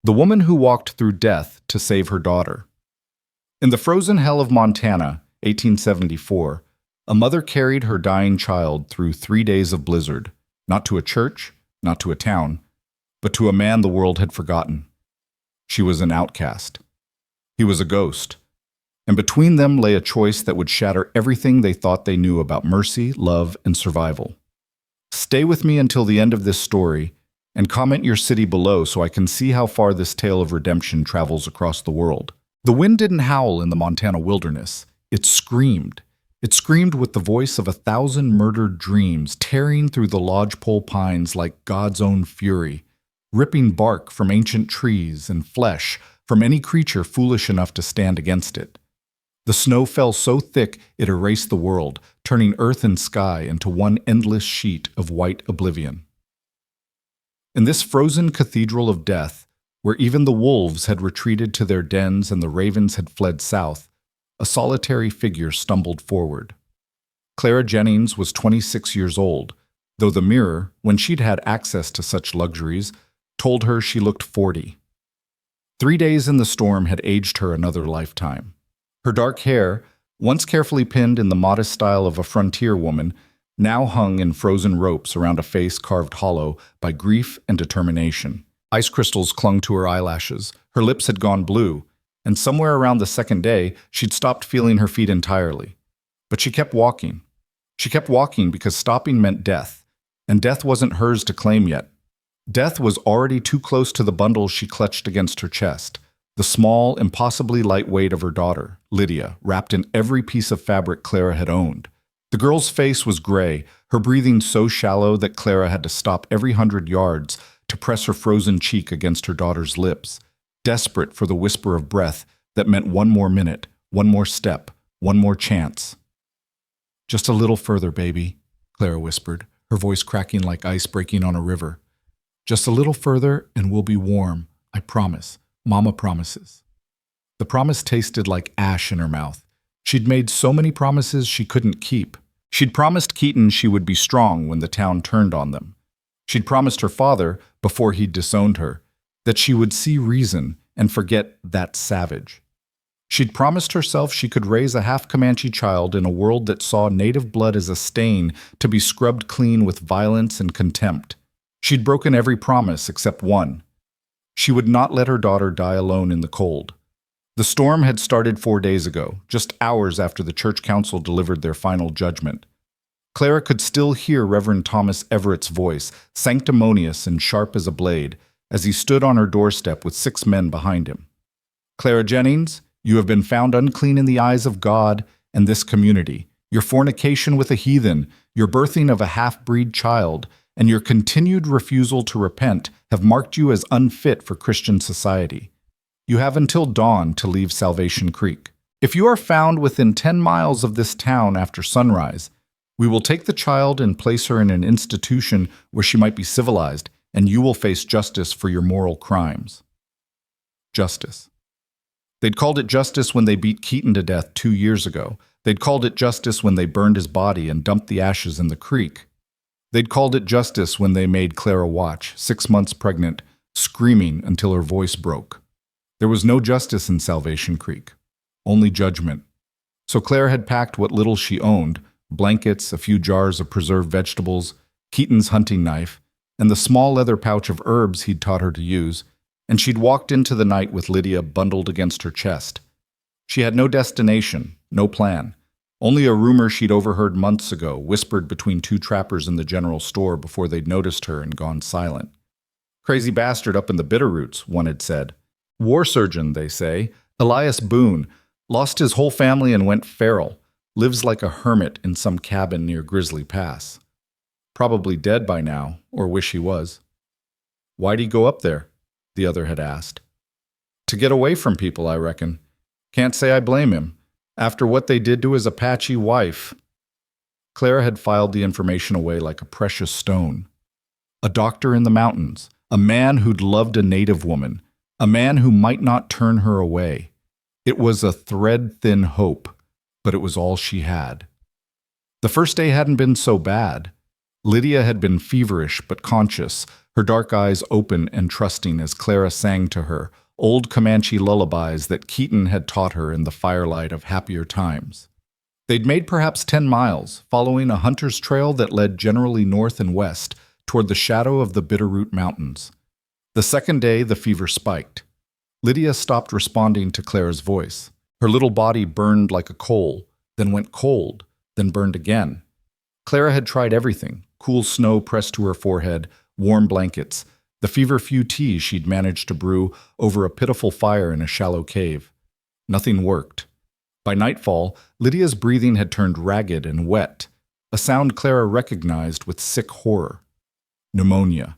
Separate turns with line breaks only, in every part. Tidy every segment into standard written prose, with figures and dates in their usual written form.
The woman who walked through death to save her daughter. In the frozen hell of Montana, 1874, a mother carried her dying child through 3 days of blizzard, not to a church, not to a town, but to a man the world had forgotten. She was an outcast. He was a ghost. And between them lay a choice that would shatter everything they thought they knew about mercy, love, and survival. Stay with me until the end of this story, and comment your city below so I can see how far this tale of redemption travels across the world. The wind didn't howl in the Montana wilderness. It screamed. It screamed with the voice of 1,000 murdered dreams, tearing through the lodgepole pines like God's own fury, ripping bark from ancient trees and flesh from any creature foolish enough to stand against it. The snow fell so thick it erased the world, turning earth and sky into one endless sheet of white oblivion. In this frozen cathedral of death, where even the wolves had retreated to their dens and the ravens had fled south, a solitary figure stumbled forward. Clara Jennings was 26 years old, though the mirror, when she'd had access to such luxuries, told her she looked 40. 3 days in the storm had aged her another lifetime. Her dark hair, once carefully pinned in the modest style of a frontier woman, now hung in frozen ropes around a face carved hollow by grief and determination. Ice crystals clung to her eyelashes, her lips had gone blue, and somewhere around the second day, she'd stopped feeling her feet entirely. But she kept walking. She kept walking because stopping meant death, and death wasn't hers to claim yet. Death was already too close to the bundle she clutched against her chest, the small, impossibly light weight of her daughter, Lydia, wrapped in every piece of fabric Clara had owned. The girl's face was gray, her breathing so shallow that Clara had to stop every 100 yards to press her frozen cheek against her daughter's lips, desperate for the whisper of breath that meant one more minute, one more step, one more chance. "Just a little further, baby," Clara whispered, her voice cracking like ice breaking on a river. "Just a little further and we'll be warm, I promise. Mama promises." The promise tasted like ash in her mouth. She'd made so many promises she couldn't keep. She'd promised Keaton she would be strong when the town turned on them. She'd promised her father, before he'd disowned her, that she would see reason and forget that savage. She'd promised herself she could raise a half-Comanche child in a world that saw native blood as a stain to be scrubbed clean with violence and contempt. She'd broken every promise except one. She would not let her daughter die alone in the cold. The storm had started 4 days ago, just hours after the church council delivered their final judgment. Clara could still hear Reverend Thomas Everett's voice, sanctimonious and sharp as a blade, as he stood on her doorstep with 6 men behind him. "Clara Jennings, you have been found unclean in the eyes of God and this community. Your fornication with a heathen, your birthing of a half-breed child, and your continued refusal to repent have marked you as unfit for Christian society. You have until dawn to leave Salvation Creek. If you are found within 10 miles of this town after sunrise, we will take the child and place her in an institution where she might be civilized, and you will face justice for your moral crimes." Justice. They'd called it justice when they beat Keaton to death 2 years ago. They'd called it justice when they burned his body and dumped the ashes in the creek. They'd called it justice when they made Clara watch, 6 months pregnant, screaming until her voice broke. There was no justice in Salvation Creek, only judgment. So Clara had packed what little she owned, blankets, a few jars of preserved vegetables, Keaton's hunting knife, and the small leather pouch of herbs he'd taught her to use, and she'd walked into the night with Lydia bundled against her chest. She had no destination, no plan, only a rumor she'd overheard months ago, whispered between 2 trappers in the general store before they'd noticed her and gone silent. "Crazy bastard up in the Bitterroots," one had said. "War surgeon, they say. Elias Boone. Lost his whole family and went feral. Lives like a hermit in some cabin near Grizzly Pass. Probably dead by now, or wish he was." "Why'd he go up there?" the other had asked. "To get away from people, I reckon. Can't say I blame him. After what they did to his Apache wife." Clara had filed the information away like a precious stone. A doctor in the mountains. A man who'd loved a native woman. A man who might not turn her away. It was a thread-thin hope, but it was all she had. The first day hadn't been so bad. Lydia had been feverish but conscious, her dark eyes open and trusting as Clara sang to her old Comanche lullabies that Keaton had taught her in the firelight of happier times. They'd made perhaps 10 miles, following a hunter's trail that led generally north and west toward the shadow of the Bitterroot Mountains. The second day, the fever spiked. Lydia stopped responding to Clara's voice. Her little body burned like a coal, then went cold, then burned again. Clara had tried everything: cool snow pressed to her forehead, warm blankets, the fever-few tea she'd managed to brew over a pitiful fire in a shallow cave. Nothing worked. By nightfall, Lydia's breathing had turned ragged and wet, a sound Clara recognized with sick horror. Pneumonia.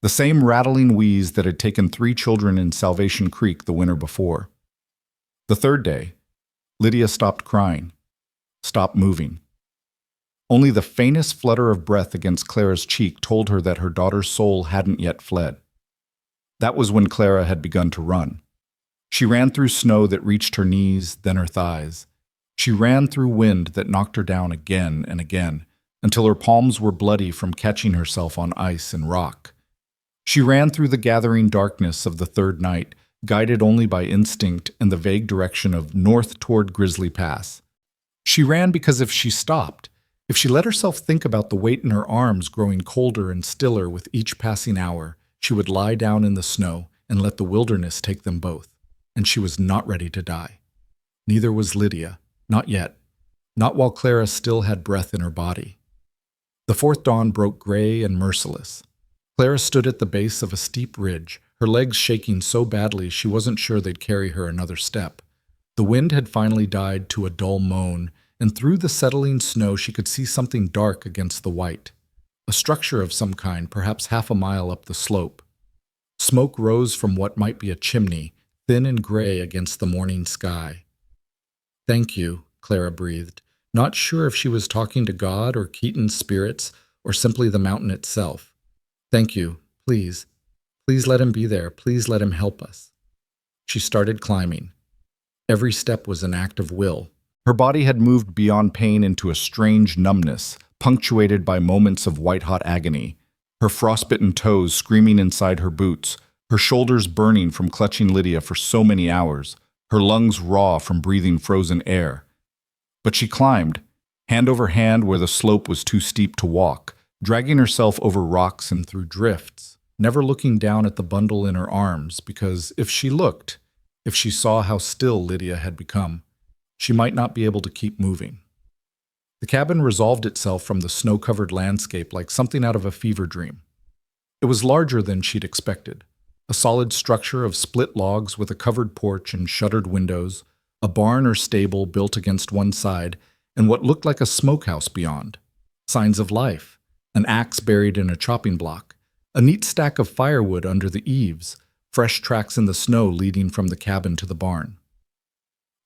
The same rattling wheeze that had taken 3 children in Salvation Creek the winter before. The third day, Lydia stopped crying, stopped moving. Only the faintest flutter of breath against Clara's cheek told her that her daughter's soul hadn't yet fled. That was when Clara had begun to run. She ran through snow that reached her knees, then her thighs. She ran through wind that knocked her down again and again, until her palms were bloody from catching herself on ice and rock. She ran through the gathering darkness of the third night, guided only by instinct and the vague direction of north toward Grizzly Pass. She ran because if she stopped, if she let herself think about the weight in her arms growing colder and stiller with each passing hour, she would lie down in the snow and let the wilderness take them both. And she was not ready to die. Neither was Lydia, not yet, not while Clara still had breath in her body. The fourth dawn broke gray and merciless. Clara stood at the base of a steep ridge, her legs shaking so badly she wasn't sure they'd carry her another step. The wind had finally died to a dull moan, and through the settling snow she could see something dark against the white. A structure of some kind, perhaps half a mile up the slope. Smoke rose from what might be a chimney, thin and gray against the morning sky. "Thank you," Clara breathed, not sure if she was talking to God or Keaton's spirits or simply the mountain itself. "Thank you. Please. Please let him be there. Please let him help us." She started climbing. Every step was an act of will. Her body had moved beyond pain into a strange numbness, punctuated by moments of white-hot agony, her frostbitten toes screaming inside her boots, her shoulders burning from clutching Lydia for so many hours, her lungs raw from breathing frozen air. But she climbed, hand over hand where the slope was too steep to walk, dragging herself over rocks and through drifts, never looking down at the bundle in her arms, because if she looked, if she saw how still Lydia had become, she might not be able to keep moving. The cabin resolved itself from the snow-covered landscape like something out of a fever dream. It was larger than she'd expected. A solid structure of split logs with a covered porch and shuttered windows, a barn or stable built against one side, and what looked like a smokehouse beyond. Signs of life, an axe buried in a chopping block, a neat stack of firewood under the eaves, fresh tracks in the snow leading from the cabin to the barn.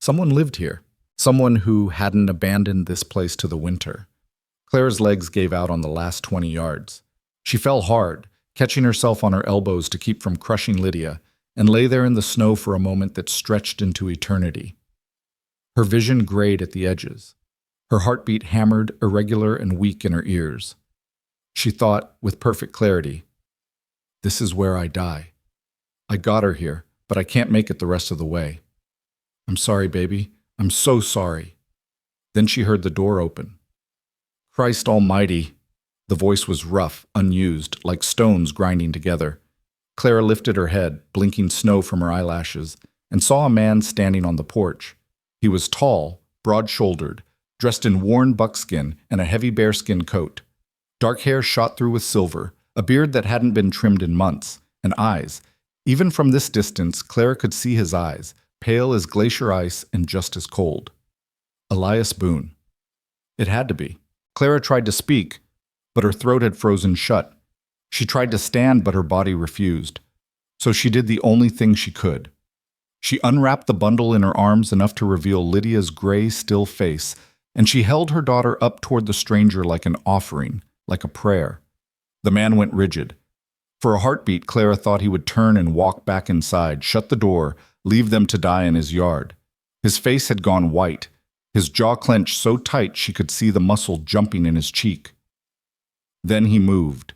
Someone lived here, someone who hadn't abandoned this place to the winter. Clara's legs gave out on the last 20 yards. She fell hard, catching herself on her elbows to keep from crushing Lydia, and lay there in the snow for a moment that stretched into eternity. Her vision grayed at the edges. Her heartbeat hammered, irregular and weak in her ears. She thought, with perfect clarity, "This is where I die. I got her here, but I can't make it the rest of the way. I'm sorry, baby. I'm so sorry." Then she heard the door open. Christ almighty! The voice was rough, unused, like stones grinding together. Clara lifted her head, blinking snow from her eyelashes, and saw a man standing on the porch. He was tall, broad-shouldered, dressed in worn buckskin and a heavy bearskin coat. Dark hair shot through with silver, a beard that hadn't been trimmed in months, and eyes. Even from this distance, Clara could see his eyes, pale as glacier ice and just as cold. Elias Boone. It had to be. Clara tried to speak, but her throat had frozen shut. She tried to stand, but her body refused. So she did the only thing she could. She unwrapped the bundle in her arms enough to reveal Lydia's gray, still face, and she held her daughter up toward the stranger like an offering, like a prayer. The man went rigid. For a heartbeat, Clara thought he would turn and walk back inside, shut the door, leave them to die in his yard. His face had gone white, his jaw clenched so tight she could see the muscle jumping in his cheek. Then he moved.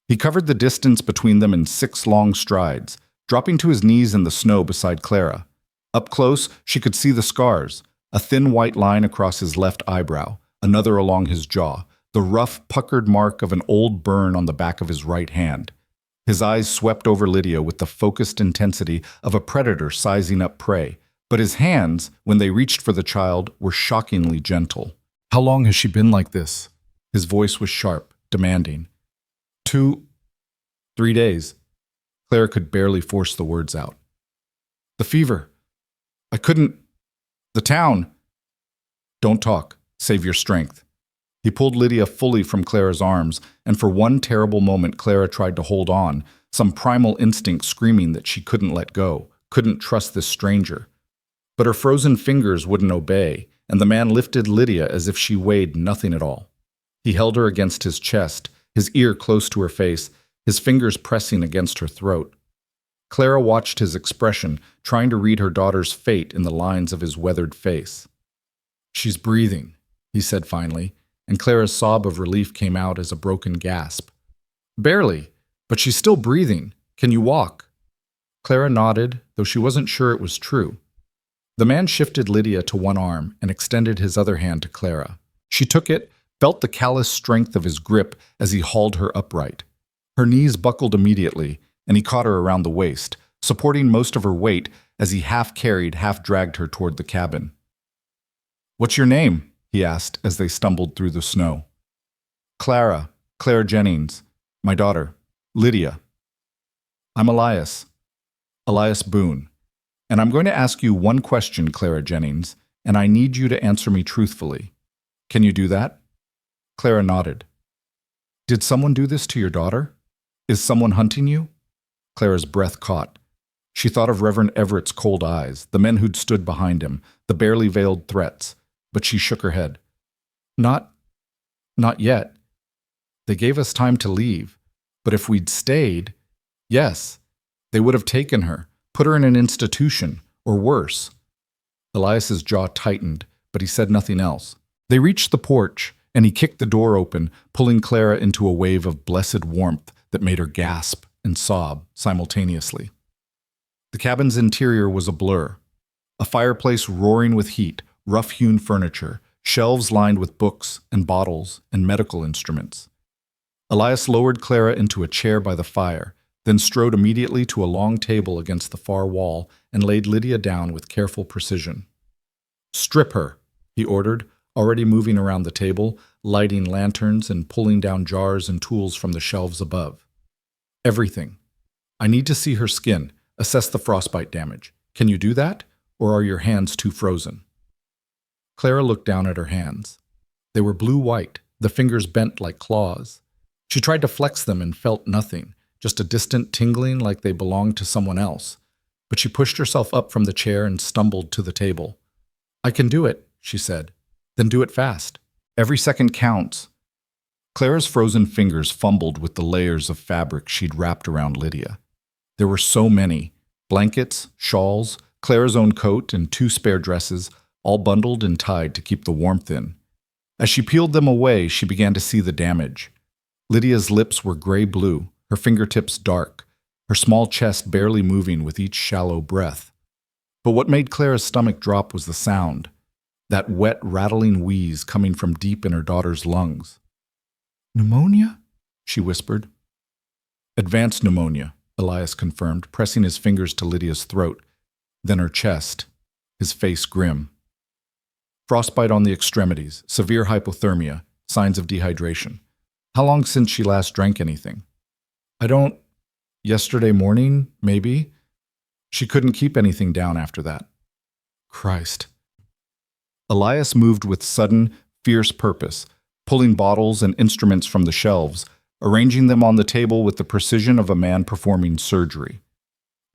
He covered the distance between them in 6 long strides, dropping to his knees in the snow beside Clara. Up close, she could see the scars, a thin white line across his left eyebrow, another along his jaw, the rough, puckered mark of an old burn on the back of his right hand. His eyes swept over Lydia with the focused intensity of a predator sizing up prey, but his hands, when they reached for the child, were shockingly gentle. "How long has she been like this?" His voice was sharp, demanding. 2, 3 days. Clara could barely force the words out. "The fever. I couldn't. The town." "Don't talk. Save your strength." He pulled Lydia fully from Clara's arms, and for one terrible moment Clara tried to hold on, some primal instinct screaming that she couldn't let go, couldn't trust this stranger. But her frozen fingers wouldn't obey, and the man lifted Lydia as if she weighed nothing at all. He held her against his chest, his ear close to her face, his fingers pressing against her throat. Clara watched his expression, trying to read her daughter's fate in the lines of his weathered face. "She's breathing," he said finally, and Clara's sob of relief came out as a broken gasp. "Barely, but she's still breathing. Can you walk?" Clara nodded, though she wasn't sure it was true. The man shifted Lydia to one arm and extended his other hand to Clara. She took it, felt the callous strength of his grip as he hauled her upright. Her knees buckled immediately, and he caught her around the waist, supporting most of her weight as he half carried, half dragged her toward the cabin. "What's your name?" he asked as they stumbled through the snow. "Clara Jennings. My daughter, Lydia." "I'm Elias Boone. And I'm going to ask you one question, Clara Jennings, and I need you to answer me truthfully. Can you do that?" Clara nodded. "Did someone do this to your daughter? Is someone hunting you?" Clara's breath caught. She thought of Reverend Everett's cold eyes, the men who'd stood behind him, the barely veiled threats, but she shook her head. Not yet. They gave us time to leave, but if we'd stayed, yes, they would have taken her, put her in an institution, or worse." Elias's jaw tightened, but he said nothing else. They reached the porch, and he kicked the door open, pulling Clara into a wave of blessed warmth that made her gasp and sob simultaneously. The cabin's interior was a blur. A fireplace roaring with heat, rough-hewn furniture, shelves lined with books and bottles and medical instruments. Elias lowered Clara into a chair by the fire, then strode immediately to a long table against the far wall and laid Lydia down with careful precision. "Strip her," he ordered, already moving around the table, lighting lanterns and pulling down jars and tools from the shelves above. "Everything. I need to see her skin, assess the frostbite damage. Can you do that, or are your hands too frozen?" Clara looked down at her hands. They were blue-white, the fingers bent like claws. She tried to flex them and felt nothing, just a distant tingling like they belonged to someone else. But she pushed herself up from the chair and stumbled to the table. "I can do it," she said. "Then do it fast. Every second counts." Clara's frozen fingers fumbled with the layers of fabric she'd wrapped around Lydia. There were so many: blankets, shawls, Clara's own coat, and 2 spare dresses, all bundled and tied to keep the warmth in. As she peeled them away, she began to see the damage. Lydia's lips were gray-blue, her fingertips dark, her small chest barely moving with each shallow breath. But what made Clara's stomach drop was the sound, that wet, rattling wheeze coming from deep in her daughter's lungs. "Pneumonia?" she whispered. "Advanced pneumonia," Elias confirmed, pressing his fingers to Lydia's throat, then her chest, his face grim. "Frostbite on the extremities, severe hypothermia, signs of dehydration. How long since she last drank anything?" Yesterday morning, maybe." She couldn't keep anything down after that. Christ. Elias moved with sudden, fierce purpose, pulling bottles and instruments from the shelves, arranging them on the table with the precision of a man performing surgery.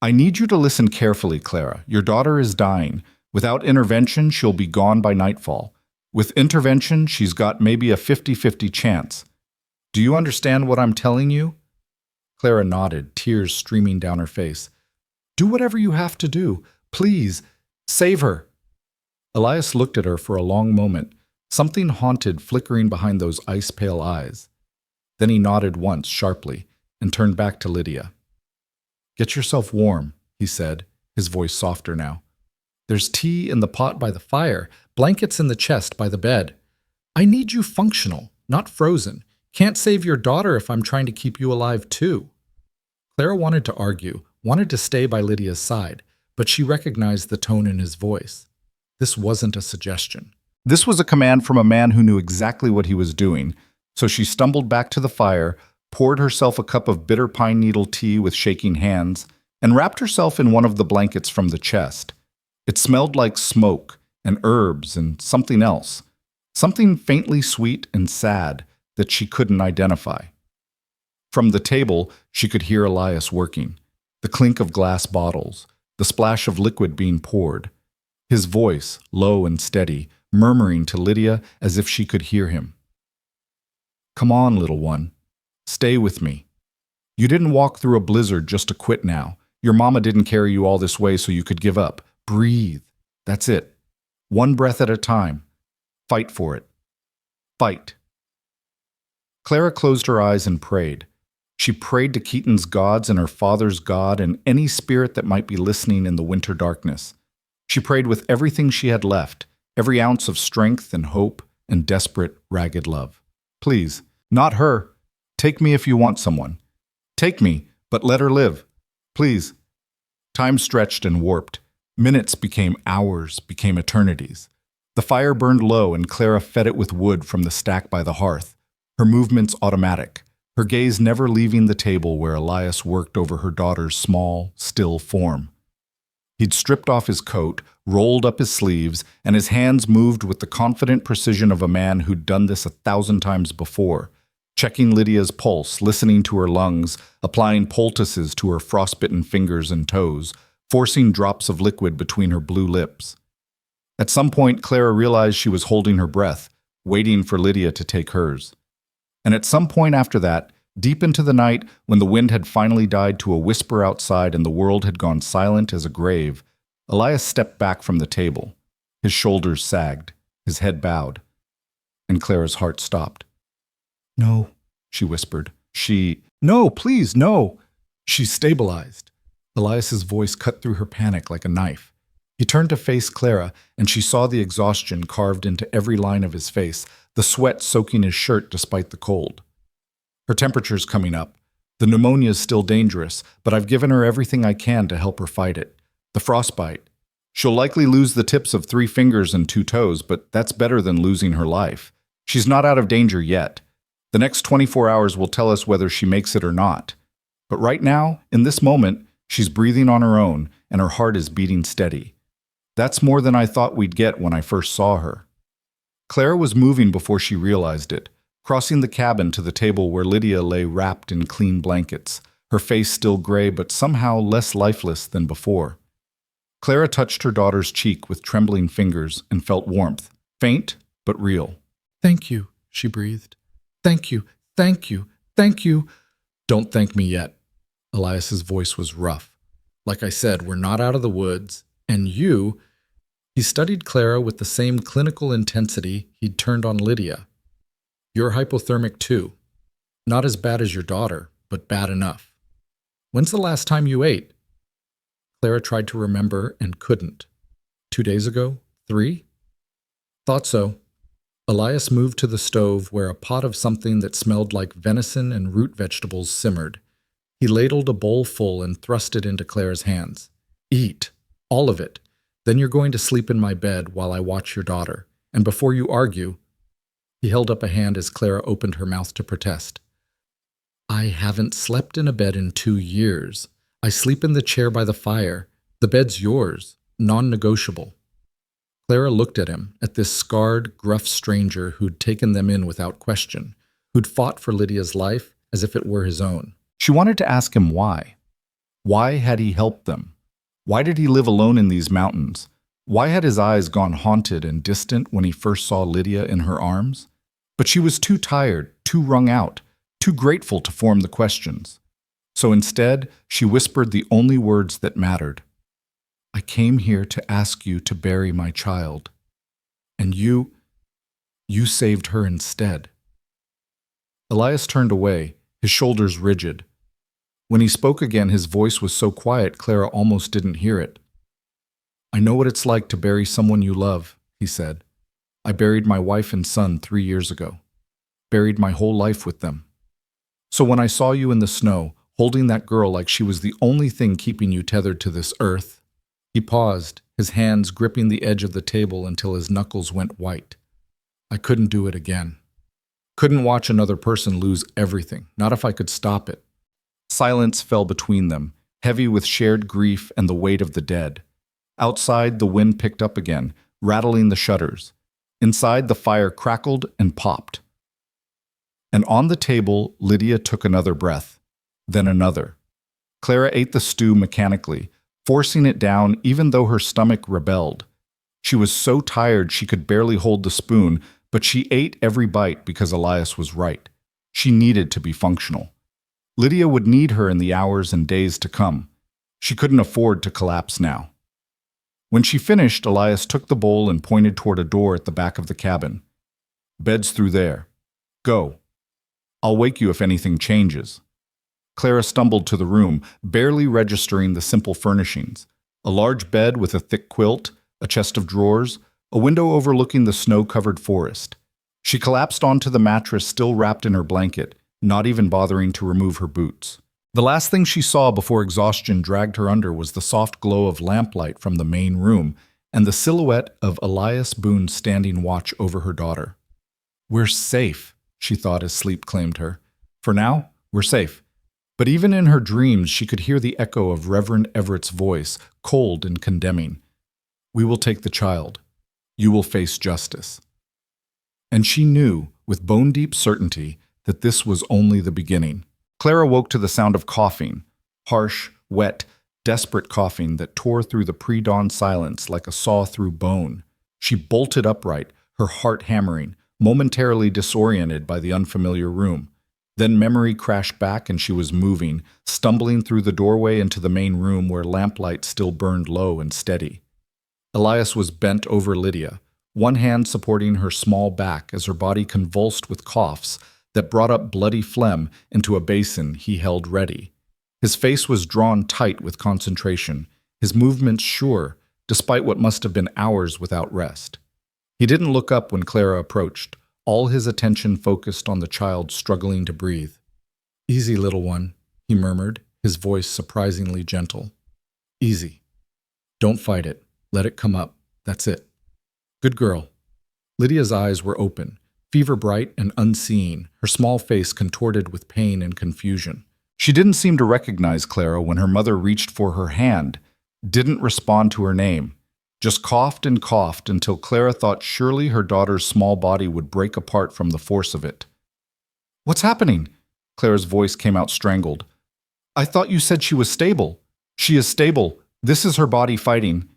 "I need you to listen carefully, Clara. Your daughter is dying. Without intervention, she'll be gone by nightfall. With intervention, she's got maybe a 50-50 chance. Do you understand what I'm telling you?" Clara nodded, tears streaming down her face. "Do whatever you have to do. Please, save her." Elias looked at her for a long moment, something haunted flickering behind those ice-pale eyes. Then he nodded once, sharply, and turned back to Lydia. "Get yourself warm," he said, his voice softer now. "There's tea in the pot by the fire, blankets in the chest by the bed. I need you functional, not frozen. Can't save your daughter if I'm trying to keep you alive too." Clara wanted to argue, wanted to stay by Lydia's side, but she recognized the tone in his voice. This wasn't a suggestion. This was a command from a man who knew exactly what he was doing, so she stumbled back to the fire, poured herself a cup of bitter pine needle tea with shaking hands, and wrapped herself in one of the blankets from the chest. It smelled like smoke and herbs and something else, something faintly sweet and sad that she couldn't identify. From the table, she could hear Elias working, the clink of glass bottles, the splash of liquid being poured. His voice, low and steady, murmuring to Lydia as if she could hear him. "Come on, little one. Stay with me. You didn't walk through a blizzard just to quit now. Your mama didn't carry you all this way so you could give up. Breathe. That's it. One breath at a time. Fight for it. Fight." Clara closed her eyes and prayed. She prayed to Keaton's gods and her father's God and any spirit that might be listening in the winter darkness. She prayed with everything she had left, every ounce of strength and hope and desperate, ragged love. "Please, not her. Take me if you want someone. Take me, but let her live. Please." Time stretched and warped. Minutes became hours, became eternities. The fire burned low and Clara fed it with wood from the stack by the hearth, her movements automatic, her gaze never leaving the table where Elias worked over her daughter's small, still form. He'd stripped off his coat, rolled up his sleeves, and his hands moved with the confident precision of a man who'd done this 1,000 times before, checking Lydia's pulse, listening to her lungs, applying poultices to her frostbitten fingers and toes, forcing drops of liquid between her blue lips. At some point, Clara realized she was holding her breath, waiting for Lydia to take hers. And at some point after that, deep into the night, when the wind had finally died to a whisper outside and the world had gone silent as a grave, Elias stepped back from the table. His shoulders sagged, his head bowed, and Clara's heart stopped. "No," she whispered. "No, please, no." She stabilized. Elias's voice cut through her panic like a knife. He turned to face Clara, and she saw the exhaustion carved into every line of his face, the sweat soaking his shirt despite the cold. "Her temperature's coming up. The pneumonia's still dangerous, but I've given her everything I can to help her fight it. The frostbite. She'll likely lose the tips of 3 fingers and 2 toes, but that's better than losing her life. She's not out of danger yet. The next 24 hours will tell us whether she makes it or not. But right now, in this moment, she's breathing on her own, and her heart is beating steady. That's more than I thought we'd get when I first saw her." Clara was moving before she realized it, crossing the cabin to the table where Lydia lay wrapped in clean blankets, her face still gray but somehow less lifeless than before. Clara touched her daughter's cheek with trembling fingers and felt warmth, faint but real. "Thank you," she breathed. "Thank you, thank you, thank you." "Don't thank me yet." Elias's voice was rough. "Like I said, we're not out of the woods, and you—" He studied Clara with the same clinical intensity he'd turned on Lydia. "You're hypothermic too. Not as bad as your daughter, but bad enough. When's the last time you ate?" Clara tried to remember and couldn't. 2 days ago? 3? Thought so. Elias moved to the stove where a pot of something that smelled like venison and root vegetables simmered. He ladled a bowl full and thrust it into Clara's hands. "Eat. All of it. Then you're going to sleep in my bed while I watch your daughter. And before you argue—" He held up a hand as Clara opened her mouth to protest. "I haven't slept in a bed in 2 years. I sleep in the chair by the fire. The bed's yours. Non-negotiable." Clara looked at him, at this scarred, gruff stranger who'd taken them in without question, who'd fought for Lydia's life as if it were his own. She wanted to ask him why. Why had he helped them? Why did he live alone in these mountains? Why had his eyes gone haunted and distant when he first saw Lydia in her arms? But she was too tired, too wrung out, too grateful to form the questions. So instead, she whispered the only words that mattered. "I came here to ask you to bury my child. And you saved her instead." Elias turned away, his shoulders rigid. When he spoke again, his voice was so quiet Clara almost didn't hear it. "I know what it's like to bury someone you love," he said. "I buried my wife and son 3 years ago. Buried my whole life with them. So when I saw you in the snow, holding that girl like she was the only thing keeping you tethered to this earth." He paused, his hands gripping the edge of the table until his knuckles went white. "I couldn't do it again. Couldn't watch another person lose everything, not if I could stop it." Silence fell between them, heavy with shared grief and the weight of the dead. Outside, the wind picked up again, rattling the shutters. Inside, the fire crackled and popped. And on the table, Lydia took another breath, then another. Clara ate the stew mechanically, forcing it down even though her stomach rebelled. She was so tired she could barely hold the spoon, but she ate every bite because Elias was right. She needed to be functional. Lydia would need her in the hours and days to come. She couldn't afford to collapse now. When she finished, Elias took the bowl and pointed toward a door at the back of the cabin. "Bed's through there. Go. I'll wake you if anything changes." Clara stumbled to the room, barely registering the simple furnishings. A large bed with a thick quilt, a chest of drawers, a window overlooking the snow-covered forest. She collapsed onto the mattress, still wrapped in her blanket, not even bothering to remove her boots. The last thing she saw before exhaustion dragged her under was the soft glow of lamplight from the main room and the silhouette of Elias Boone standing watch over her daughter. "We're safe," she thought as sleep claimed her. "For now, we're safe." But even in her dreams, she could hear the echo of Reverend Everett's voice, cold and condemning. "We will take the child. You will face justice." And she knew, with bone-deep certainty, that this was only the beginning. Clara woke to the sound of coughing, harsh, wet, desperate coughing that tore through the pre-dawn silence like a saw through bone. She bolted upright, her heart hammering, momentarily disoriented by the unfamiliar room. Then memory crashed back and she was moving, stumbling through the doorway into the main room where lamplight still burned low and steady. Elias was bent over Lydia, one hand supporting her small back as her body convulsed with coughs that brought up bloody phlegm into a basin he held ready. His face was drawn tight with concentration, his movements sure, despite what must have been hours without rest. He didn't look up when Clara approached, all his attention focused on the child struggling to breathe. "Easy, little one," he murmured, his voice surprisingly gentle. "Easy. Don't fight it. Let it come up. That's it. Good girl." Lydia's eyes were open, fever bright and unseeing, her small face contorted with pain and confusion. She didn't seem to recognize Clara when her mother reached for her hand, didn't respond to her name, just coughed and coughed until Clara thought surely her daughter's small body would break apart from the force of it. "What's happening?" Clara's voice came out strangled. "I thought you said she was stable." "She is stable. This is her body fighting."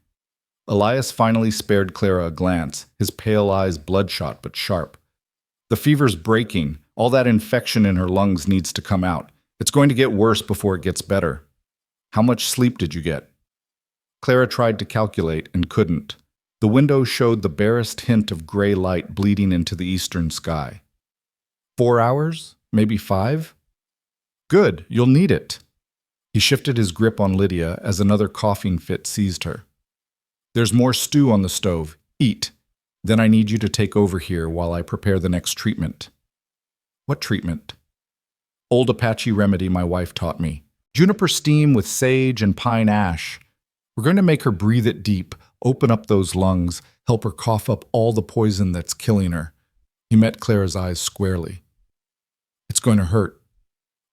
Elias finally spared Clara a glance, his pale eyes bloodshot but sharp. "The fever's breaking. All that infection in her lungs needs to come out. It's going to get worse before it gets better." "How much sleep did you get?" Clara tried to calculate and couldn't. The window showed the barest hint of gray light bleeding into the eastern sky. 4 hours? Maybe 5? "Good, you'll need it." He shifted his grip on Lydia as another coughing fit seized her. "There's more stew on the stove. Eat. Then I need you to take over here while I prepare the next treatment." "What treatment?" "Old Apache remedy my wife taught me. Juniper steam with sage and pine ash. We're going to make her breathe it deep, open up those lungs, help her cough up all the poison that's killing her." He met Clara's eyes squarely. "It's going to hurt.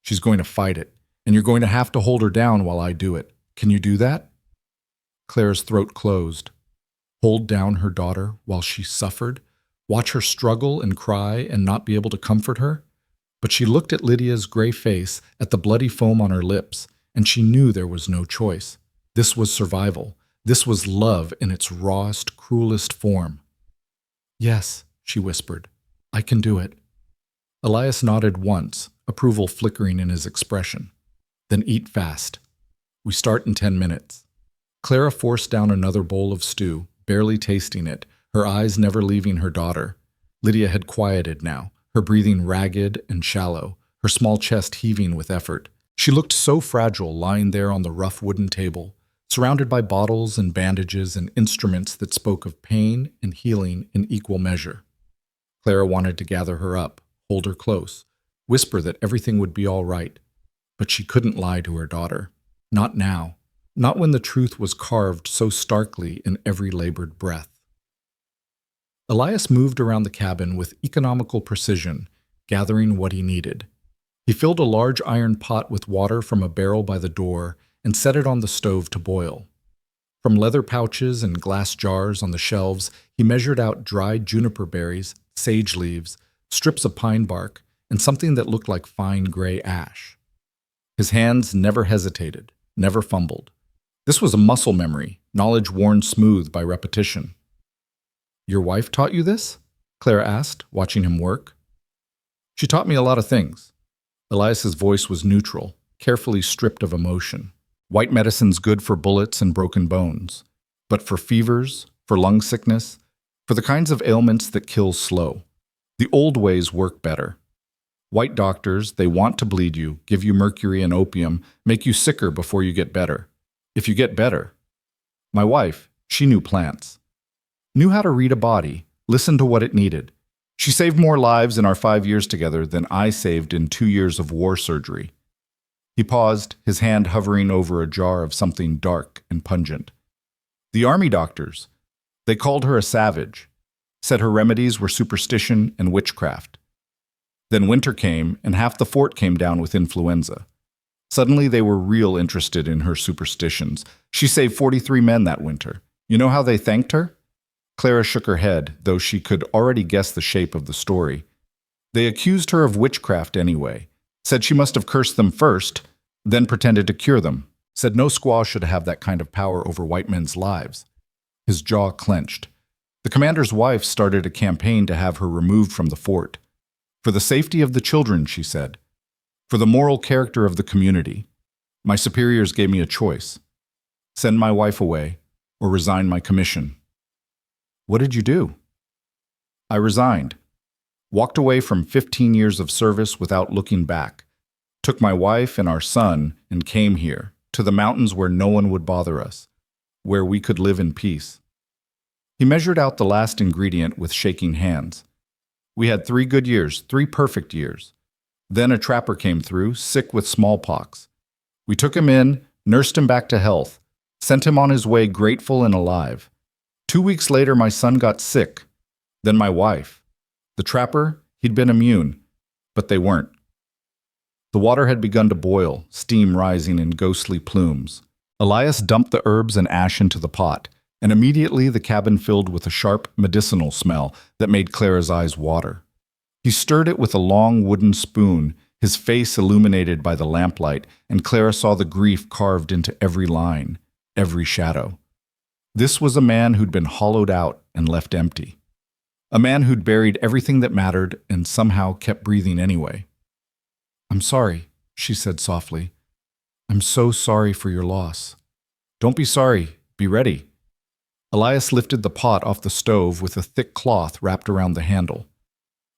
She's going to fight it, and you're going to have to hold her down while I do it. Can you do that?" Clara's throat closed. Hold down her daughter while she suffered? Watch her struggle and cry and not be able to comfort her? But she looked at Lydia's gray face, at the bloody foam on her lips, and she knew there was no choice. This was survival. This was love in its rawest, cruelest form. "Yes," she whispered. "I can do it." Elias nodded once, approval flickering in his expression. "Then eat fast. We start in 10 minutes. Clara forced down another bowl of stew, barely tasting it, her eyes never leaving her daughter. Lydia had quieted now, her breathing ragged and shallow, her small chest heaving with effort. She looked so fragile lying there on the rough wooden table, surrounded by bottles and bandages and instruments that spoke of pain and healing in equal measure. Clara wanted to gather her up, hold her close, whisper that everything would be all right, but she couldn't lie to her daughter. Not now. Not when the truth was carved so starkly in every labored breath. Elias moved around the cabin with economical precision, gathering what he needed. He filled a large iron pot with water from a barrel by the door and set it on the stove to boil. From leather pouches and glass jars on the shelves, he measured out dried juniper berries, sage leaves, strips of pine bark, and something that looked like fine gray ash. His hands never hesitated, never fumbled. This was a muscle memory, knowledge worn smooth by repetition. "Your wife taught you this?" Clara asked, watching him work. "She taught me a lot of things." Elias's voice was neutral, carefully stripped of emotion. White medicine's good for bullets and broken bones, but for fevers, for lung sickness, for the kinds of ailments that kill slow. The old ways work better. White doctors, they want to bleed you, give you mercury and opium, make you sicker before you get better. If you get better. My wife, she knew plants. Knew how to read a body, listen to what it needed. She saved more lives in our 5 years together than I saved in 2 years of war surgery. He paused, his hand hovering over a jar of something dark and pungent. The army doctors, they called her a savage, said her remedies were superstition and witchcraft. Then winter came, and half the fort came down with influenza. Suddenly they were real interested in her superstitions. She saved 43 men that winter. You know how they thanked her? Clara shook her head, though she could already guess the shape of the story. They accused her of witchcraft anyway, said she must have cursed them first, then pretended to cure them, said no squaw should have that kind of power over white men's lives. His jaw clenched. The commander's wife started a campaign to have her removed from the fort. For the safety of the children, she said. For the moral character of the community. My superiors gave me a choice. Send my wife away, or resign my commission. What did you do? I resigned. Walked away from 15 years of service without looking back. Took my wife and our son and came here, to the mountains where no one would bother us, where we could live in peace. He measured out the last ingredient with shaking hands. We had 3 good years, 3 perfect years. Then a trapper came through, sick with smallpox. We took him in, nursed him back to health, sent him on his way grateful and alive. 2 weeks later, my son got sick. Then my wife. The trapper, he'd been immune, but they weren't. The water had begun to boil, steam rising in ghostly plumes. Elias dumped the herbs and ash into the pot, and immediately the cabin filled with a sharp, medicinal smell that made Clara's eyes water. He stirred it with a long wooden spoon, his face illuminated by the lamplight, and Clara saw the grief carved into every line, every shadow. This was a man who'd been hollowed out and left empty. A man who'd buried everything that mattered and somehow kept breathing anyway. "I'm sorry," she said softly. "I'm so sorry for your loss." "Don't be sorry. Be ready." Elias lifted the pot off the stove with a thick cloth wrapped around the handle.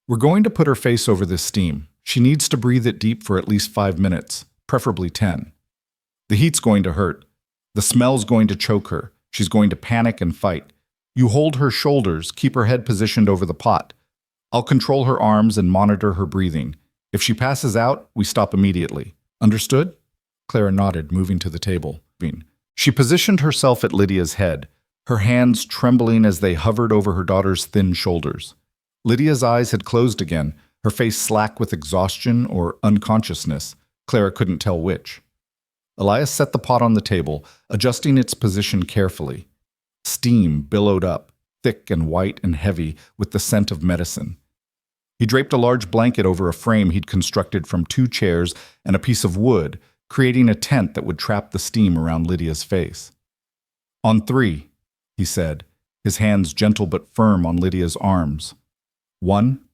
"We're going to put her face over this steam. She needs to breathe it deep for at least 5 minutes, preferably 10. The heat's going to hurt. The smell's going to choke her. She's going to panic and fight. You hold her shoulders, keep her head positioned over the pot. I'll control her arms and monitor her breathing. If she passes out, we stop immediately. Understood?" Clara nodded, moving to the table. She positioned herself at Lydia's head, her hands trembling as they hovered over her daughter's thin shoulders. Lydia's eyes had closed again, her face slack with exhaustion or unconsciousness. Clara couldn't tell which. Elias set the pot on the table, adjusting its position carefully. Steam billowed up, thick and white and heavy with the scent of medicine. He draped a large blanket over a frame he'd constructed from 2 chairs and a piece of wood, creating a tent that would trap the steam around Lydia's face. "On 3, he said, his hands gentle but firm on Lydia's arms. 1,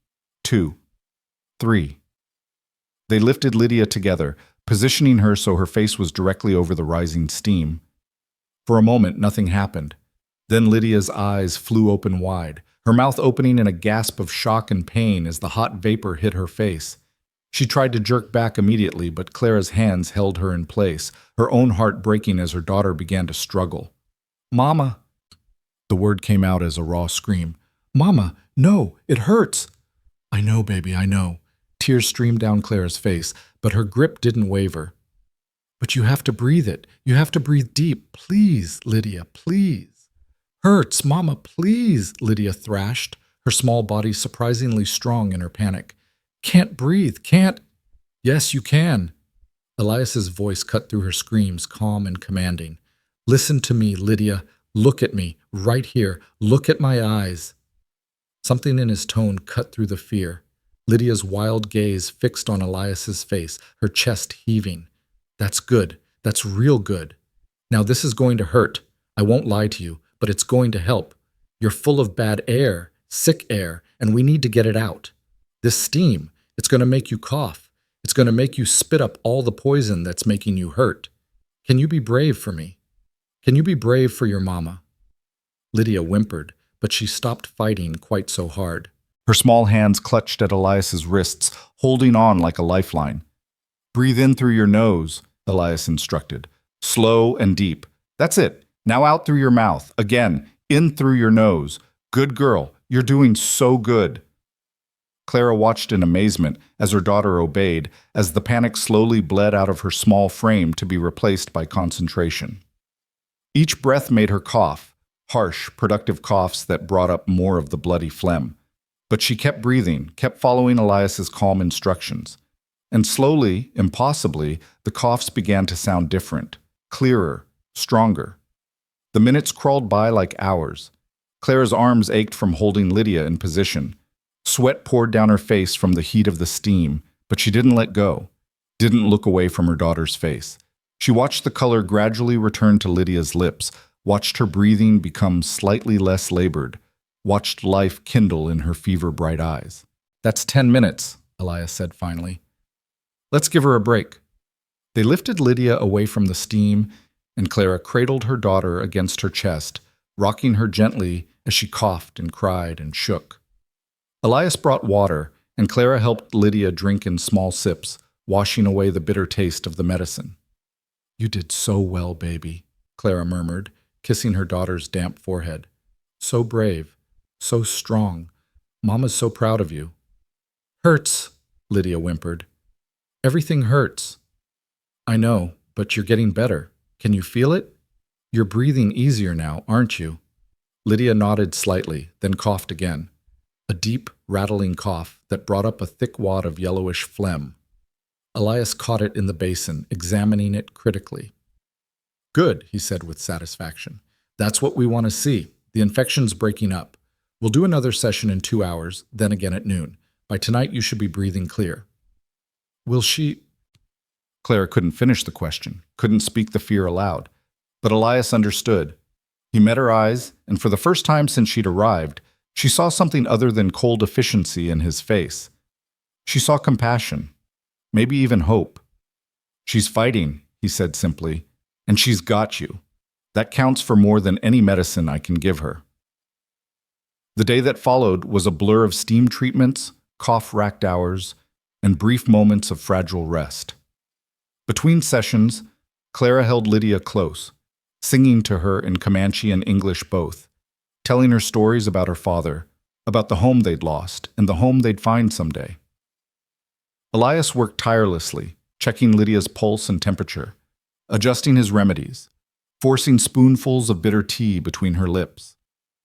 2, 3. They lifted Lydia together, positioning her so her face was directly over the rising steam. For a moment, nothing happened. Then Lydia's eyes flew open wide, her mouth opening in a gasp of shock and pain as the hot vapor hit her face. She tried to jerk back immediately, but Clara's hands held her in place, her own heart breaking as her daughter began to struggle. "Mama!" The word came out as a raw scream. "Mama, no, it hurts!" "I know, baby, I know." Tears streamed down Clara's face, but her grip didn't waver. "But you have to breathe it. You have to breathe deep. Please, Lydia, please." "Hurts, Mama, please," Lydia thrashed, her small body surprisingly strong in her panic. "Can't breathe, can't—" "Yes, you can." Elias's voice cut through her screams, calm and commanding. "Listen to me, Lydia. Look at me, right here. Look at my eyes." Something in his tone cut through the fear. Lydia's wild gaze fixed on Elias's face, her chest heaving. "That's good. That's real good. Now this is going to hurt. I won't lie to you, but it's going to help. You're full of bad air, sick air, and we need to get it out. This steam, it's going to make you cough. It's going to make you spit up all the poison that's making you hurt. Can you be brave for me? Can you be brave for your mama?" Lydia whimpered, but she stopped fighting quite so hard. Her small hands clutched at Elias's wrists, holding on like a lifeline. "Breathe in through your nose," Elias instructed. "Slow and deep. That's it. Now out through your mouth. Again, in through your nose. Good girl. You're doing so good." Clara watched in amazement as her daughter obeyed, as the panic slowly bled out of her small frame to be replaced by concentration. Each breath made her cough, harsh, productive coughs that brought up more of the bloody phlegm. But she kept breathing, kept following Elias's calm instructions. And slowly, impossibly, the coughs began to sound different, clearer, stronger. The minutes crawled by like hours. Clara's arms ached from holding Lydia in position. Sweat poured down her face from the heat of the steam, but she didn't let go, didn't look away from her daughter's face. She watched the color gradually return to Lydia's lips, watched her breathing become slightly less labored, watched life kindle in her fever-bright eyes. "That's 10 minutes, Elias said finally. "Let's give her a break." They lifted Lydia away from the steam, and Clara cradled her daughter against her chest, rocking her gently as she coughed and cried and shook. Elias brought water, and Clara helped Lydia drink in small sips, washing away the bitter taste of the medicine. "You did so well, baby," Clara murmured, kissing her daughter's damp forehead. "So brave, so strong. Mama's so proud of you." "Hurts," Lydia whimpered. "Everything hurts." "I know, but you're getting better. Can you feel it? You're breathing easier now, aren't you?" Lydia nodded slightly, then coughed again. A deep, rattling cough that brought up a thick wad of yellowish phlegm. Elias caught it in the basin, examining it critically. "Good," he said with satisfaction. "That's what we want to see. The infection's breaking up. We'll do another session in 2 hours, then again at noon. By tonight, you should be breathing clear." "Will she—" Clara couldn't finish the question, couldn't speak the fear aloud. But Elias understood. He met her eyes, and for the first time since she'd arrived, she saw something other than cold efficiency in his face. She saw compassion, maybe even hope. "She's fighting," he said simply, "and she's got you. That counts for more than any medicine I can give her." The day that followed was a blur of steam treatments, cough-racked hours, and brief moments of fragile rest. Between sessions, Clara held Lydia close, singing to her in Comanche and English both, telling her stories about her father, about the home they'd lost and the home they'd find someday. Elias worked tirelessly, checking Lydia's pulse and temperature, adjusting his remedies, forcing spoonfuls of bitter tea between her lips.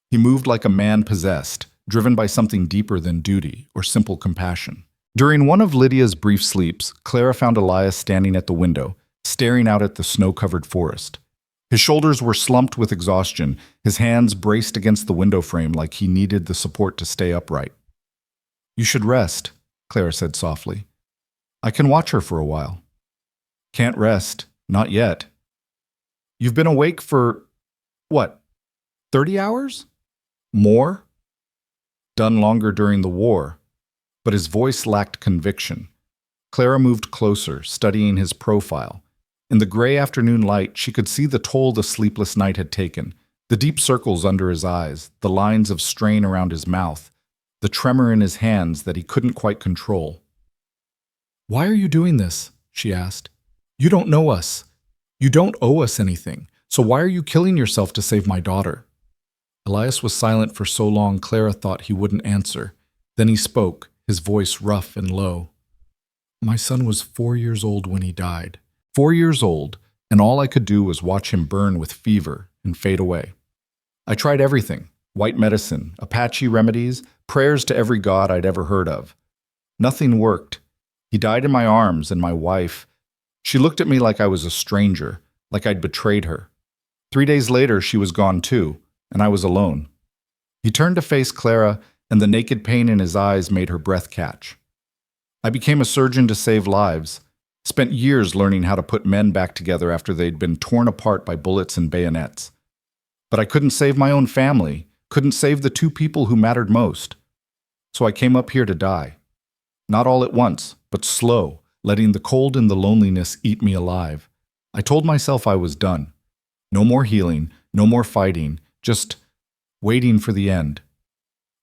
He moved like a man possessed, driven by something deeper than duty or simple compassion. During one of Lydia's brief sleeps, Clara found Elias standing at the window, staring out at the snow-covered forest. His shoulders were slumped with exhaustion, his hands braced against the window frame like he needed the support to stay upright. "You should rest," Clara said softly. "I can watch her for a while." "Can't rest. Not yet." "You've been awake for, what, 30 hours? More?" "Done longer during the war." But his voice lacked conviction. Clara moved closer, studying his profile. In the gray afternoon light, she could see the toll the sleepless night had taken, the deep circles under his eyes, the lines of strain around his mouth, the tremor in his hands that he couldn't quite control. "Why are you doing this?" she asked. "You don't know us. You don't owe us anything. So why are you killing yourself to save my daughter?" Elias was silent for so long Clara thought he wouldn't answer. Then he spoke, his voice rough and low. "My son was 4 years old when he died. 4 years old, and all I could do was watch him burn with fever and fade away. I tried everything: white medicine, Apache remedies, prayers to every god I'd ever heard of. Nothing worked. He died in my arms, and my wife, she looked at me like I was a stranger, like I'd betrayed her. 3 days later, she was gone too, and I was alone." He turned to face Clara, and the naked pain in his eyes made her breath catch. "I became a surgeon to save lives, spent years learning how to put men back together after they'd been torn apart by bullets and bayonets. But I couldn't save my own family, couldn't save the two people who mattered most. So I came up here to die. Not all at once, but slow, letting the cold and the loneliness eat me alive. I told myself I was done. No more healing, no more fighting, just waiting for the end.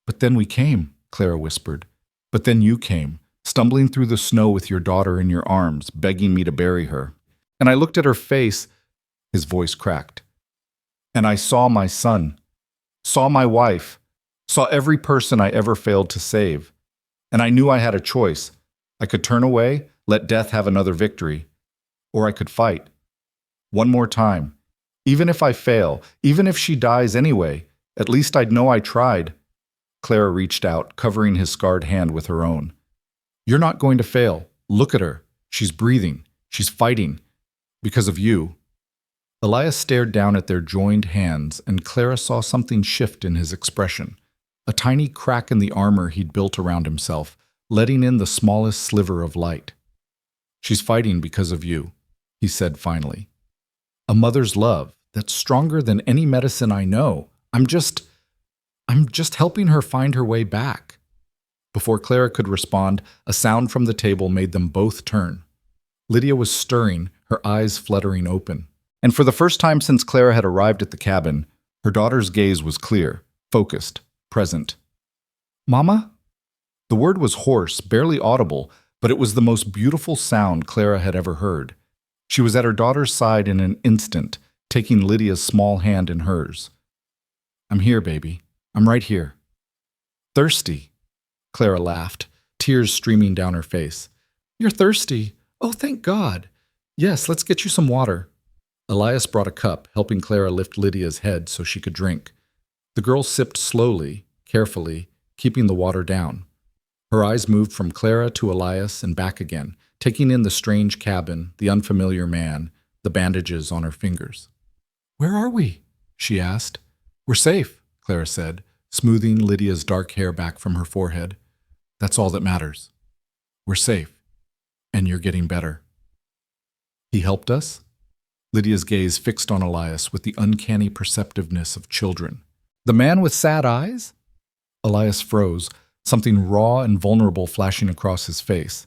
But then we came," Clara whispered. "But then you came, stumbling through the snow with your daughter in your arms, begging me to bury her. And I looked at her face," his voice cracked, "and I saw my son, saw my wife, saw every person I ever failed to save. And I knew I had a choice. I could turn away, let death have another victory, or I could fight. One more time. Even if I fail, even if she dies anyway, at least I'd know I tried." Clara reached out, covering his scarred hand with her own. "You're not going to fail. Look at her. She's breathing. She's fighting. Because of you." Elias stared down at their joined hands, and Clara saw something shift in his expression. A tiny crack in the armor he'd built around himself, letting in the smallest sliver of light. "She's fighting because of you," he said finally. "A mother's love, that's stronger than any medicine I know. I'm just helping her find her way back." Before Clara could respond, a sound from the table made them both turn. Lydia was stirring, her eyes fluttering open. And for the first time since Clara had arrived at the cabin, her daughter's gaze was clear, focused, present. "Mama?" The word was hoarse, barely audible, but it was the most beautiful sound Clara had ever heard. She was at her daughter's side in an instant, taking Lydia's small hand in hers. "I'm here, baby. I'm right here." "Thirsty?" Clara laughed, tears streaming down her face. "You're thirsty? Oh, thank God. Yes, let's get you some water." Elias brought a cup, helping Clara lift Lydia's head so she could drink. The girl sipped slowly, carefully, keeping the water down. Her eyes moved from Clara to Elias and back again, taking in the strange cabin, the unfamiliar man, the bandages on her fingers. "Where are we?" she asked. "We're safe," Clara said, smoothing Lydia's dark hair back from her forehead. "That's all that matters. We're safe, and you're getting better." "He helped us?" Lydia's gaze fixed on Elias with the uncanny perceptiveness of children. "The man with sad eyes?" Elias froze, something raw and vulnerable flashing across his face.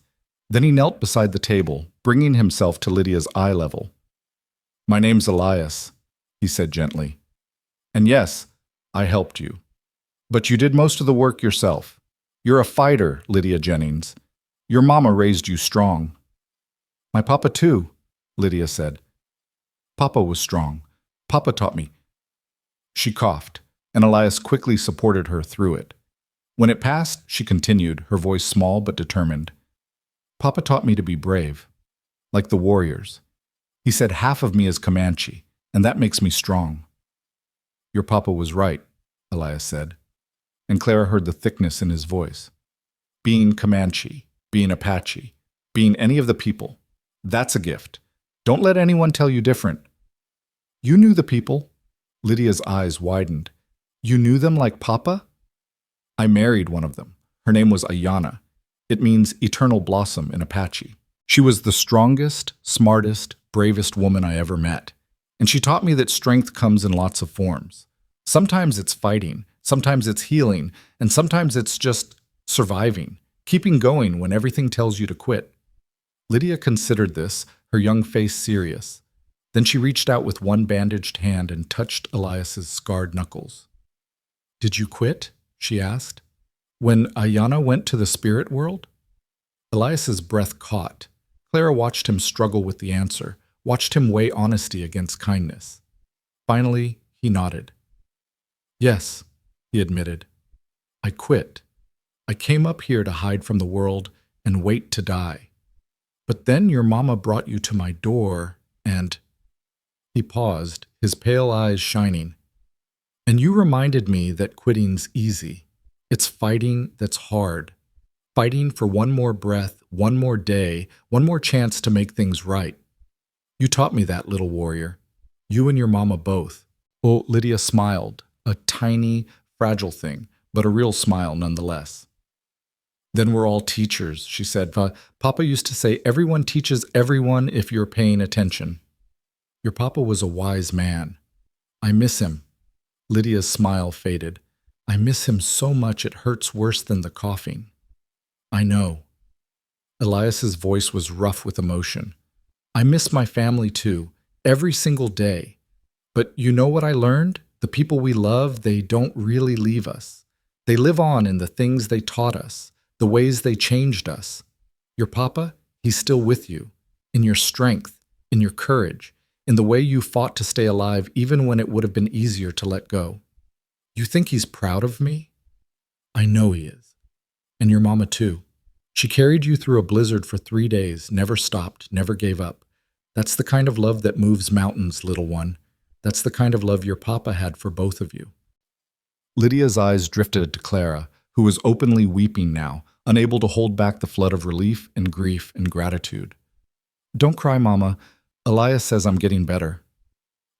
Then he knelt beside the table, bringing himself to Lydia's eye level. "My name's Elias," he said gently. "And yes, I helped you. But you did most of the work yourself. You're a fighter, Lydia Jennings. Your mama raised you strong." "My papa too," Lydia said. "Papa was strong. Papa taught me." She coughed, and Elias quickly supported her through it. When it passed, she continued, her voice small but determined. "Papa taught me to be brave, like the warriors. He said half of me is Comanche, and that makes me strong." "Your papa was right," Elias said, and Clara heard the thickness in his voice. "Being Comanche, being Apache, being any of the people, that's a gift. Don't let anyone tell you different." "You knew the people." Lydia's eyes widened. "You knew them like Papa?" "I married one of them. Her name was Ayana. It means eternal blossom in Apache. She was the strongest, smartest, bravest woman I ever met. And she taught me that strength comes in lots of forms. Sometimes it's fighting, sometimes it's healing, and sometimes it's just surviving, keeping going when everything tells you to quit." Lydia considered this, her young face serious. Then she reached out with one bandaged hand and touched Elias's scarred knuckles. "Did you quit?" she asked. "When Ayana went to the spirit world?" Elias's breath caught. Clara watched him struggle with the answer, watched him weigh honesty against kindness. Finally, he nodded. Yes, he admitted. I quit. I came up here to hide from the world and wait to die. But then your mama brought you to my door, and... He paused, his pale eyes shining. And you reminded me that quitting's easy. It's fighting that's hard. Fighting for one more breath, one more day, one more chance to make things right. You taught me that, little warrior. You and your mama both. Oh, Lydia smiled, a tiny, fragile thing, but a real smile nonetheless. Then we're all teachers, she said. Papa used to say, everyone teaches everyone if you're paying attention. Your papa was a wise man. I miss him. Lydia's smile faded. I miss him so much it hurts worse than the coughing. I know. Elias's voice was rough with emotion. I miss my family too, every single day. But you know what I learned? The people we love, they don't really leave us. They live on in the things they taught us, the ways they changed us. Your papa, he's still with you, in your strength, in your courage, in the way you fought to stay alive even when it would have been easier to let go. You think he's proud of me? I know he is. And your mama too. She carried you through a blizzard for 3 days, never stopped, never gave up. That's the kind of love that moves mountains, little one. That's the kind of love your papa had for both of you. Lydia's eyes drifted to Clara, who was openly weeping now, unable to hold back the flood of relief and grief and gratitude. Don't cry, Mama. Elias says I'm getting better.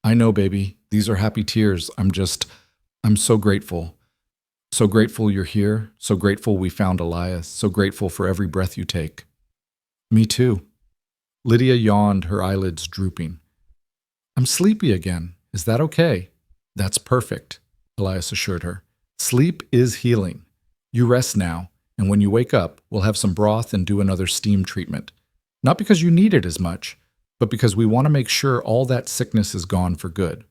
I know, baby. These are happy tears. I'm so grateful. So grateful you're here. So grateful we found Elias. So grateful for every breath you take. Me too. Lydia yawned, her eyelids drooping. I'm sleepy again. Is that okay? That's perfect, Elias assured her. Sleep is healing. You rest now, and when you wake up, we'll have some broth and do another steam treatment. Not because you need it as much, but because we want to make sure all that sickness is gone for good.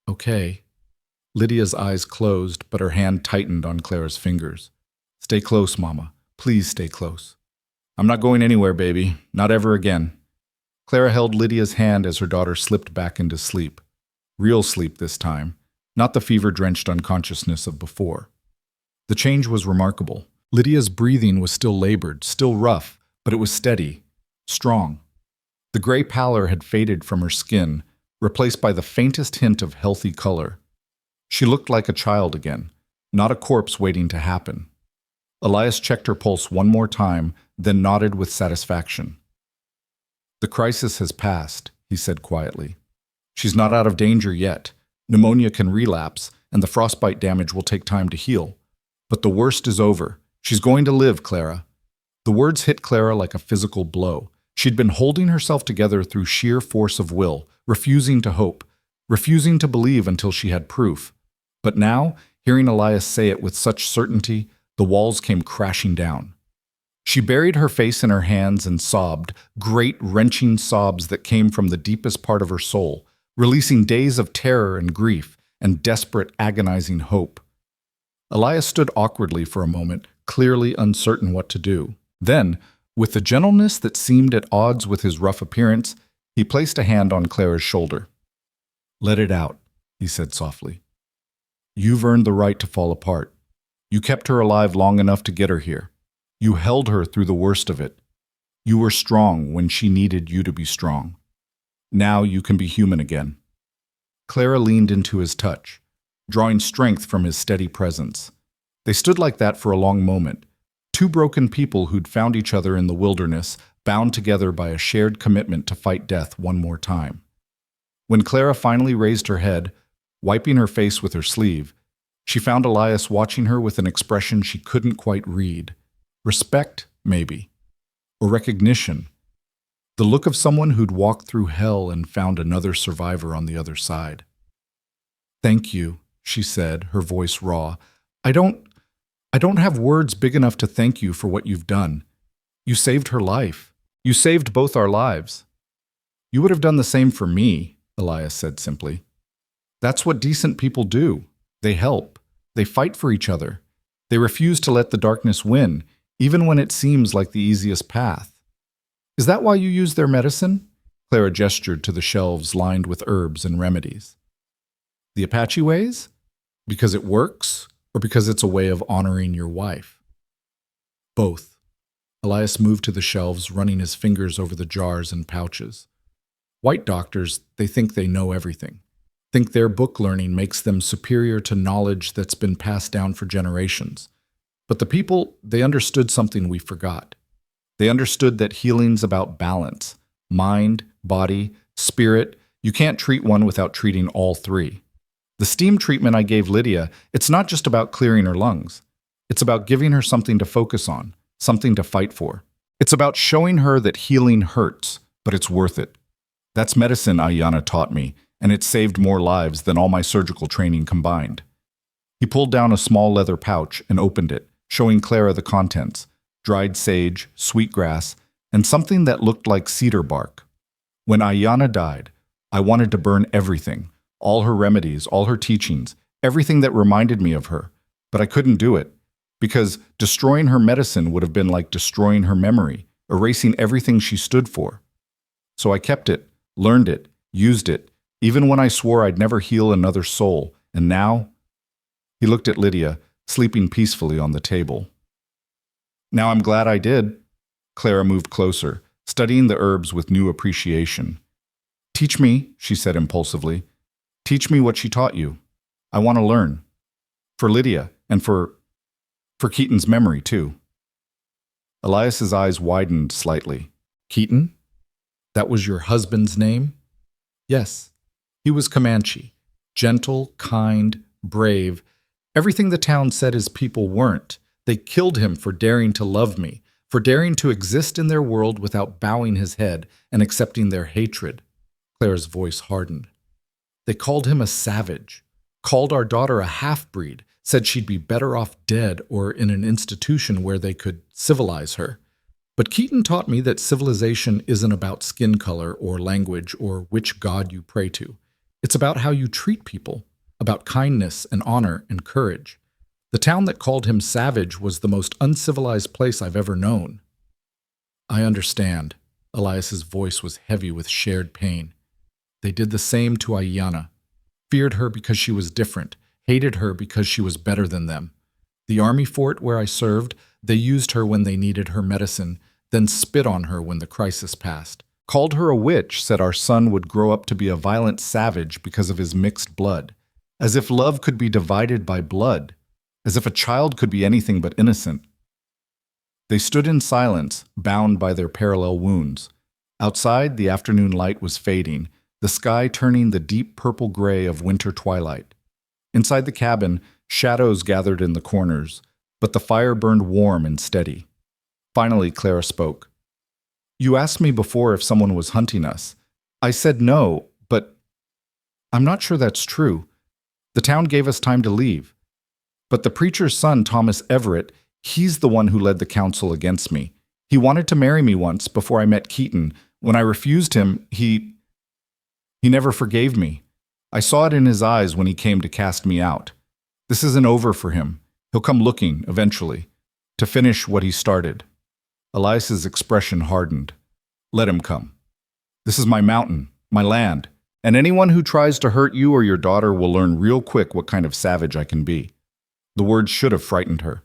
Okay. Lydia's eyes closed, but her hand tightened on Clara's fingers. Stay close, Mama. Please stay close. I'm not going anywhere, baby. Not ever again. Clara held Lydia's hand as her daughter slipped back into sleep. Real sleep this time, not the fever-drenched unconsciousness of before. The change was remarkable. Lydia's breathing was still labored, still rough, but it was steady, strong. The gray pallor had faded from her skin, replaced by the faintest hint of healthy color. She looked like a child again, not a corpse waiting to happen. Elias checked her pulse one more time, then nodded with satisfaction. The crisis has passed, he said quietly. She's not out of danger yet. Pneumonia can relapse, and the frostbite damage will take time to heal. But the worst is over. She's going to live, Clara. The words hit Clara like a physical blow. She'd been holding herself together through sheer force of will, refusing to hope, refusing to believe until she had proof. But now, hearing Elias say it with such certainty, the walls came crashing down. She buried her face in her hands and sobbed, great wrenching sobs that came from the deepest part of her soul, releasing days of terror and grief and desperate, agonizing hope. Elias stood awkwardly for a moment, clearly uncertain what to do. Then, with the gentleness that seemed at odds with his rough appearance, he placed a hand on Clara's shoulder. Let it out, he said softly. You've earned the right to fall apart. You kept her alive long enough to get her here. You held her through the worst of it. You were strong when she needed you to be strong. Now you can be human again. Clara leaned into his touch, drawing strength from his steady presence. They stood like that for a long moment, two broken people who'd found each other in the wilderness, bound together by a shared commitment to fight death one more time. When Clara finally raised her head, wiping her face with her sleeve, she found Elias watching her with an expression she couldn't quite read. Respect, maybe, or recognition. The look of someone who'd walked through hell and found another survivor on the other side. Thank you, she said, her voice raw. I don't have words big enough to thank you for what you've done. You saved her life. You saved both our lives. You would have done the same for me, Elias said simply. That's what decent people do. They help. They fight for each other. They refuse to let the darkness win, even when it seems like the easiest path. Is that why you use their medicine? Clara gestured to the shelves lined with herbs and remedies. The Apache ways? Because it works, or because it's a way of honoring your wife? Both. Elias moved to the shelves, running his fingers over the jars and pouches. White doctors, they think they know everything. Think their book learning makes them superior to knowledge that's been passed down for generations. But the people, they understood something we forgot. They understood that healing's about balance. Mind, body, spirit. You can't treat one without treating all three. The steam treatment I gave Lydia, it's not just about clearing her lungs. It's about giving her something to focus on, something to fight for. It's about showing her that healing hurts, but it's worth it. That's medicine Ayanna taught me, and it saved more lives than all my surgical training combined. He pulled down a small leather pouch and opened it, showing Clara the contents: dried sage, sweetgrass, and something that looked like cedar bark. When Ayanna died, I wanted to burn everything, all her remedies, all her teachings, everything that reminded me of her, but I couldn't do it, because destroying her medicine would have been like destroying her memory, erasing everything she stood for. So I kept it, learned it, used it, even when I swore I'd never heal another soul, and now? He looked at Lydia, sleeping peacefully on the table. Now I'm glad I did. Clara moved closer, studying the herbs with new appreciation. Teach me, she said impulsively. Teach me what she taught you. I want to learn. For Lydia, and for Keaton's memory, too. Elias's eyes widened slightly. Keaton? That was your husband's name? Yes. He was Comanche. Gentle, kind, brave. Everything the town said his people weren't. They killed him for daring to love me, for daring to exist in their world without bowing his head and accepting their hatred. Clara's voice hardened. They called him a savage, called our daughter a half-breed, said she'd be better off dead or in an institution where they could civilize her. But Keaton taught me that civilization isn't about skin color or language or which god you pray to. It's about how you treat people, about kindness and honor and courage. The town that called him savage was the most uncivilized place I've ever known. I understand. Elias's voice was heavy with shared pain. They did the same to Ayanna. Feared her because she was different, hated her because she was better than them. The army fort where I served, they used her when they needed her medicine, then spit on her when the crisis passed. Called her a witch, said our son would grow up to be a violent savage because of his mixed blood. As if love could be divided by blood. As if a child could be anything but innocent. They stood in silence, bound by their parallel wounds. Outside, the afternoon light was fading, the sky turning the deep purple gray of winter twilight. Inside the cabin, shadows gathered in the corners, but the fire burned warm and steady. Finally, Clara spoke. You asked me before if someone was hunting us. I said no, but I'm not sure that's true. The town gave us time to leave. But the preacher's son, Thomas Everett, he's the one who led the council against me. He wanted to marry me once before I met Keaton. When I refused him, he never forgave me. I saw it in his eyes when he came to cast me out. This isn't over for him. He'll come looking, eventually, to finish what he started. Elias's expression hardened. Let him come. This is my mountain, my land, and anyone who tries to hurt you or your daughter will learn real quick what kind of savage I can be. The words should have frightened her.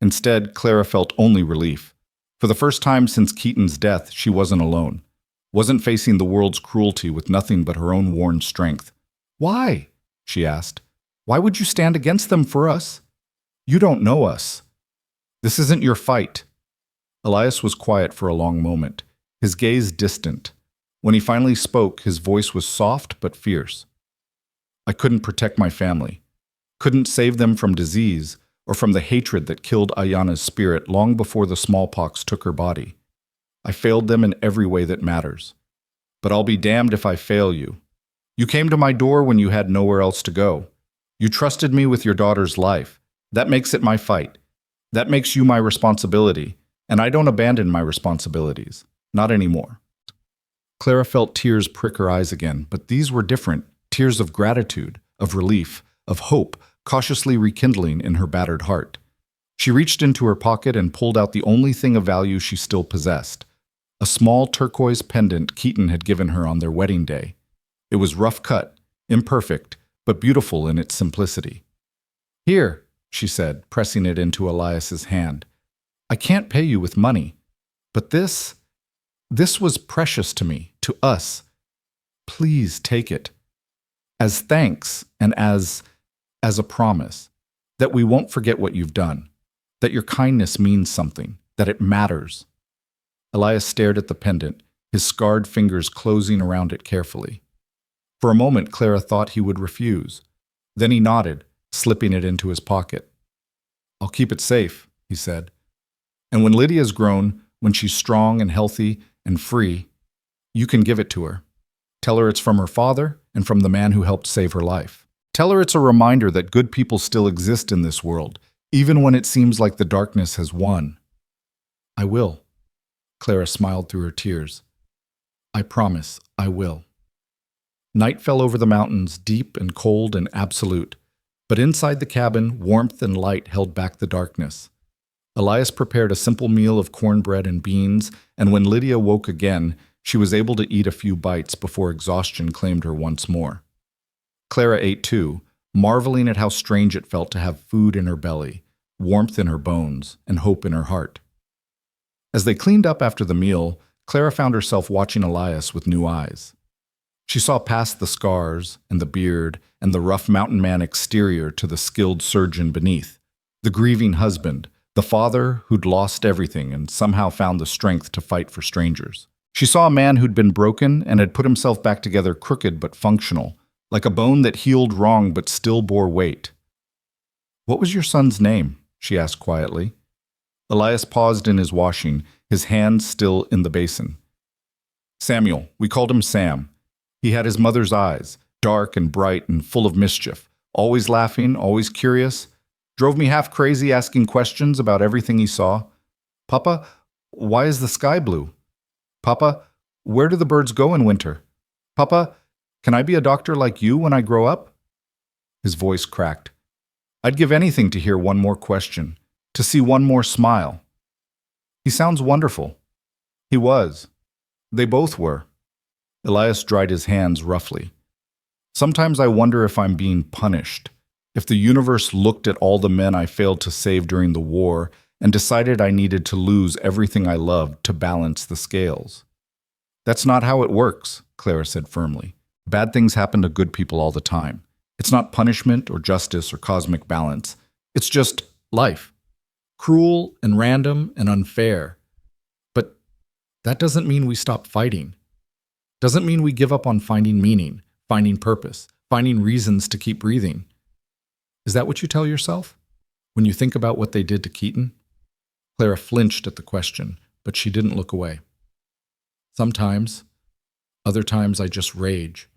Instead, Clara felt only relief. For the first time since Keaton's death, she wasn't alone. Wasn't facing the world's cruelty with nothing but her own worn strength. Why? She asked. Why would you stand against them for us? You don't know us. This isn't your fight. Elias was quiet for a long moment, his gaze distant. When he finally spoke, his voice was soft but fierce. I couldn't protect my family. Couldn't save them from disease or from the hatred that killed Ayanna's spirit long before the smallpox took her body. I failed them in every way that matters. But I'll be damned if I fail you. You came to my door when you had nowhere else to go. You trusted me with your daughter's life. That makes it my fight. That makes you my responsibility, and I don't abandon my responsibilities. Not anymore. Clara felt tears prick her eyes again, but these were different, tears of gratitude, of relief, of hope, cautiously rekindling in her battered heart. She reached into her pocket and pulled out the only thing of value she still possessed, a small turquoise pendant Keaton had given her on their wedding day. It was rough cut, imperfect, but beautiful in its simplicity. "Here," she said, pressing it into Elias's hand. "I can't pay you with money, but this was precious to me, to us. Please take it. As thanks and as a promise that we won't forget what you've done, that your kindness means something, that it matters." Elias stared at the pendant, his scarred fingers closing around it carefully. For a moment, Clara thought he would refuse. Then he nodded, slipping it into his pocket. "I'll keep it safe," he said. "And when Lydia's grown, when she's strong and healthy and free, you can give it to her. Tell her it's from her father and from the man who helped save her life. Tell her it's a reminder that good people still exist in this world, even when it seems like the darkness has won." "I will." Clara smiled through her tears. "I promise, I will." Night fell over the mountains, deep and cold and absolute. But inside the cabin, warmth and light held back the darkness. Elias prepared a simple meal of cornbread and beans, and when Lydia woke again, she was able to eat a few bites before exhaustion claimed her once more. Clara ate too, marveling at how strange it felt to have food in her belly, warmth in her bones, and hope in her heart. As they cleaned up after the meal, Clara found herself watching Elias with new eyes. She saw past the scars and the beard and the rough mountain man exterior to the skilled surgeon beneath, the grieving husband, the father who'd lost everything and somehow found the strength to fight for strangers. She saw a man who'd been broken and had put himself back together crooked but functional, like a bone that healed wrong but still bore weight. "What was your son's name?" she asked quietly. Elias paused in his washing, his hands still in the basin. "Samuel. We called him Sam. He had his mother's eyes, dark and bright and full of mischief, always laughing, always curious. Drove me half crazy asking questions about everything he saw. Papa, why is the sky blue? Papa, where do the birds go in winter? Papa, can I be a doctor like you when I grow up?" His voice cracked. "I'd give anything to hear one more question, to see one more smile. He sounds wonderful." He was. They both were. Elias dried his hands roughly. "Sometimes I wonder if I'm being punished, if the universe looked at all the men I failed to save during the war and decided I needed to lose everything I loved to balance the scales." "That's not how it works," Clara said firmly. "Bad things happen to good people all the time. It's not punishment or justice or cosmic balance. It's just life. Cruel and random and unfair. But that doesn't mean we stop fighting. Doesn't mean we give up on finding meaning, finding purpose, finding reasons to keep breathing. Is that what you tell yourself when you think about what they did to Keaton?" Clara flinched at the question, but she didn't look away. "Sometimes. Other times I just rage.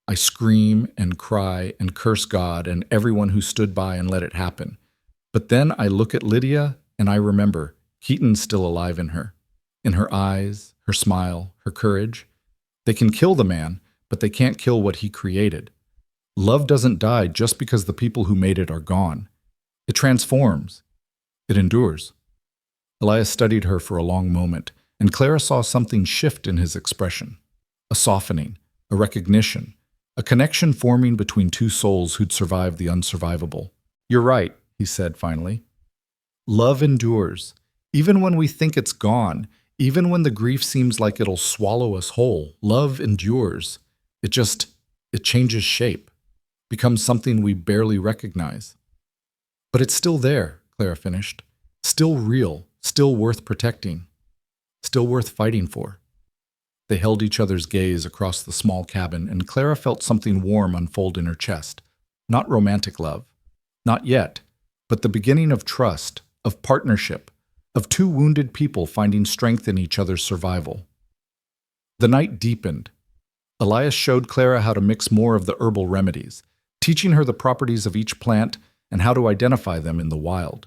I scream and cry and curse God and everyone who stood by and let it happen. But then I look at Lydia and I remember Keaton's still alive in her eyes, her smile, her courage. They can kill the man, but they can't kill what he created. Love doesn't die just because the people who made it are gone. It transforms. It endures." Elias studied her for a long moment, and Clara saw something shift in his expression. A softening, a recognition, a connection forming between two souls who'd survived the unsurvivable. "You're right," he said finally. "Love endures. Even when we think it's gone, even when the grief seems like it'll swallow us whole, love endures. It changes shape, becomes something we barely recognize. But it's still there," Clara finished. "Still real, still worth protecting, still worth fighting for." They held each other's gaze across the small cabin, and Clara felt something warm unfold in her chest. Not romantic love. Not yet, but the beginning of trust, of partnership, of two wounded people finding strength in each other's survival. The night deepened. Elias showed Clara how to mix more of the herbal remedies, teaching her the properties of each plant and how to identify them in the wild.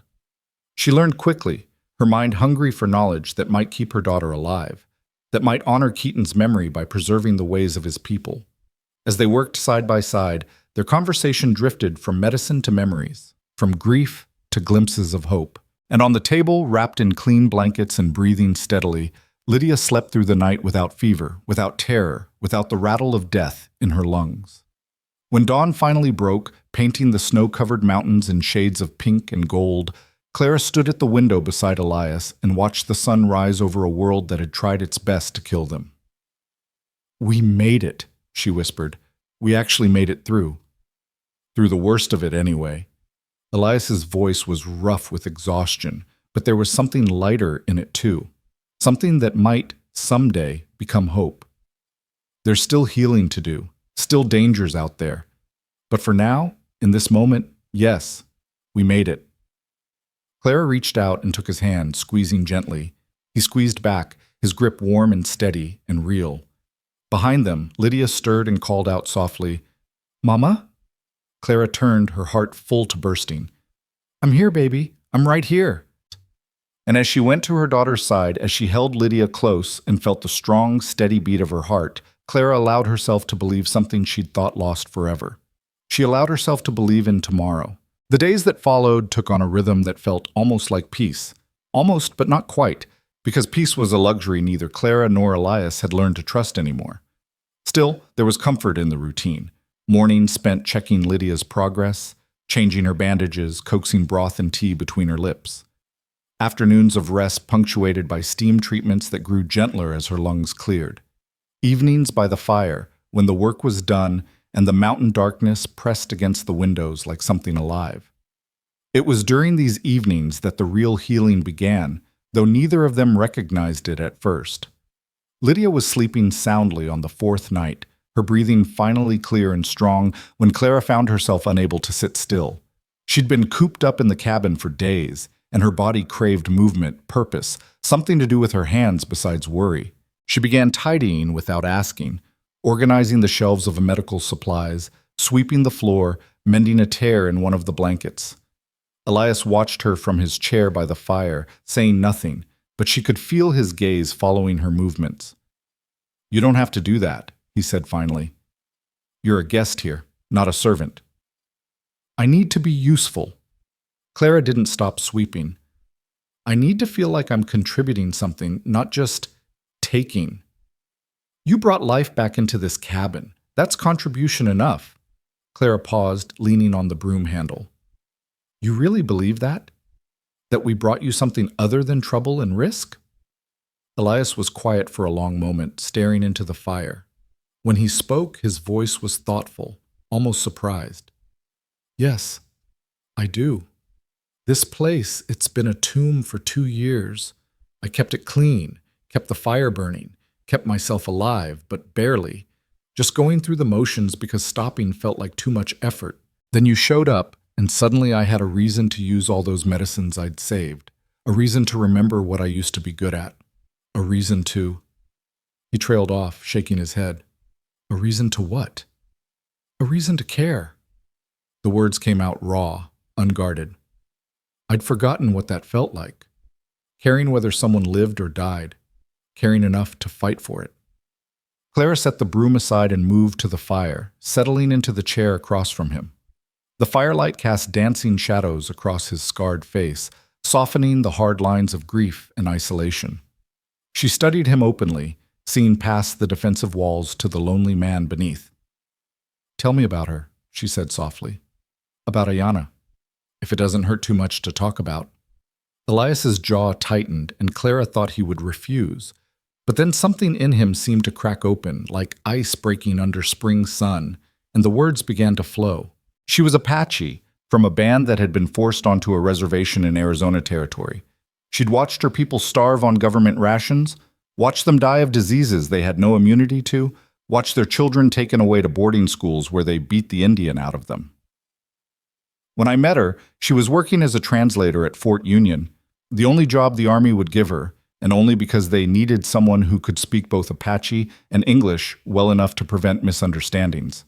She learned quickly, her mind hungry for knowledge that might keep her daughter alive, that might honor Keaton's memory by preserving the ways of his people. As they worked side by side, their conversation drifted from medicine to memories, from grief to glimpses of hope. And on the table, wrapped in clean blankets and breathing steadily, Lydia slept through the night without fever, without terror, without the rattle of death in her lungs. When dawn finally broke, painting the snow-covered mountains in shades of pink and gold, Clara stood at the window beside Elias and watched the sun rise over a world that had tried its best to kill them. "We made it," she whispered. "We actually made it through. Through the worst of it, anyway." Elias's voice was rough with exhaustion, but there was something lighter in it too. Something that might, someday, become hope. There's still healing to do, still dangers out there. But for now, in this moment, yes, we made it. Clara reached out and took his hand, squeezing gently. He squeezed back, his grip warm and steady and real. Behind them, Lydia stirred and called out softly, "Mama?" Clara turned, her heart full to bursting. "I'm here, baby. I'm right here." And as she went to her daughter's side, as she held Lydia close and felt the strong, steady beat of her heart, Clara allowed herself to believe something she'd thought lost forever. She allowed herself to believe in tomorrow. The days that followed took on a rhythm that felt almost like peace. Almost, but not quite, because peace was a luxury neither Clara nor Elias had learned to trust anymore. Still, there was comfort in the routine. Mornings spent checking Lydia's progress, changing her bandages, coaxing broth and tea between her lips. Afternoons of rest punctuated by steam treatments that grew gentler as her lungs cleared. Evenings by the fire, when the work was done and the mountain darkness pressed against the windows like something alive. It was during these evenings that the real healing began, though neither of them recognized it at first. Lydia was sleeping soundly on the fourth night, her breathing finally clear and strong when Clara found herself unable to sit still. She'd been cooped up in the cabin for days, and her body craved movement, purpose, something to do with her hands besides worry. She began tidying without asking, organizing the shelves of medical supplies, sweeping the floor, mending a tear in one of the blankets. Elias watched her from his chair by the fire, saying nothing, but she could feel his gaze following her movements. "You don't have to do that," he said finally. "You're a guest here, not a servant." "I need to be useful." Clara didn't stop sweeping. "I need to feel like I'm contributing something, not just taking." "You brought life back into this cabin. That's contribution enough." Clara paused, leaning on the broom handle. "You really believe that? That we brought you something other than trouble and risk?" Elias was quiet for a long moment, staring into the fire. When he spoke, his voice was thoughtful, almost surprised. "Yes, I do. This place, it's been a tomb for 2 years. I kept it clean, kept the fire burning, kept myself alive, but barely. Just going through the motions because stopping felt like too much effort. Then you showed up, and suddenly I had a reason to use all those medicines I'd saved. A reason to remember what I used to be good at. A reason to..." He trailed off, shaking his head. "A reason to what?" "A reason to care." The words came out raw, unguarded. I'd forgotten what that felt like. Caring whether someone lived or died. Caring enough to fight for it. Clara set the broom aside and moved to the fire, settling into the chair across from him. The firelight cast dancing shadows across his scarred face, softening the hard lines of grief and isolation. She studied him openly, seeing past the defensive walls to the lonely man beneath. "Tell me about her," she said softly. "About Ayana, if it doesn't hurt too much to talk about." Elias's jaw tightened, and Clara thought he would refuse. But then something in him seemed to crack open, like ice breaking under spring sun, and the words began to flow. She was Apache, from a band that had been forced onto a reservation in Arizona territory. She'd watched her people starve on government rations, watched them die of diseases they had no immunity to, watched their children taken away to boarding schools where they beat the Indian out of them. When I met her, she was working as a translator at Fort Union, the only job the Army would give her, and only because they needed someone who could speak both Apache and English well enough to prevent misunderstandings.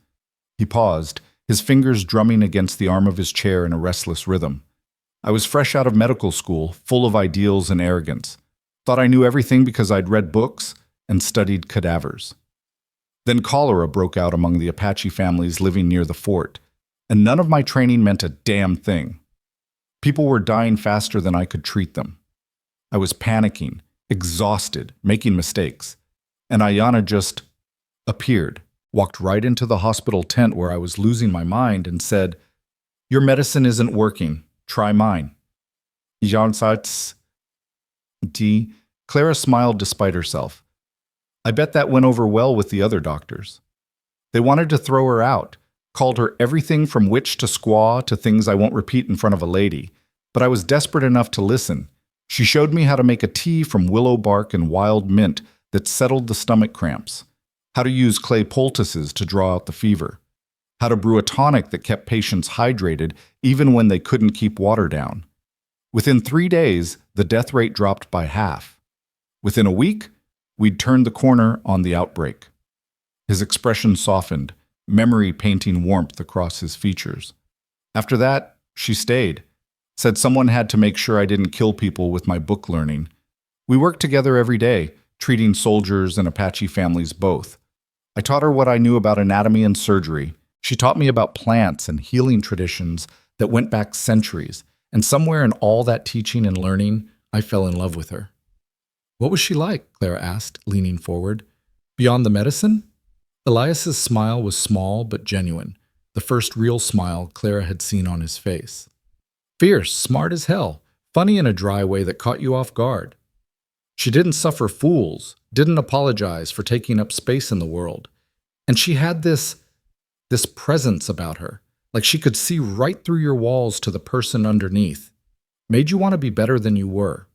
He paused, his fingers drumming against the arm of his chair in a restless rhythm. I was fresh out of medical school, full of ideals and arrogance. Thought I knew everything because I'd read books and studied cadavers. Then cholera broke out among the Apache families living near the fort, and none of my training meant a damn thing. People were dying faster than I could treat them. I was panicking, exhausted, making mistakes. And Ayana just appeared, walked right into the hospital tent where I was losing my mind and said, "Your medicine isn't working. Try mine." Jansats D. Clara smiled despite herself. I bet that went over well with the other doctors. They wanted to throw her out, called her everything from witch to squaw to things I won't repeat in front of a lady. But I was desperate enough to listen. She showed me how to make a tea from willow bark and wild mint that settled the stomach cramps, how to use clay poultices to draw out the fever, how to brew a tonic that kept patients hydrated even when they couldn't keep water down. Within 3 days, the death rate dropped by half. Within a week, we'd turned the corner on the outbreak. His expression softened, memory painting warmth across his features. After that, she stayed, said someone had to make sure I didn't kill people with my book learning. We worked together every day, treating soldiers and Apache families both. I taught her what I knew about anatomy and surgery. She taught me about plants and healing traditions that went back centuries, and somewhere in all that teaching and learning, I fell in love with her. What was she like? Clara asked, leaning forward. Beyond the medicine? Elias's smile was small but genuine, the first real smile Clara had seen on his face. Fierce, smart as hell, funny in a dry way that caught you off guard. She didn't suffer fools, didn't apologize for taking up space in the world. And she had this presence about her, like she could see right through your walls to the person underneath. Made you want to be better than you were.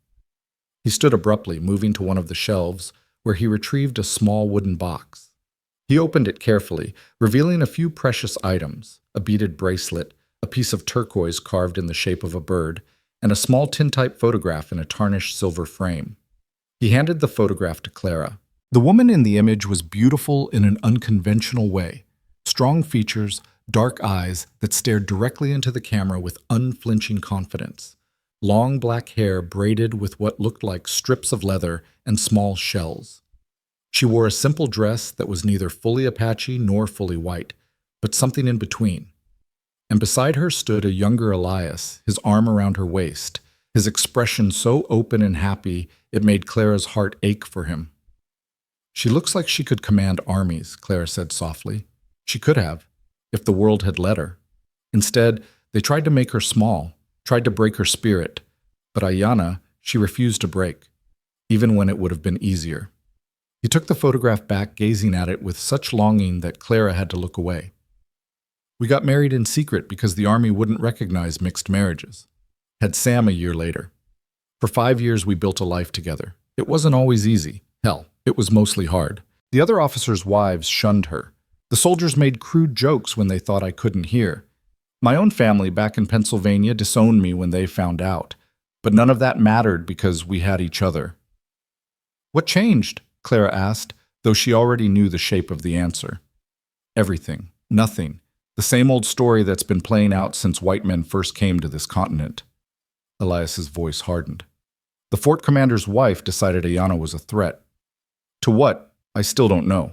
He stood abruptly, moving to one of the shelves, where he retrieved a small wooden box. He opened it carefully, revealing a few precious items, a beaded bracelet, a piece of turquoise carved in the shape of a bird, and a small tintype photograph in a tarnished silver frame. He handed the photograph to Clara. The woman in the image was beautiful in an unconventional way. Strong features, dark eyes that stared directly into the camera with unflinching confidence. Long black hair braided with what looked like strips of leather and small shells. She wore a simple dress that was neither fully Apache nor fully white, but something in between. And beside her stood a younger Elias, his arm around her waist, his expression so open and happy it made Clara's heart ache for him. She looks like she could command armies, Clara said softly. She could have, if the world had let her. Instead, they tried to make her small, tried to break her spirit. But Ayana, she refused to break, even when it would have been easier. He took the photograph back, gazing at it with such longing that Clara had to look away. We got married in secret because the army wouldn't recognize mixed marriages. Had Sam a year later. For 5 years we built a life together. It wasn't always easy. Hell, it was mostly hard. The other officers' wives shunned her. The soldiers made crude jokes when they thought I couldn't hear. My own family back in Pennsylvania disowned me when they found out. But none of that mattered because we had each other. What changed? Clara asked, though she already knew the shape of the answer. Everything. Nothing. The same old story that's been playing out since white men first came to this continent. Elias's voice hardened. The fort commander's wife decided Ayana was a threat. To what? I still don't know.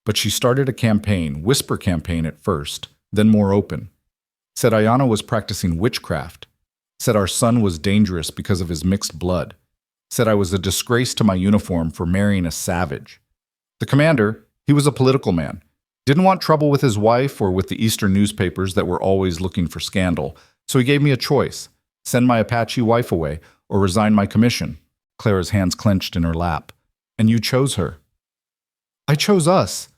But she started a campaign, whisper campaign at first, then more open. Said Ayana was practicing witchcraft. Said our son was dangerous because of his mixed blood. Said I was a disgrace to my uniform for marrying a savage. The commander, he was a political man. Didn't want trouble with his wife or with the Eastern newspapers that were always looking for scandal, so he gave me a choice. Send my Apache wife away or resign my commission. Clara's hands clenched in her lap. And you chose her. I chose us.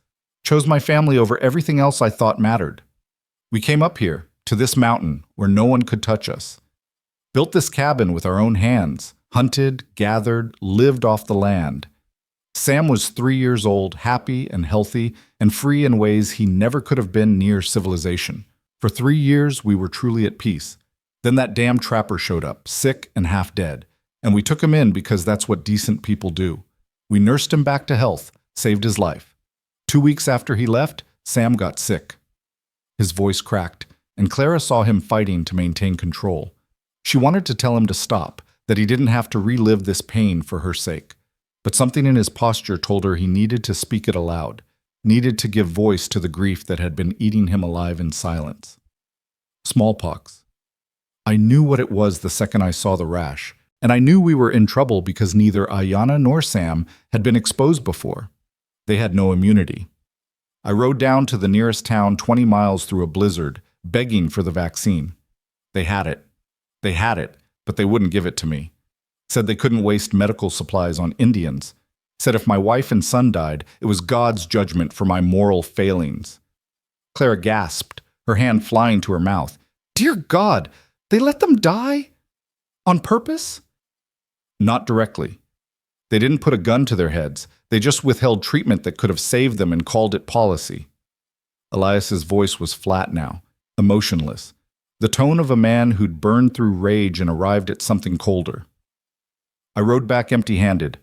Chose my family over everything else I thought mattered. We came up here, to this mountain, where no one could touch us. Built this cabin with our own hands. Hunted, gathered, lived off the land. Sam was 3 years old, happy and healthy, and free in ways he never could have been near civilization. For 3 years, we were truly at peace. Then that damn trapper showed up, sick and half dead, and we took him in because that's what decent people do. We nursed him back to health, saved his life. 2 weeks after he left, Sam got sick. His voice cracked, and Clara saw him fighting to maintain control. She wanted to tell him to stop, that he didn't have to relive this pain for her sake. But something in his posture told her he needed to speak it aloud, needed to give voice to the grief that had been eating him alive in silence. Smallpox. I knew what it was the second I saw the rash, and I knew we were in trouble because neither Ayanna nor Sam had been exposed before. They had no immunity. I rode down to the nearest town 20 miles through a blizzard, begging for the vaccine. They had it. They had it, but they wouldn't give it to me. Said they couldn't waste medical supplies on Indians. Said if my wife and son died, it was God's judgment for my moral failings. Clara gasped, her hand flying to her mouth. Dear God, they let them die? On purpose? Not directly. They didn't put a gun to their heads. They just withheld treatment that could have saved them and called it policy. Elias's voice was flat now, emotionless, the tone of a man who'd burned through rage and arrived at something colder. I rode back empty-handed,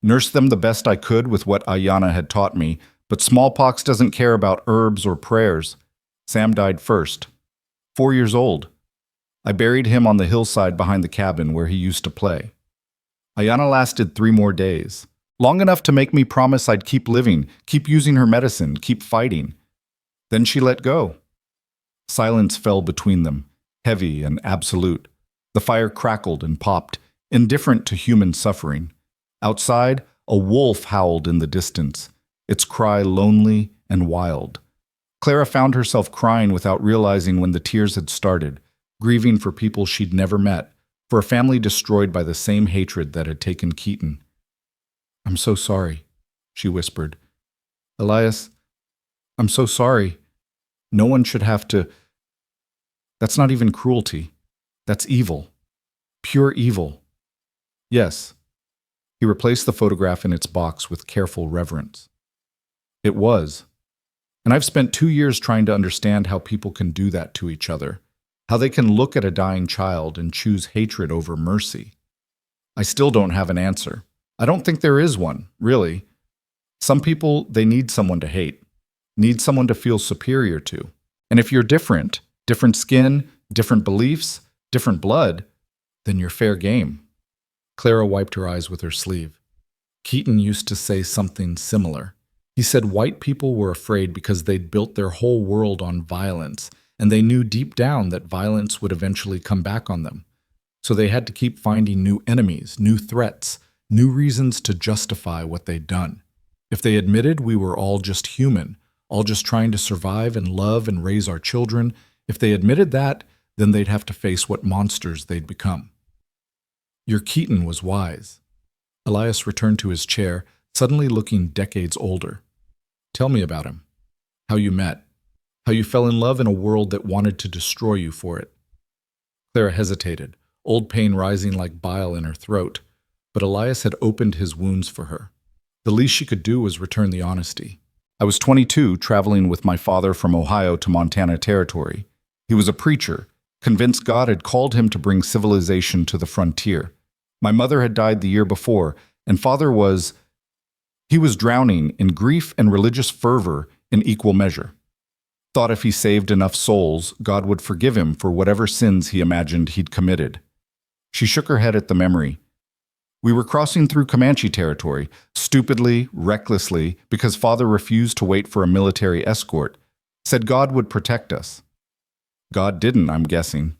nursed them the best I could with what Ayanna had taught me, but smallpox doesn't care about herbs or prayers. Sam died first. 4 years old. I buried him on the hillside behind the cabin where he used to play. Ayanna lasted 3 more days, long enough to make me promise I'd keep living, keep using her medicine, keep fighting. Then she let go. Silence fell between them, heavy and absolute. The fire crackled and popped, indifferent to human suffering. Outside, a wolf howled in the distance, its cry lonely and wild. Clara found herself crying without realizing when the tears had started, grieving for people she'd never met, for a family destroyed by the same hatred that had taken Keaton. I'm so sorry, she whispered. Elias, I'm so sorry. No one should have to. That's not even cruelty. That's evil. Pure evil. Yes. He replaced the photograph in its box with careful reverence. It was. And I've spent 2 years trying to understand how people can do that to each other, how they can look at a dying child and choose hatred over mercy. I still don't have an answer. I don't think there is one, really. Some people, they need someone to hate, need someone to feel superior to. And if you're different, different skin, different beliefs, different blood, then you're fair game. Clara wiped her eyes with her sleeve. Keaton used to say something similar. He said white people were afraid because they'd built their whole world on violence, and they knew deep down that violence would eventually come back on them. So they had to keep finding new enemies, new threats, new reasons to justify what they'd done. If they admitted we were all just human, all just trying to survive and love and raise our children, if they admitted that, then they'd have to face what monsters they'd become. Your Keaton was wise. Elias returned to his chair, suddenly looking decades older. Tell me about him. How you met. How you fell in love in a world that wanted to destroy you for it. Clara hesitated, old pain rising like bile in her throat, but Elias had opened his wounds for her. The least she could do was return the honesty. I was 22, traveling with my father from Ohio to Montana Territory. He was a preacher, convinced God had called him to bring civilization to the frontier. My mother had died the year before, and father was drowning in grief and religious fervor in equal measure. Thought if he saved enough souls, God would forgive him for whatever sins he imagined he'd committed. She shook her head at the memory. We were crossing through Comanche territory, stupidly, recklessly, because father refused to wait for a military escort, said God would protect us. God didn't, I'm guessing.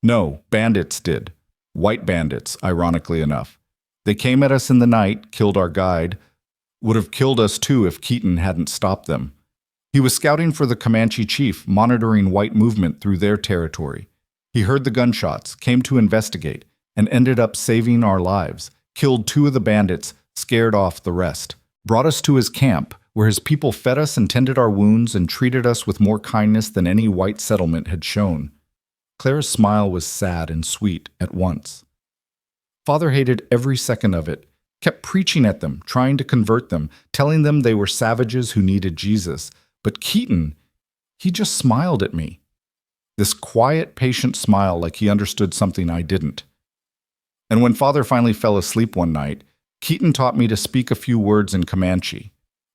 No, bandits did. White bandits, ironically enough. They came at us in the night, killed our guide, would have killed us too if Keaton hadn't stopped them. He was scouting for the Comanche chief, monitoring white movement through their territory. He heard the gunshots, came to investigate, and ended up saving our lives, killed 2 of the bandits, scared off the rest, brought us to his camp, where his people fed us and tended our wounds and treated us with more kindness than any white settlement had shown. Clara's smile was sad and sweet at once. Father hated every second of it, kept preaching at them, trying to convert them, telling them they were savages who needed Jesus. But Keaton, he just smiled at me. This quiet, patient smile like he understood something I didn't. And when father finally fell asleep one night, Keaton taught me to speak a few words in Comanche,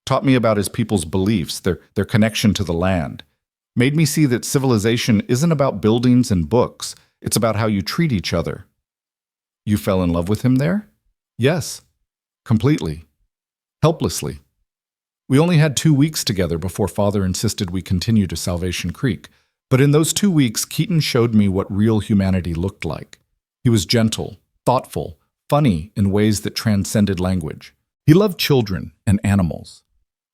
taught me about his people's beliefs, their connection to the land, made me see that civilization isn't about buildings and books, it's about how you treat each other. You fell in love with him there? Yes, completely, helplessly. We only had 2 weeks together before father insisted we continue to Salvation Creek, But in those 2 weeks, Keaton showed me what real humanity looked like. He was gentle, thoughtful, funny in ways that transcended language. He loved children and animals.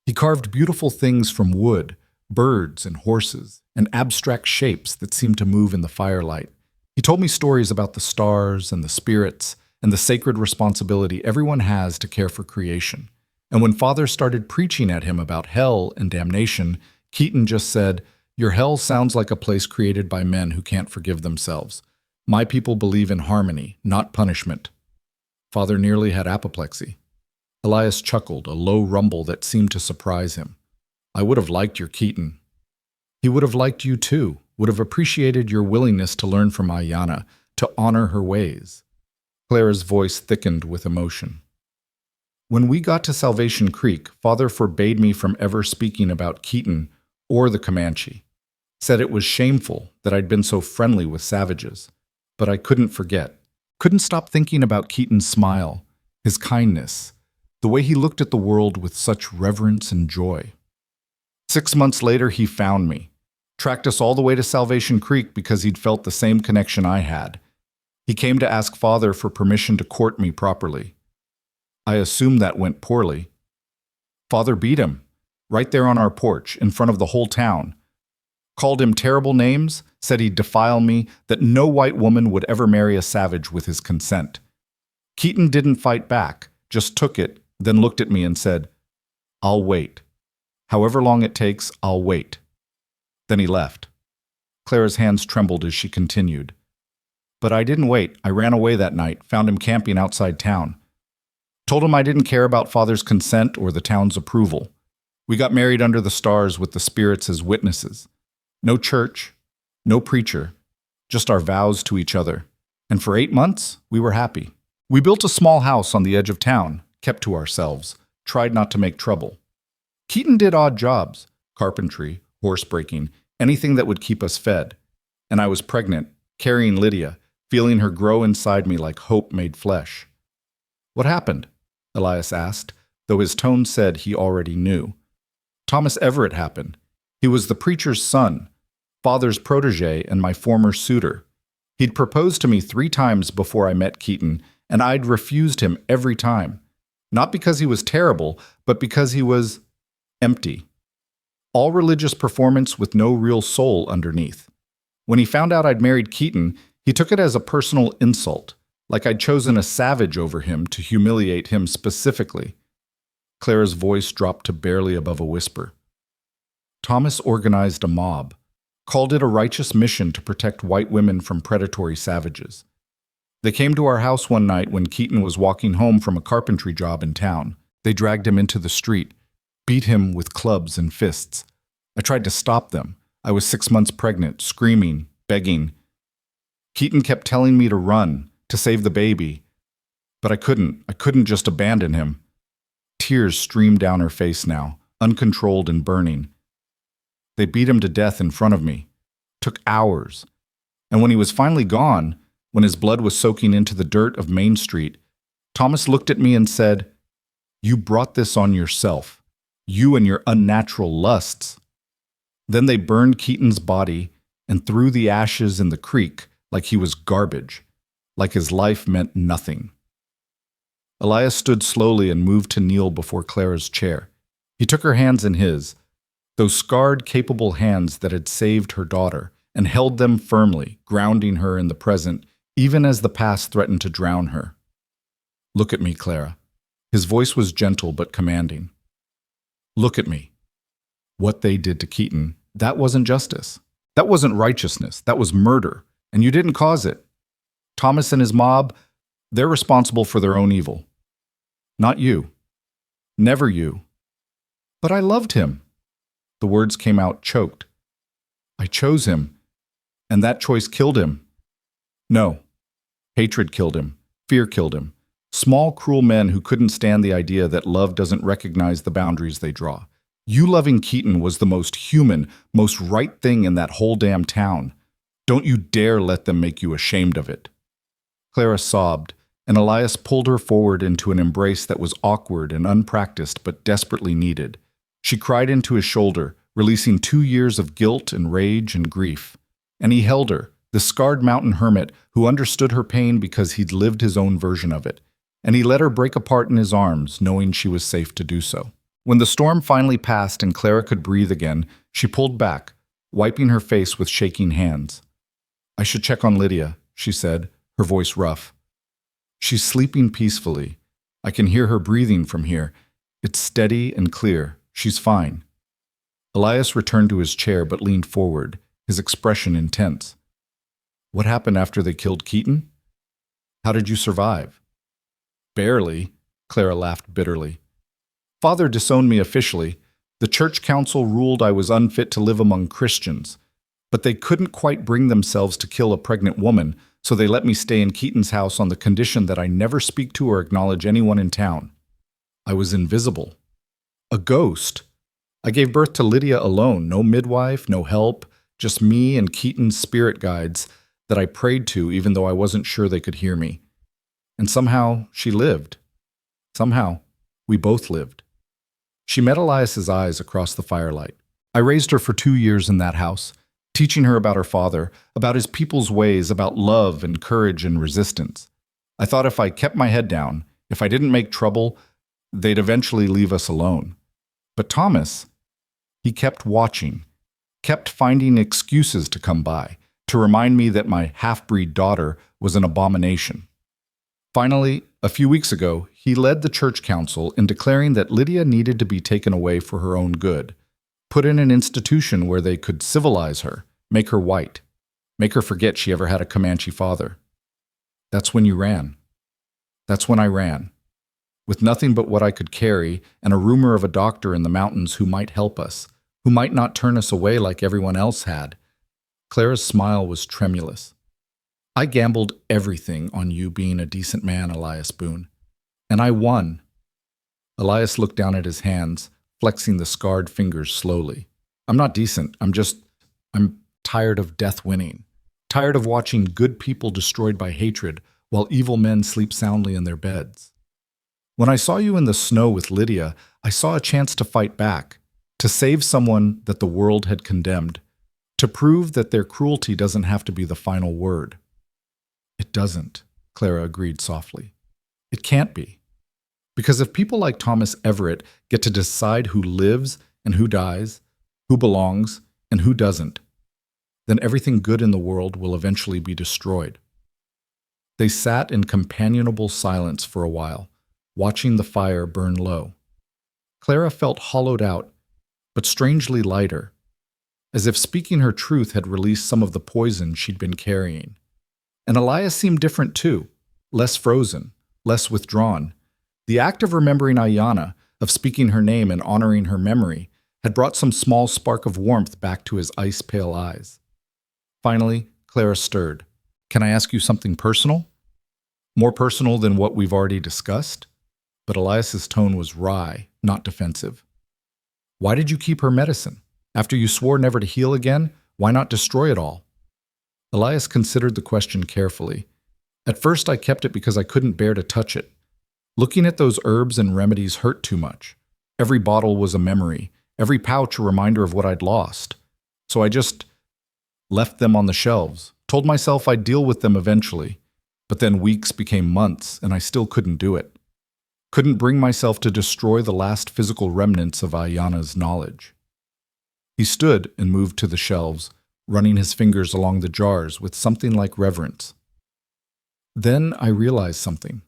He carved beautiful things from wood, birds and horses, and abstract shapes that seemed to move in the firelight. He told me stories about the stars and the spirits and the sacred responsibility everyone has to care for creation. And when Father started preaching at him about hell and damnation, Keaton just said, "Your hell sounds like a place created by men who can't forgive themselves. My people believe in harmony, not punishment." Father nearly had apoplexy. Elias chuckled, a low rumble that seemed to surprise him. "I would have liked your Keaton." "He would have liked you too, would have appreciated your willingness to learn from Ayanna, to honor her ways." Clara's voice thickened with emotion. When we got to Salvation Creek, Father forbade me from ever speaking about Keaton or the Comanche. Said it was shameful that I'd been so friendly with savages. But I couldn't forget. Couldn't stop thinking about Keaton's smile, his kindness, the way he looked at the world with such reverence and joy. 6 months later, he found me, tracked us all the way to Salvation Creek because he'd felt the same connection I had. He came to ask Father for permission to court me properly. I assumed that went poorly. Father beat him, right there on our porch, in front of the whole town. Called him terrible names, said he'd defile me, that no white woman would ever marry a savage with his consent. Keaton didn't fight back, just took it, then looked at me and said, "I'll wait. However long it takes, I'll wait." Then he left. Clara's hands trembled as she continued. But I didn't wait. I ran away that night, found him camping outside town. Told him I didn't care about Father's consent or the town's approval. We got married under the stars with the spirits as witnesses. No church, no preacher, just our vows to each other. And for 8 months, we were happy. We built a small house on the edge of town, kept to ourselves, tried not to make trouble. Keaton did odd jobs, carpentry, horse breaking, anything that would keep us fed. And I was pregnant, carrying Lydia, feeling her grow inside me like hope made flesh. "What happened?" Elias asked, though his tone said he already knew. Thomas Everett happened. He was the preacher's son, Father's protege and my former suitor. He'd proposed to me 3 times before I met Keaton, and I'd refused him every time. Not because he was terrible, but because he was empty. All religious performance with no real soul underneath. When he found out I'd married Keaton, he took it as a personal insult, like I'd chosen a savage over him to humiliate him specifically. Clara's voice dropped to barely above a whisper. Thomas organized a mob, called it a righteous mission to protect white women from predatory savages. They came to our house one night when Keaton was walking home from a carpentry job in town. They dragged him into the street, beat him with clubs and fists. I tried to stop them. I was 6 months pregnant, screaming, begging. Keaton kept telling me to run, to save the baby. But I couldn't. I couldn't just abandon him. Tears streamed down her face now, uncontrolled and burning. They beat him to death in front of me. Took hours. And when he was finally gone, when his blood was soaking into the dirt of Main Street, Thomas looked at me and said, "You brought this on yourself. You and your unnatural lusts." Then they burned Keaton's body and threw the ashes in the creek like he was garbage, like his life meant nothing. Elias stood slowly and moved to kneel before Clara's chair. He took her hands in his, those scarred, capable hands that had saved her daughter, and held them firmly, grounding her in the present, even as the past threatened to drown her. "Look at me, Clara." His voice was gentle but commanding. "Look at me. What they did to Keaton, that wasn't justice. That wasn't righteousness. That was murder, and you didn't cause it. Thomas and his mob, they're responsible for their own evil. Not you. Never you. But I loved him." The words came out choked. "I chose him, and that choice killed him." "No. Hatred killed him. Fear killed him. Small, cruel men who couldn't stand the idea that love doesn't recognize the boundaries they draw. You loving Keaton was the most human, most right thing in that whole damn town. Don't you dare let them make you ashamed of it." Clara sobbed, and Elias pulled her forward into an embrace that was awkward and unpracticed but desperately needed. She cried into his shoulder, releasing 2 years of guilt and rage and grief. And he held her, the scarred mountain hermit who understood her pain because he'd lived his own version of it. And he let her break apart in his arms, knowing she was safe to do so. When the storm finally passed and Clara could breathe again, she pulled back, wiping her face with shaking hands. "I should check on Lydia," she said, her voice rough. "She's sleeping peacefully. I can hear her breathing from here. It's steady and clear. She's fine." Elias returned to his chair but leaned forward, his expression intense. "What happened after they killed Keaton? How did you survive?" "Barely," Clara laughed bitterly. "Father disowned me officially. The church council ruled I was unfit to live among Christians. But they couldn't quite bring themselves to kill a pregnant woman, so they let me stay in Keaton's house on the condition that I never speak to or acknowledge anyone in town. I was invisible. A ghost. I gave birth to Lydia alone, no midwife, no help, just me and Keaton's spirit guides that I prayed to even though I wasn't sure they could hear me. And somehow she lived. Somehow we both lived." She met Elias's eyes across the firelight. "I raised her for 2 years in that house, teaching her about her father, about his people's ways, about love and courage and resistance. I thought if I kept my head down, if I didn't make trouble, they'd eventually leave us alone. But Thomas, he kept watching, kept finding excuses to come by, to remind me that my half-breed daughter was an abomination. Finally, a few weeks ago, he led the church council in declaring that Lydia needed to be taken away for her own good, put in an institution where they could civilize her, make her white, make her forget she ever had a Comanche father. That's when you ran. That's when I ran. With nothing but what I could carry and a rumor of a doctor in the mountains who might help us, who might not turn us away like everyone else had." Clara's smile was tremulous. "I gambled everything on you being a decent man, Elias Boone. And I won." Elias looked down at his hands, flexing the scarred fingers slowly. "I'm not decent. I'm tired of death winning. Tired of watching good people destroyed by hatred while evil men sleep soundly in their beds. When I saw you in the snow with Lydia, I saw a chance to fight back, to save someone that the world had condemned, to prove that their cruelty doesn't have to be the final word." "It doesn't," Clara agreed softly. "It can't be. Because if people like Thomas Everett get to decide who lives and who dies, who belongs and who doesn't, then everything good in the world will eventually be destroyed." They sat in companionable silence for a while, watching the fire burn low. Clara felt hollowed out, but strangely lighter, as if speaking her truth had released some of the poison she'd been carrying. And Elias seemed different too, less frozen, less withdrawn. The act of remembering Ayanna, of speaking her name and honoring her memory, had brought some small spark of warmth back to his ice-pale eyes. Finally, Clara stirred. "Can I ask you something personal? More personal than what we've already discussed?" But Elias's tone was wry, not defensive. "Why did you keep her medicine? After you swore never to heal again, why not destroy it all?" Elias considered the question carefully. "At first I kept it because I couldn't bear to touch it. Looking at those herbs and remedies hurt too much. Every bottle was a memory, every pouch a reminder of what I'd lost. So I just left them on the shelves, told myself I'd deal with them eventually. But then weeks became months, and I still couldn't do it. Couldn't bring myself to destroy the last physical remnants of Ayanna's knowledge." He stood and moved to the shelves, running his fingers along the jars with something like reverence. "Then I realized something.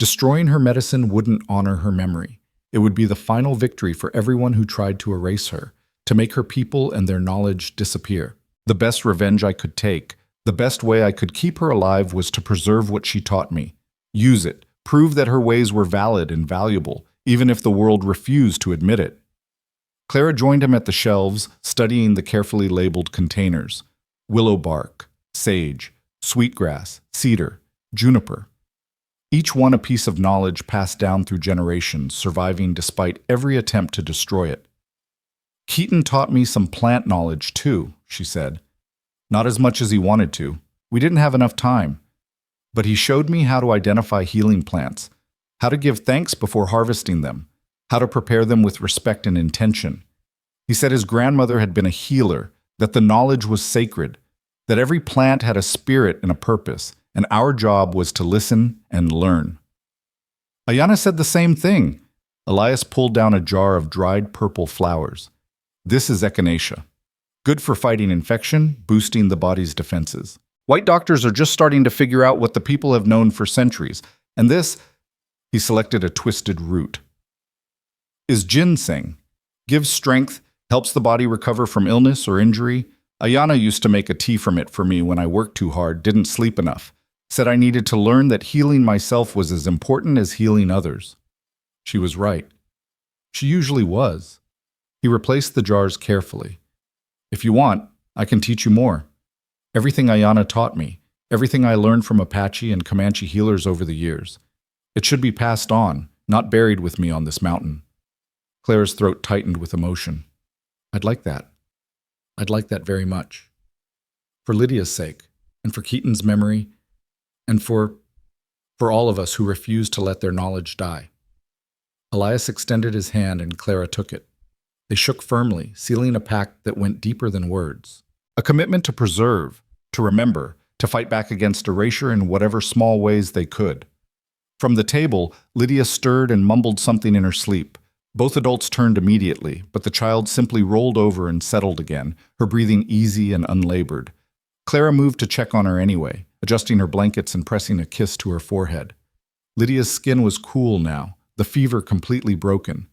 Destroying her medicine wouldn't honor her memory. It would be the final victory for everyone who tried to erase her, to make her people and their knowledge disappear. The best revenge I could take, the best way I could keep her alive was to preserve what she taught me. Use it, prove that her ways were valid and valuable, even if the world refused to admit it." Clara joined him at the shelves, studying the carefully labeled containers. Willow bark, sage, sweetgrass, cedar, juniper. Each one a piece of knowledge passed down through generations, surviving despite every attempt to destroy it. "Keaton taught me some plant knowledge too," she said. "Not as much as he wanted to. We didn't have enough time. But he showed me how to identify healing plants, how to give thanks before harvesting them, how to prepare them with respect and intention. He said his grandmother had been a healer, that the knowledge was sacred, that every plant had a spirit and a purpose, and our job was to listen and learn. Ayana said the same thing. Elias pulled down a jar of dried purple flowers. This is echinacea. Good for fighting infection, boosting the body's defenses. White doctors are just starting to figure out what the people have known for centuries, and this, he selected a twisted root, is ginseng. Gives strength, helps the body recover from illness or injury. Ayana used to make a tea from it for me when I worked too hard, didn't sleep enough. Said I needed to learn that healing myself was as important as healing others. She was right. She usually was. He replaced the jars carefully. If you want, I can teach you more. Everything Ayana taught me, everything I learned from Apache and Comanche healers over the years. It should be passed on, not buried with me on this mountain. Clara's throat tightened with emotion. I'd like that. I'd like that very much. For Lydia's sake, and for Keaton's memory, and for all of us who refuse to let their knowledge die. Elias extended his hand and Clara took it. They shook firmly, sealing a pact that went deeper than words. A commitment to preserve, to remember, to fight back against erasure in whatever small ways they could. From the table, Lydia stirred and mumbled something in her sleep. Both adults turned immediately, but the child simply rolled over and settled again, her breathing easy and unlabored. Clara moved to check on her anyway, adjusting her blankets and pressing a kiss to her forehead. Lydia's skin was cool now, the fever completely broken.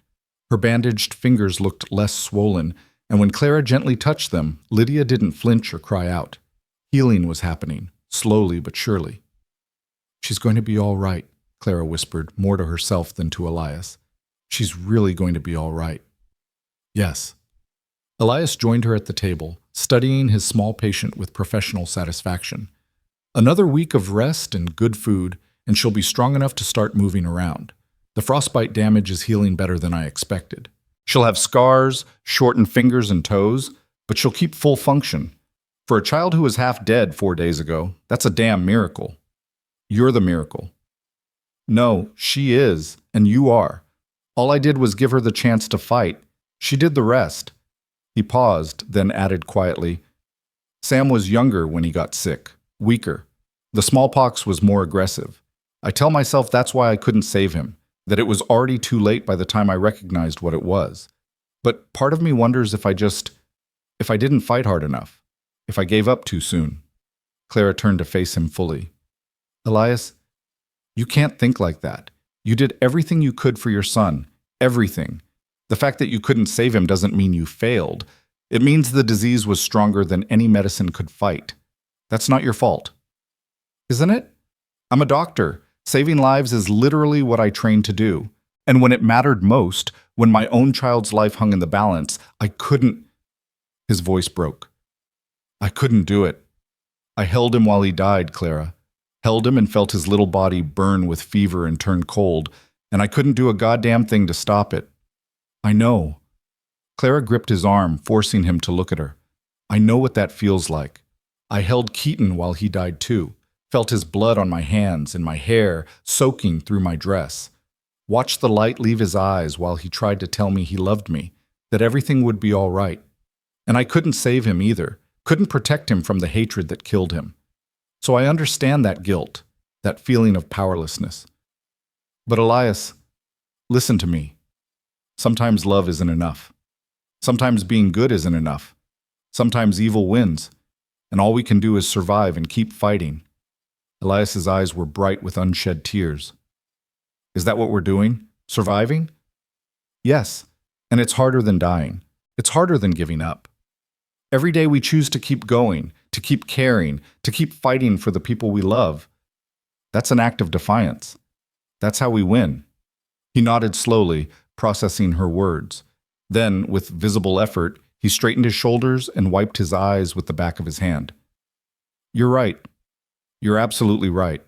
Her bandaged fingers looked less swollen, and when Clara gently touched them, Lydia didn't flinch or cry out. Healing was happening, slowly but surely. She's going to be all right, Clara whispered, more to herself than to Elias. She's really going to be all right. Yes. Elias joined her at the table, studying his small patient with professional satisfaction. Another week of rest and good food, and she'll be strong enough to start moving around. The frostbite damage is healing better than I expected. She'll have scars, shortened fingers and toes, but she'll keep full function. For a child who was half dead 4 days ago, that's a damn miracle. You're the miracle. No, she is, and you are. All I did was give her the chance to fight. She did the rest. He paused, then added quietly, Sam was younger when he got sick, weaker. The smallpox was more aggressive. I tell myself that's why I couldn't save him, that it was already too late by the time I recognized what it was. But part of me wonders if I didn't fight hard enough, if I gave up too soon. Clara turned to face him fully. Elias, you can't think like that. You did everything you could for your son. Everything. The fact that you couldn't save him doesn't mean you failed. It means the disease was stronger than any medicine could fight. That's not your fault. Isn't it? I'm a doctor. Saving lives is literally what I trained to do. And when it mattered most, when my own child's life hung in the balance, I couldn't. His voice broke. I couldn't do it. I held him while he died, Clara. Held him and felt his little body burn with fever and turn cold, and I couldn't do a goddamn thing to stop it. I know. Clara gripped his arm, forcing him to look at her. I know what that feels like. I held Keaton while he died too, felt his blood on my hands and my hair soaking through my dress. Watched the light leave his eyes while he tried to tell me he loved me, that everything would be all right. And I couldn't save him either, couldn't protect him from the hatred that killed him. So I understand that guilt, that feeling of powerlessness. But Elias, listen to me. Sometimes love isn't enough. Sometimes being good isn't enough. Sometimes evil wins, and all we can do is survive and keep fighting. Elias's eyes were bright with unshed tears. Is that what we're doing? Surviving? Yes, and it's harder than dying. It's harder than giving up. Every day we choose to keep going, to keep caring, to keep fighting for the people we love. That's an act of defiance. That's how we win. He nodded slowly, processing her words. Then, with visible effort, he straightened his shoulders and wiped his eyes with the back of his hand. You're right. You're absolutely right.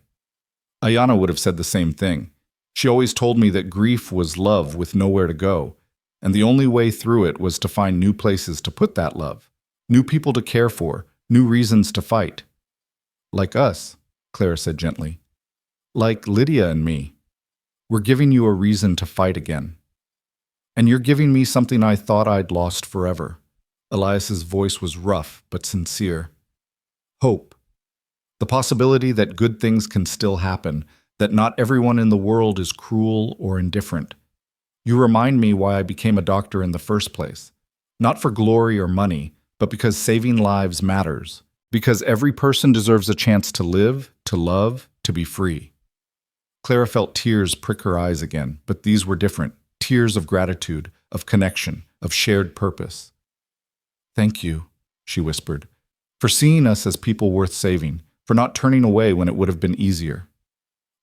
Ayana would have said the same thing. She always told me that grief was love with nowhere to go, and the only way through it was to find new places to put that love, new people to care for, new reasons to fight. Like us, Clara said gently. Like Lydia and me. We're giving you a reason to fight again. And you're giving me something I thought I'd lost forever. Elias's voice was rough but sincere. Hope. The possibility that good things can still happen, that not everyone in the world is cruel or indifferent. You remind me why I became a doctor in the first place. Not for glory or money, but because saving lives matters. Because every person deserves a chance to live, to love, to be free. Clara felt tears prick her eyes again, but these were different. Tears of gratitude, of connection, of shared purpose. Thank you, she whispered, for seeing us as people worth saving, for not turning away when it would have been easier.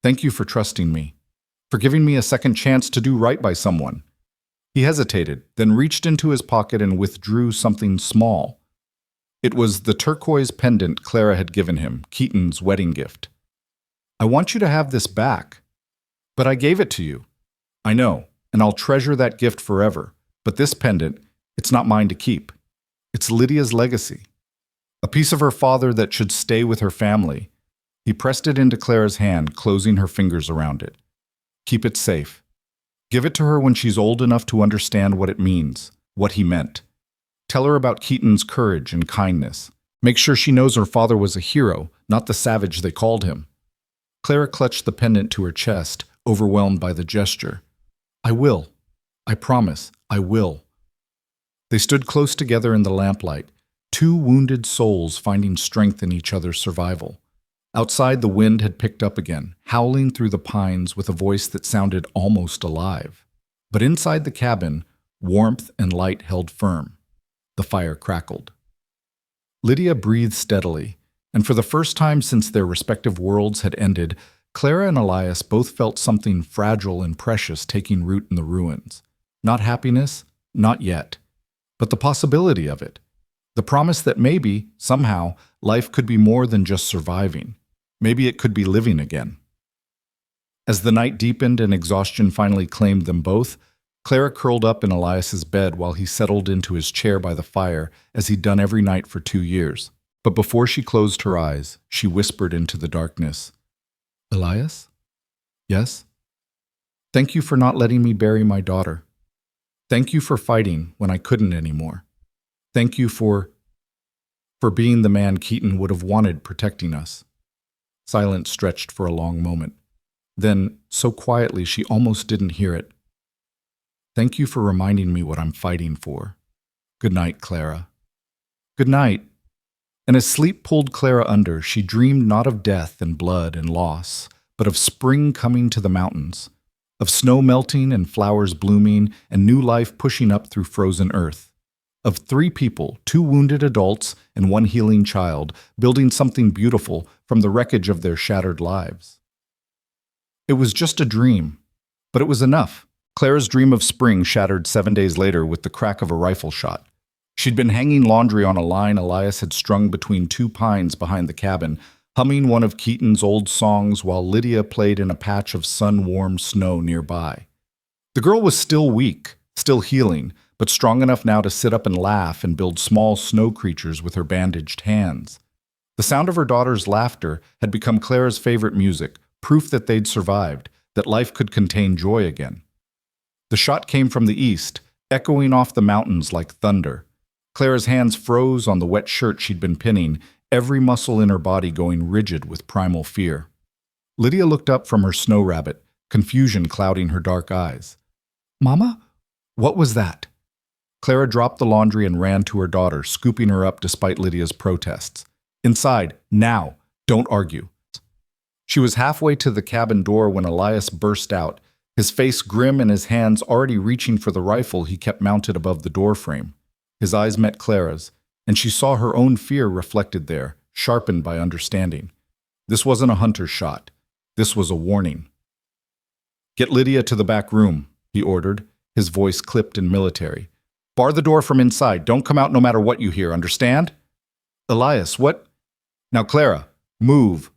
Thank you for trusting me, for giving me a second chance to do right by someone. He hesitated, then reached into his pocket and withdrew something small. It was the turquoise pendant Clara had given him, Keaton's wedding gift. I want you to have this back. But I gave it to you. I know, and I'll treasure that gift forever. But this pendant, it's not mine to keep. It's Lydia's legacy. A piece of her father that should stay with her family. He pressed it into Clara's hand, closing her fingers around it. Keep it safe. Give it to her when she's old enough to understand what it means, what he meant. Tell her about Keaton's courage and kindness. Make sure she knows her father was a hero, not the savage they called him. Clara clutched the pendant to her chest, overwhelmed by the gesture. I will. I promise, I will. They stood close together in the lamplight, two wounded souls finding strength in each other's survival. Outside, the wind had picked up again, howling through the pines with a voice that sounded almost alive. But inside the cabin, warmth and light held firm. The fire crackled. Lydia breathed steadily, and for the first time since their respective worlds had ended, Clara and Elias both felt something fragile and precious taking root in the ruins. Not happiness, not yet, but the possibility of it. The promise that maybe, somehow, life could be more than just surviving. Maybe it could be living again. As the night deepened and exhaustion finally claimed them both, Clara curled up in Elias's bed while he settled into his chair by the fire, as he'd done every night for 2 years. But before she closed her eyes, she whispered into the darkness, Elias? Yes? Thank you for not letting me bury my daughter. Thank you for fighting when I couldn't anymore. Thank you for being the man Keaton would have wanted protecting us. Silence stretched for a long moment. Then, so quietly she almost didn't hear it. Thank you for reminding me what I'm fighting for. Good night, Clara. Good night. And as sleep pulled Clara under, she dreamed not of death and blood and loss, but of spring coming to the mountains, of snow melting and flowers blooming and new life pushing up through frozen earth, of 3 people, 2 wounded adults and 1 healing child, building something beautiful from the wreckage of their shattered lives. It was just a dream, but it was enough. Clara's dream of spring shattered 7 days later with the crack of a rifle shot. She'd been hanging laundry on a line Elias had strung between 2 pines behind the cabin, humming one of Keaton's old songs while Lydia played in a patch of sun-warmed snow nearby. The girl was still weak, still healing, but strong enough now to sit up and laugh and build small snow creatures with her bandaged hands. The sound of her daughter's laughter had become Clara's favorite music, proof that they'd survived, that life could contain joy again. The shot came from the east, echoing off the mountains like thunder. Clara's hands froze on the wet shirt she'd been pinning, every muscle in her body going rigid with primal fear. Lydia looked up from her snow rabbit, confusion clouding her dark eyes. Mama? What was that? Clara dropped the laundry and ran to her daughter, scooping her up despite Lydia's protests. Inside, now, don't argue. She was halfway to the cabin door when Elias burst out, his face grim and his hands already reaching for the rifle he kept mounted above the doorframe. His eyes met Clara's, and she saw her own fear reflected there, sharpened by understanding. This wasn't a hunter's shot. This was a warning. Get Lydia to the back room, he ordered, his voice clipped and military. Bar the door from inside. Don't come out no matter what you hear, understand? Elias, what? Now, Clara, move.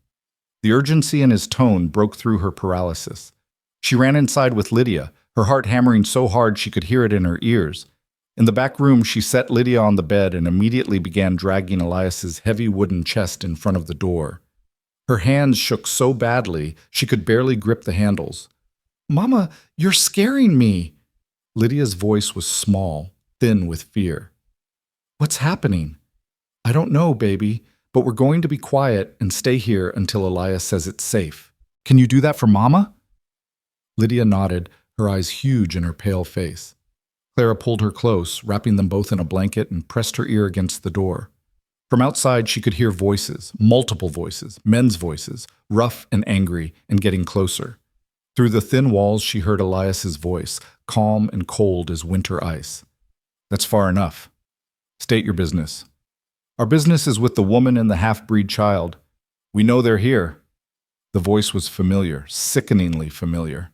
The urgency in his tone broke through her paralysis. She ran inside with Lydia, her heart hammering so hard she could hear it in her ears. In the back room, she set Lydia on the bed and immediately began dragging Elias's heavy wooden chest in front of the door. Her hands shook so badly she could barely grip the handles. Mama, you're scaring me. Lydia's voice was small, thin with fear. What's happening? I don't know, baby, but we're going to be quiet and stay here until Elias says it's safe. Can you do that for Mama? Lydia nodded, her eyes huge in her pale face. Clara pulled her close, wrapping them both in a blanket, and pressed her ear against the door. From outside, she could hear voices, multiple voices, men's voices, rough and angry, and getting closer. Through the thin walls, she heard Elias's voice, calm and cold as winter ice. That's far enough. State your business. Our business is with the woman and the half-breed child. We know they're here. The voice was familiar, sickeningly familiar.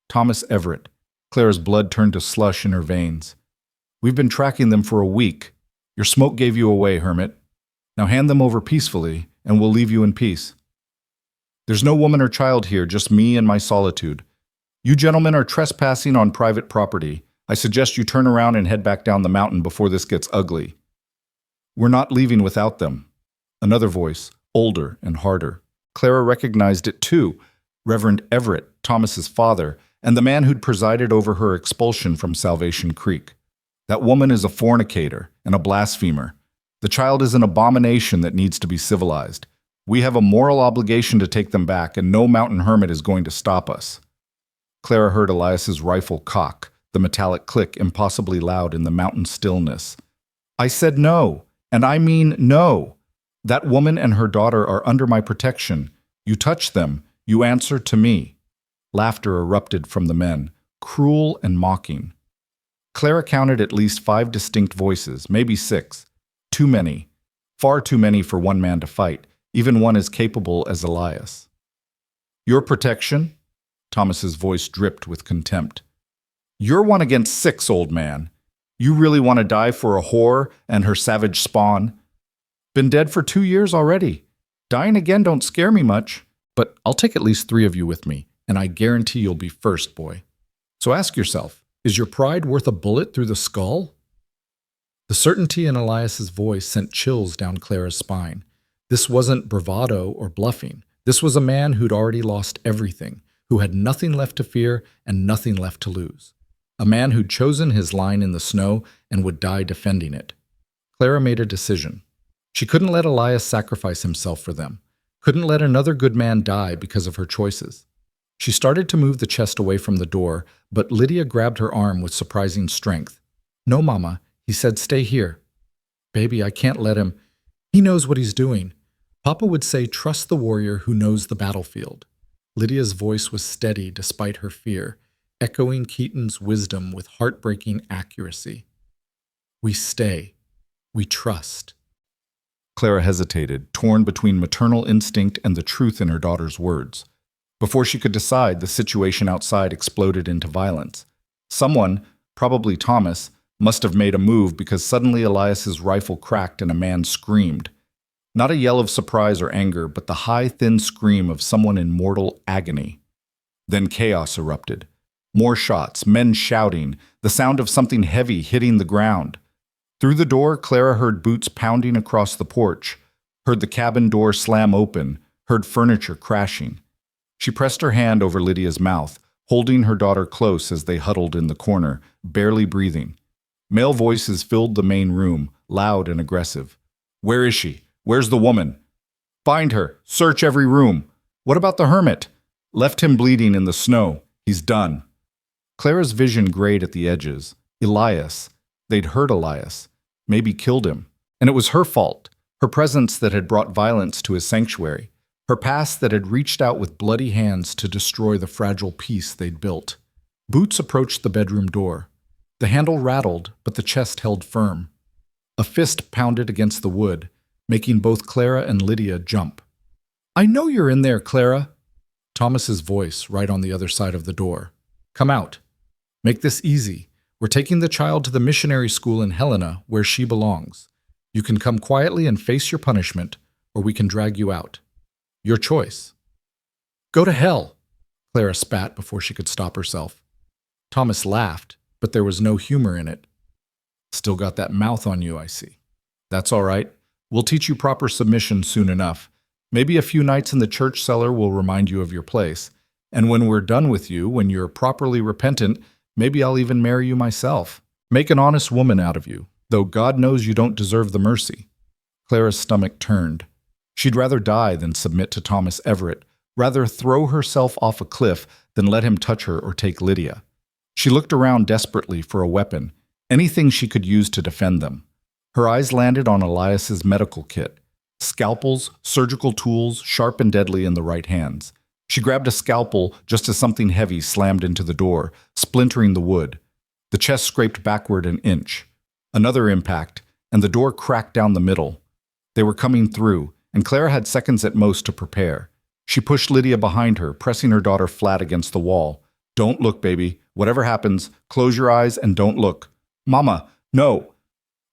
Thomas Everett. Clara's blood turned to slush in her veins. We've been tracking them for a week. Your smoke gave you away, hermit. Now hand them over peacefully, and we'll leave you in peace. There's no woman or child here, just me and my solitude. You gentlemen are trespassing on private property. I suggest you turn around and head back down the mountain before this gets ugly. We're not leaving without them. Another voice, older and harder. Clara recognized it too. Reverend Everett, Thomas's father, and the man who'd presided over her expulsion from Salvation Creek. That woman is a fornicator and a blasphemer. The child is an abomination that needs to be civilized. We have a moral obligation to take them back, and no mountain hermit is going to stop us. Clara heard Elias's rifle cock, the metallic click impossibly loud in the mountain stillness. I said no, and I mean no. That woman and her daughter are under my protection. You touch them, you answer to me. Laughter erupted from the men, cruel and mocking. Clara counted at least 5 distinct voices, maybe 6. Too many. Far too many for one man to fight, even one as capable as Elias. Your protection? Thomas's voice dripped with contempt. You're 1 against 6, old man. You really want to die for a whore and her savage spawn? Been dead for 2 years already. Dying again don't scare me much, but I'll take at least 3 of you with me, and I guarantee you'll be first, boy. So ask yourself, is your pride worth a bullet through the skull? The certainty in Elias's voice sent chills down Clara's spine. This wasn't bravado or bluffing. This was a man who'd already lost everything, who had nothing left to fear and nothing left to lose. A man who'd chosen his line in the snow and would die defending it. Clara made a decision. She couldn't let Elias sacrifice himself for them, couldn't let another good man die because of her choices. She started to move the chest away from the door, but Lydia grabbed her arm with surprising strength. No, Mama, he said, stay here. Baby, I can't let him. He knows what he's doing. Papa would say, trust the warrior who knows the battlefield. Lydia's voice was steady despite her fear, echoing Keaton's wisdom with heartbreaking accuracy. We stay. We trust. Clara hesitated, torn between maternal instinct and the truth in her daughter's words. Before she could decide, the situation outside exploded into violence. Someone, probably Thomas, must have made a move because suddenly Elias's rifle cracked and a man screamed. Not a yell of surprise or anger, but the high, thin scream of someone in mortal agony. Then chaos erupted. More shots, men shouting, the sound of something heavy hitting the ground. Through the door, Clara heard boots pounding across the porch, heard the cabin door slam open, heard furniture crashing. She pressed her hand over Lydia's mouth, holding her daughter close as they huddled in the corner, barely breathing. Male voices filled the main room, loud and aggressive. Where is she? Where's the woman? Find her. Search every room. What about the hermit? Left him bleeding in the snow. He's done. Clara's vision grayed at the edges. Elias. They'd hurt Elias. Maybe killed him. And it was her fault. Her presence that had brought violence to his sanctuary. Her past that had reached out with bloody hands to destroy the fragile peace they'd built. Boots approached the bedroom door. The handle rattled, but the chest held firm. A fist pounded against the wood, making both Clara and Lydia jump. I know you're in there, Clara. Thomas's voice right on the other side of the door. Come out. Make this easy. We're taking the child to the missionary school in Helena, where she belongs. You can come quietly and face your punishment, or we can drag you out. Your choice. Go to hell, Clara spat before she could stop herself. Thomas laughed, but there was no humor in it. Still got that mouth on you, I see. That's all right. We'll teach you proper submission soon enough. Maybe a few nights in the church cellar will remind you of your place. And when we're done with you, when you're properly repentant, Maybe I'll even marry you myself. Make an honest woman out of you, though God knows you don't deserve the mercy." Clara's stomach turned. She'd rather die than submit to Thomas Everett, rather throw herself off a cliff than let him touch her or take Lydia. She looked around desperately for a weapon, anything she could use to defend them. Her eyes landed on Elias's medical kit. Scalpels, surgical tools, sharp and deadly in the right hands. She grabbed a scalpel just as something heavy slammed into the door, splintering the wood. The chest scraped backward an inch. Another impact, and the door cracked down the middle. They were coming through, and Clara had seconds at most to prepare. She pushed Lydia behind her, pressing her daughter flat against the wall. "Don't look, baby. Whatever happens, close your eyes and don't look." "Mama, no!"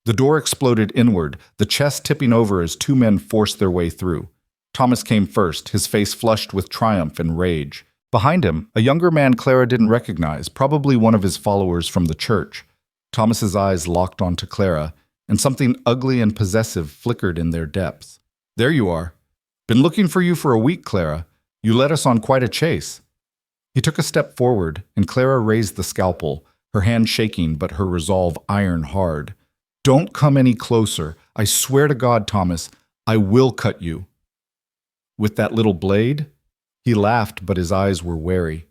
The door exploded inward, the chest tipping over as two men forced their way through. Thomas came first, his face flushed with triumph and rage. Behind him, a younger man Clara didn't recognize, probably one of his followers from the church. Thomas's eyes locked onto Clara, and something ugly and possessive flickered in their depths. "There you are. Been looking for you for a week, Clara. You led us on quite a chase." He took a step forward, and Clara raised the scalpel, her hand shaking but her resolve iron hard. "Don't come any closer. I swear to God, Thomas, I will cut you." "With that little blade?" He laughed, but his eyes were wary.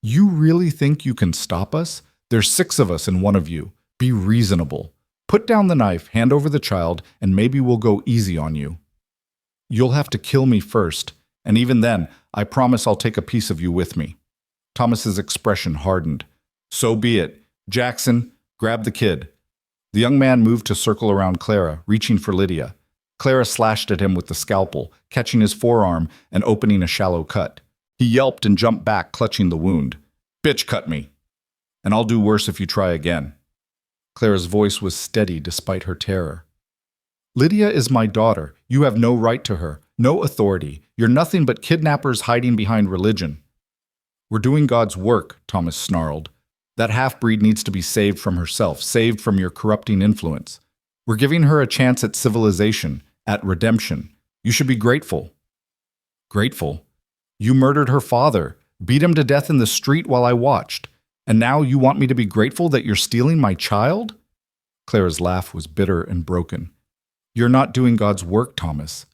"You really think you can stop us? There's 6 of us and 1 of you. Be reasonable. Put down the knife, hand over the child, and maybe we'll go easy on you." "You'll have to kill me first, and even then, I promise I'll take a piece of you with me." Thomas's expression hardened. "So be it. Jackson, grab the kid." The young man moved to circle around Clara, reaching for Lydia. Clara slashed at him with the scalpel, catching his forearm and opening a shallow cut. He yelped and jumped back, clutching the wound. "Bitch, cut me. And I'll do worse if you try again." Clara's voice was steady despite her terror. "Lydia is my daughter. You have no right to her, no authority. You're nothing but kidnappers hiding behind religion." "We're doing God's work," Thomas snarled. "That half-breed needs to be saved from herself, saved from your corrupting influence. We're giving her a chance at civilization, at redemption. You should be grateful." "Grateful? You murdered her father, beat him to death in the street while I watched, and now you want me to be grateful that you're stealing my child?" Clara's laugh was bitter and broken. "You're not doing God's work, Thomas.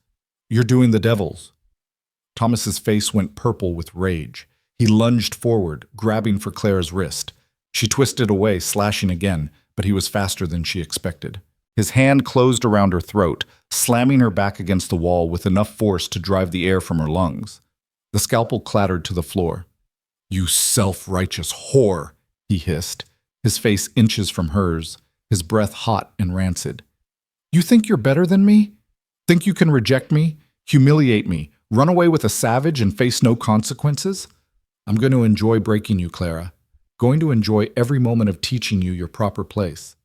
You're doing the devil's." Thomas's face went purple with rage. He lunged forward, grabbing for Clara's wrist. She twisted away, slashing again, but he was faster than she expected. His hand closed around her throat, slamming her back against the wall with enough force to drive the air from her lungs. The scalpel clattered to the floor. "You self-righteous whore," he hissed, his face inches from hers, his breath hot and rancid. "You think you're better than me? Think you can reject me, humiliate me, run away with a savage and face no consequences? I'm going to enjoy breaking you, Clara. Going to enjoy every moment of teaching you your proper place."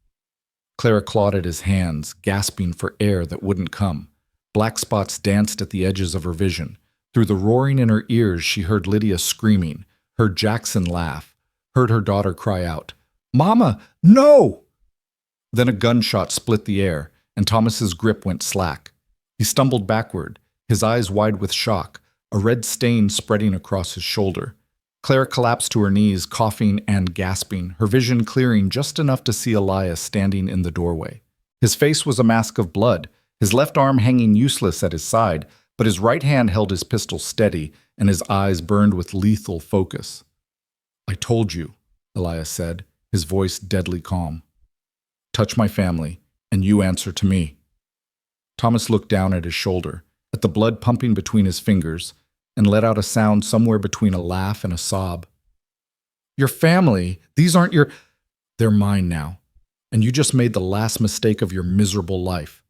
Clara clawed at his hands, gasping for air that wouldn't come. Black spots danced at the edges of her vision. Through the roaring in her ears, she heard Lydia screaming, heard Jackson laugh, heard her daughter cry out, "Mama, no!" Then a gunshot split the air, and Thomas's grip went slack. He stumbled backward, his eyes wide with shock, a red stain spreading across his shoulder. Clara collapsed to her knees, coughing and gasping, her vision clearing just enough to see Elias standing in the doorway. His face was a mask of blood, his left arm hanging useless at his side, but his right hand held his pistol steady, and his eyes burned with lethal focus. "I told you," Elias said, his voice deadly calm. "Touch my family, and you answer to me." Thomas looked down at his shoulder, at the blood pumping between his fingers, and let out a sound somewhere between a laugh and a sob. "Your family? These aren't your—" "They're mine now, and you just made the last mistake of your miserable life."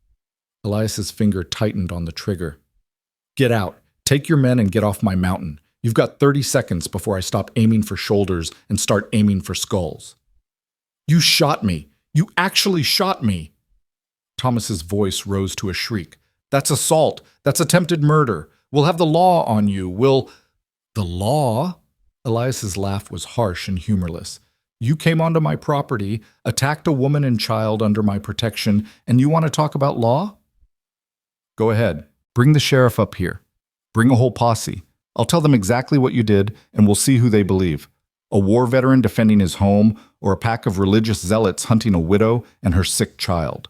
Elias's finger tightened on the trigger. "Get out. Take your men and get off my mountain. You've got 30 seconds before I stop aiming for shoulders and start aiming for skulls." "You shot me. You actually shot me." Thomas's voice rose to a shriek. "That's assault. That's attempted murder. We'll have the law on you. We'll—" "The law?" Elias's laugh was harsh and humorless. "You came onto my property, attacked a woman and child under my protection, and you want to talk about law? Go ahead. Bring the sheriff up here. Bring a whole posse. I'll tell them exactly what you did, and we'll see who they believe. A war veteran defending his home, or a pack of religious zealots hunting a widow and her sick child?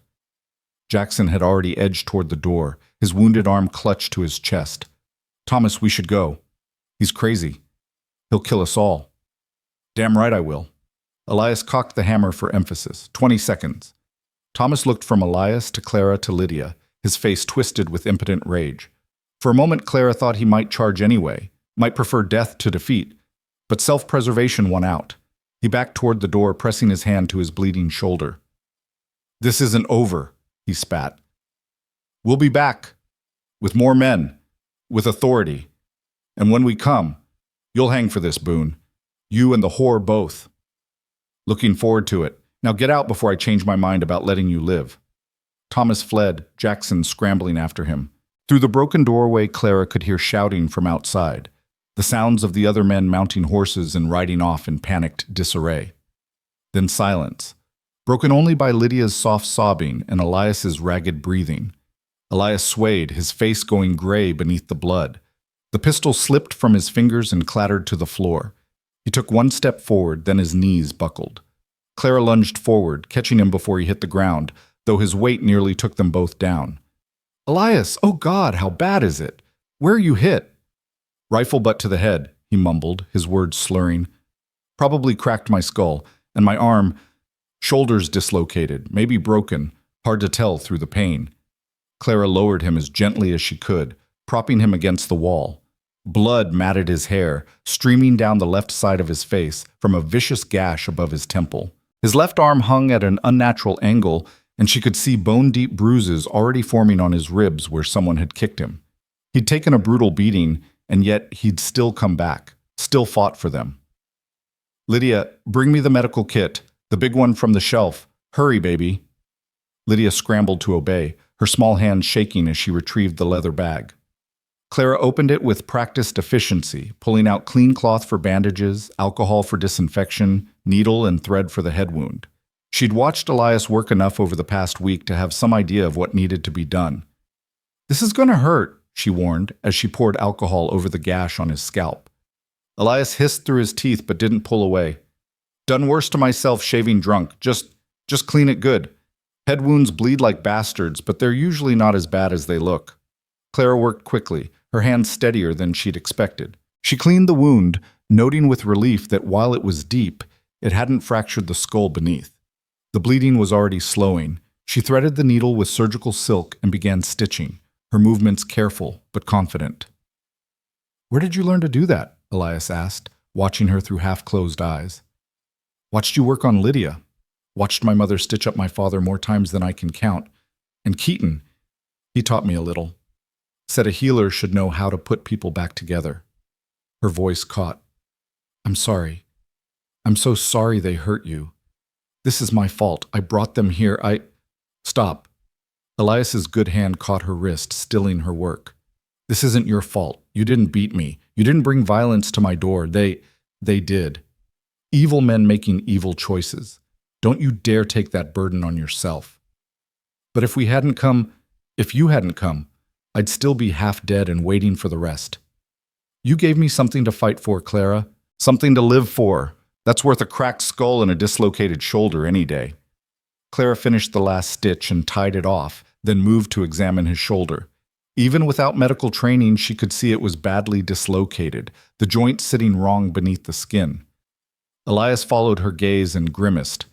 Jackson had already edged toward the door, his wounded arm clutched to his chest. Thomas, we should go. He's crazy. He'll kill us all. Damn right I will. Elias cocked the hammer for emphasis. 20 seconds. Thomas looked from Elias to Clara to Lydia, his face twisted with impotent rage. For a moment, Clara thought he might charge anyway, might prefer death to defeat, but self-preservation won out. He backed toward the door, pressing his hand to his bleeding shoulder. This isn't over, he spat. We'll be back, with more men, with authority. And when we come, you'll hang for this, Boone. You and the whore both. Looking forward to it. Now get out before I change my mind about letting you live. Thomas fled, Jackson scrambling after him. Through the broken doorway, Clara could hear shouting from outside, the sounds of the other men mounting horses and riding off in panicked disarray. Then silence, broken only by Lydia's soft sobbing and Elias's ragged breathing. Elias swayed, his face going gray beneath the blood. The pistol slipped from his fingers and clattered to the floor. He took one step forward, then his knees buckled. Clara lunged forward, catching him before he hit the ground, though his weight nearly took them both down. Elias, oh God, how bad is it? Where are you hit? Rifle butt to the head, he mumbled, his words slurring. Probably cracked my skull, and my arm, shoulders dislocated, maybe broken, hard to tell through the pain. Clara lowered him as gently as she could, propping him against the wall. Blood matted his hair, streaming down the left side of his face from a vicious gash above his temple. His left arm hung at an unnatural angle, and she could see bone-deep bruises already forming on his ribs where someone had kicked him. He'd taken a brutal beating, and yet he'd still come back, still fought for them. Lydia, bring me the medical kit, the big one from the shelf. Hurry, baby. Lydia scrambled to obey, her small hands shaking as she retrieved the leather bag. Clara opened it with practiced efficiency, pulling out clean cloth for bandages, alcohol for disinfection, needle and thread for the head wound. She'd watched Elias work enough over the past week to have some idea of what needed to be done. This is going to hurt, she warned, as she poured alcohol over the gash on his scalp. Elias hissed through his teeth but didn't pull away. Done worse to myself shaving drunk. Just clean it good. Head wounds bleed like bastards, but they're usually not as bad as they look. Clara worked quickly, her hands steadier than she'd expected. She cleaned the wound, noting with relief that while it was deep, it hadn't fractured the skull beneath. The bleeding was already slowing. She threaded the needle with surgical silk and began stitching, her movements careful but confident. Where did you learn to do that? Elias asked, watching her through half-closed eyes. Watched you work on Lydia. Watched my mother stitch up my father more times than I can count. And Keaton, he taught me a little. Said a healer should know how to put people back together. Her voice caught. I'm sorry. I'm so sorry they hurt you. This is my fault. I brought them here. Stop. Elias's good hand caught her wrist, stilling her work. This isn't your fault. You didn't beat me. You didn't bring violence to my door. They did. Evil men making evil choices. Don't you dare take that burden on yourself. But if you hadn't come, I'd still be half dead and waiting for the rest. You gave me something to fight for, Clara. Something to live for. That's worth a cracked skull and a dislocated shoulder any day. Clara finished the last stitch and tied it off, then moved to examine his shoulder. Even without medical training, she could see it was badly dislocated, the joint sitting wrong beneath the skin. Elias followed her gaze and grimaced.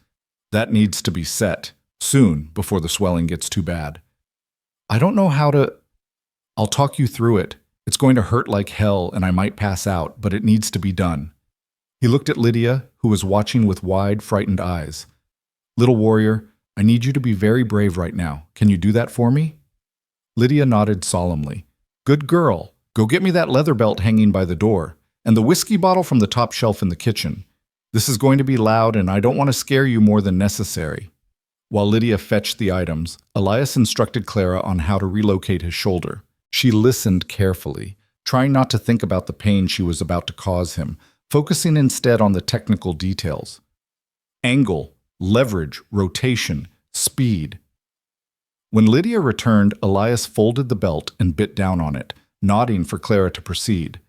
That needs to be set, soon, before the swelling gets too bad. I don't know how to... I'll talk you through it. It's going to hurt like hell and I might pass out, but it needs to be done. He looked at Lydia, who was watching with wide, frightened eyes. Little warrior, I need you to be very brave right now. Can you do that for me? Lydia nodded solemnly. Good girl. Go get me that leather belt hanging by the door, and the whiskey bottle from the top shelf in the kitchen. This is going to be loud and I don't want to scare you more than necessary. While Lydia fetched the items, Elias instructed Clara on how to relocate his shoulder. She listened carefully, trying not to think about the pain she was about to cause him, focusing instead on the technical details. Angle, leverage, rotation, speed. When Lydia returned, Elias folded the belt and bit down on it, nodding for Clara to proceed.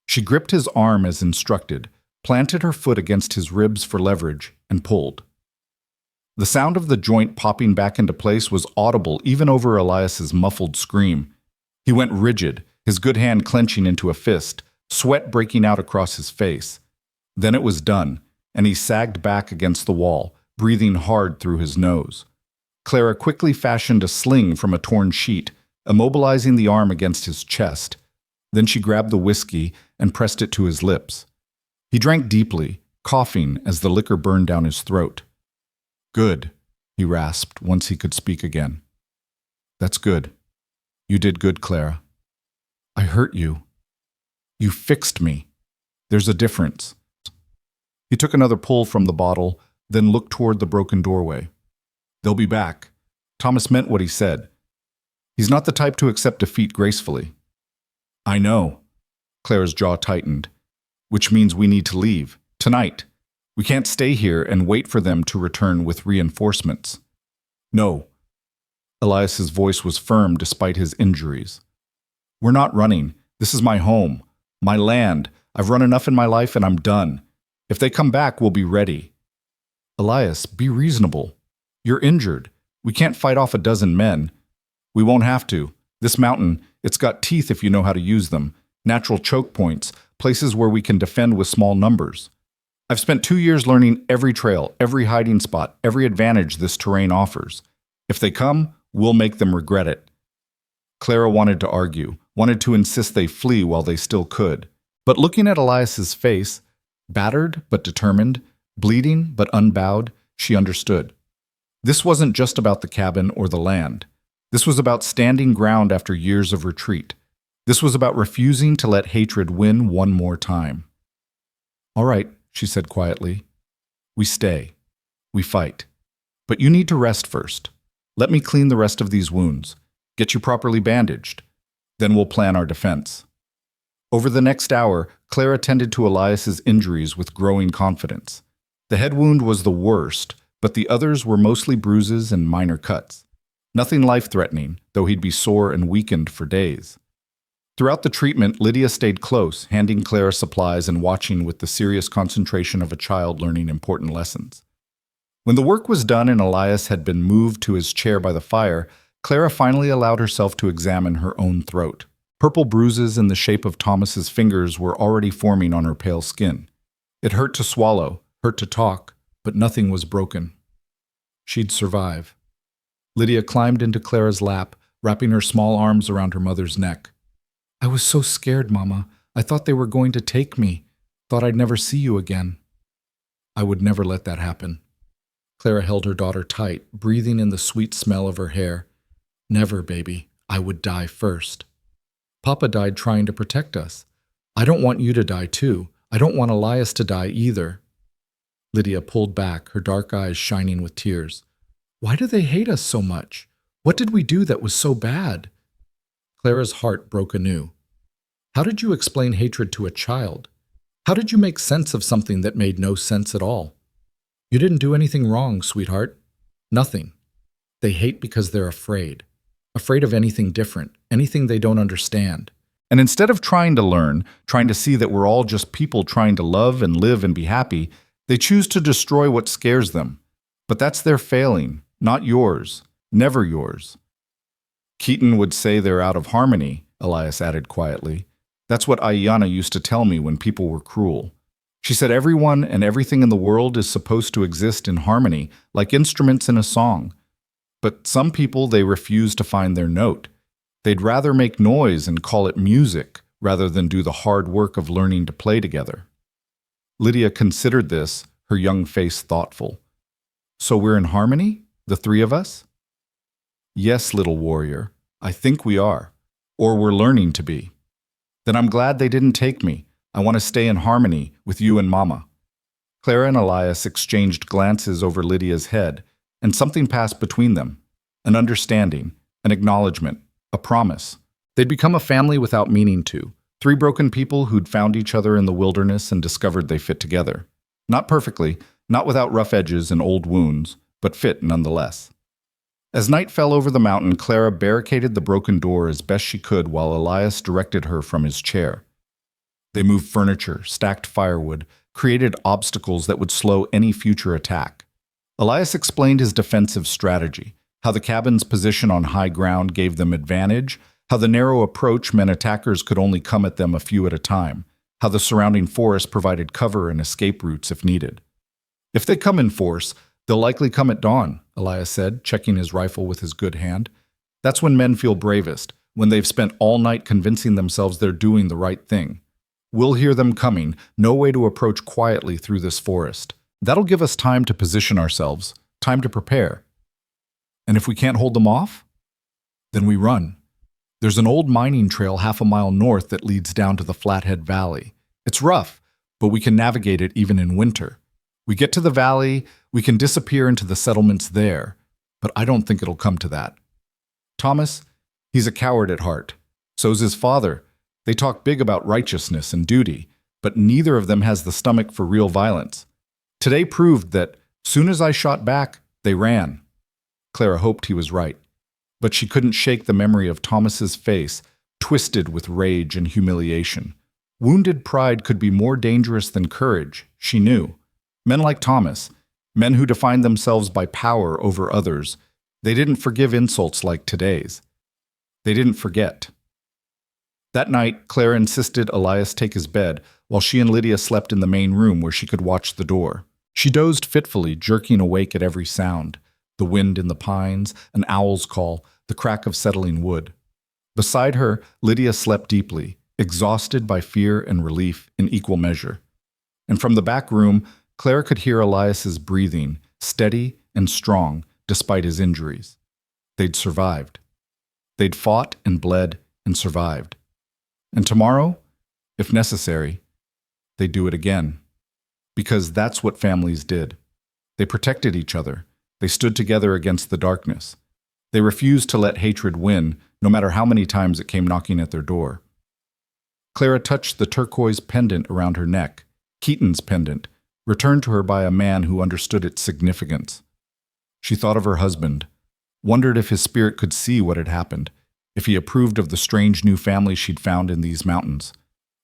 She gripped his arm as instructed, planted her foot against his ribs for leverage, and pulled. The sound of the joint popping back into place was audible even over Elias's muffled scream. He went rigid, his good hand clenching into a fist, sweat breaking out across his face. Then it was done, and he sagged back against the wall, breathing hard through his nose. Clara quickly fashioned a sling from a torn sheet, immobilizing the arm against his chest. Then she grabbed the whiskey and pressed it to his lips. He drank deeply, coughing as the liquor burned down his throat. "Good," he rasped once he could speak again. "That's good. You did good, Clara. I hurt you. You fixed me. There's a difference." He took another pull from the bottle, then looked toward the broken doorway. "They'll be back." Thomas meant what he said. He's not the type to accept defeat gracefully. "I know." Clara's jaw tightened. "Which means we need to leave. Tonight. We can't stay here and wait for them to return with reinforcements." "No." Elias's voice was firm despite his injuries. "We're not running. This is my home. My land. I've run enough in my life and I'm done. If they come back, we'll be ready." "Elias, be reasonable. You're injured. We can't fight off a dozen men. We won't have to. This mountain, it's got teeth if you know how to use them. Natural choke points, places where we can defend with small numbers. I've spent 2 years learning every trail, every hiding spot, every advantage this terrain offers. If they come, we'll make them regret it." Clara wanted to argue, wanted to insist they flee while they still could. But looking at Elias's face, battered but determined, bleeding but unbowed, she understood. This wasn't just about the cabin or the land. This was about standing ground after years of retreat. This was about refusing to let hatred win one more time. "All right," she said quietly. "We stay. We fight. But you need to rest first. Let me clean the rest of these wounds, get you properly bandaged. Then we'll plan our defense." Over the next hour, Clara tended to Elias's injuries with growing confidence. The head wound was the worst, but the others were mostly bruises and minor cuts. Nothing life-threatening, though he'd be sore and weakened for days. Throughout the treatment, Lydia stayed close, handing Clara supplies and watching with the serious concentration of a child learning important lessons. When the work was done and Elias had been moved to his chair by the fire, Clara finally allowed herself to examine her own throat. Purple bruises in the shape of Thomas's fingers were already forming on her pale skin. It hurt to swallow, hurt to talk, but nothing was broken. She'd survive. Lydia climbed into Clara's lap, wrapping her small arms around her mother's neck. "I was so scared, Mama. I thought they were going to take me. Thought I'd never see you again." "I would never let that happen." Clara held her daughter tight, breathing in the sweet smell of her hair. "Never, baby. I would die first. Papa died trying to protect us. I don't want you to die too. I don't want Elias to die either." Lydia pulled back, her dark eyes shining with tears. "Why do they hate us so much? What did we do that was so bad?" Clara's heart broke anew. How did you explain hatred to a child? How did you make sense of something that made no sense at all? You didn't do anything wrong, sweetheart. Nothing. They hate because they're afraid. Afraid of anything different, anything they don't understand. And instead of trying to learn, trying to see that we're all just people trying to love and live and be happy, they choose to destroy what scares them. But that's their failing, not yours. Never yours. Keaton would say they're out of harmony, Elias added quietly. That's what Aiyana used to tell me when people were cruel. She said everyone and everything in the world is supposed to exist in harmony, like instruments in a song. But some people, they refuse to find their note. They'd rather make noise and call it music, rather than do the hard work of learning to play together. Lydia considered this, her young face thoughtful. So we're in harmony, the three of us? Yes, little warrior, I think we are. Or we're learning to be. Then I'm glad they didn't take me. I want to stay in harmony with you and Mama. Clara and Elias exchanged glances over Lydia's head, and something passed between them. An understanding, an acknowledgement, a promise. They'd become a family without meaning to. Three broken people who'd found each other in the wilderness and discovered they fit together. Not perfectly, not without rough edges and old wounds, but fit nonetheless. As night fell over the mountain, Clara barricaded the broken door as best she could while Elias directed her from his chair. They moved furniture, stacked firewood, created obstacles that would slow any future attack. Elias explained his defensive strategy, how the cabin's position on high ground gave them advantage, how the narrow approach meant attackers could only come at them a few at a time, how the surrounding forest provided cover and escape routes if needed. If they come in force, they'll likely come at dawn, Elias said, checking his rifle with his good hand. That's when men feel bravest, when they've spent all night convincing themselves they're doing the right thing. We'll hear them coming, no way to approach quietly through this forest. That'll give us time to position ourselves, time to prepare. And if we can't hold them off, then we run. There's an old mining trail half a mile north that leads down to the Flathead Valley. It's rough, but we can navigate it even in winter. We get to the valley, we can disappear into the settlements there, but I don't think it'll come to that. Thomas, he's a coward at heart. So's his father. They talk big about righteousness and duty, but neither of them has the stomach for real violence. Today proved that, soon as I shot back, they ran. Clara hoped he was right, but she couldn't shake the memory of Thomas's face, twisted with rage and humiliation. Wounded pride could be more dangerous than courage, she knew. Men like Thomas, men who defined themselves by power over others, they didn't forgive insults like today's. They didn't forget. That night, Clara insisted Elias take his bed, while she and Lydia slept in the main room where she could watch the door. She dozed fitfully, jerking awake at every sound. The wind in the pines, an owl's call, the crack of settling wood. Beside her, Lydia slept deeply, exhausted by fear and relief in equal measure. And from the back room, Clara could hear Elias's breathing, steady and strong despite his injuries. They'd survived. They'd fought and bled and survived. And tomorrow, if necessary, they'd do it again. Because that's what families did. They protected each other. They stood together against the darkness. They refused to let hatred win, no matter how many times it came knocking at their door. Clara touched the turquoise pendant around her neck, Keaton's pendant, returned to her by a man who understood its significance. She thought of her husband, wondered if his spirit could see what had happened, if he approved of the strange new family she'd found in these mountains.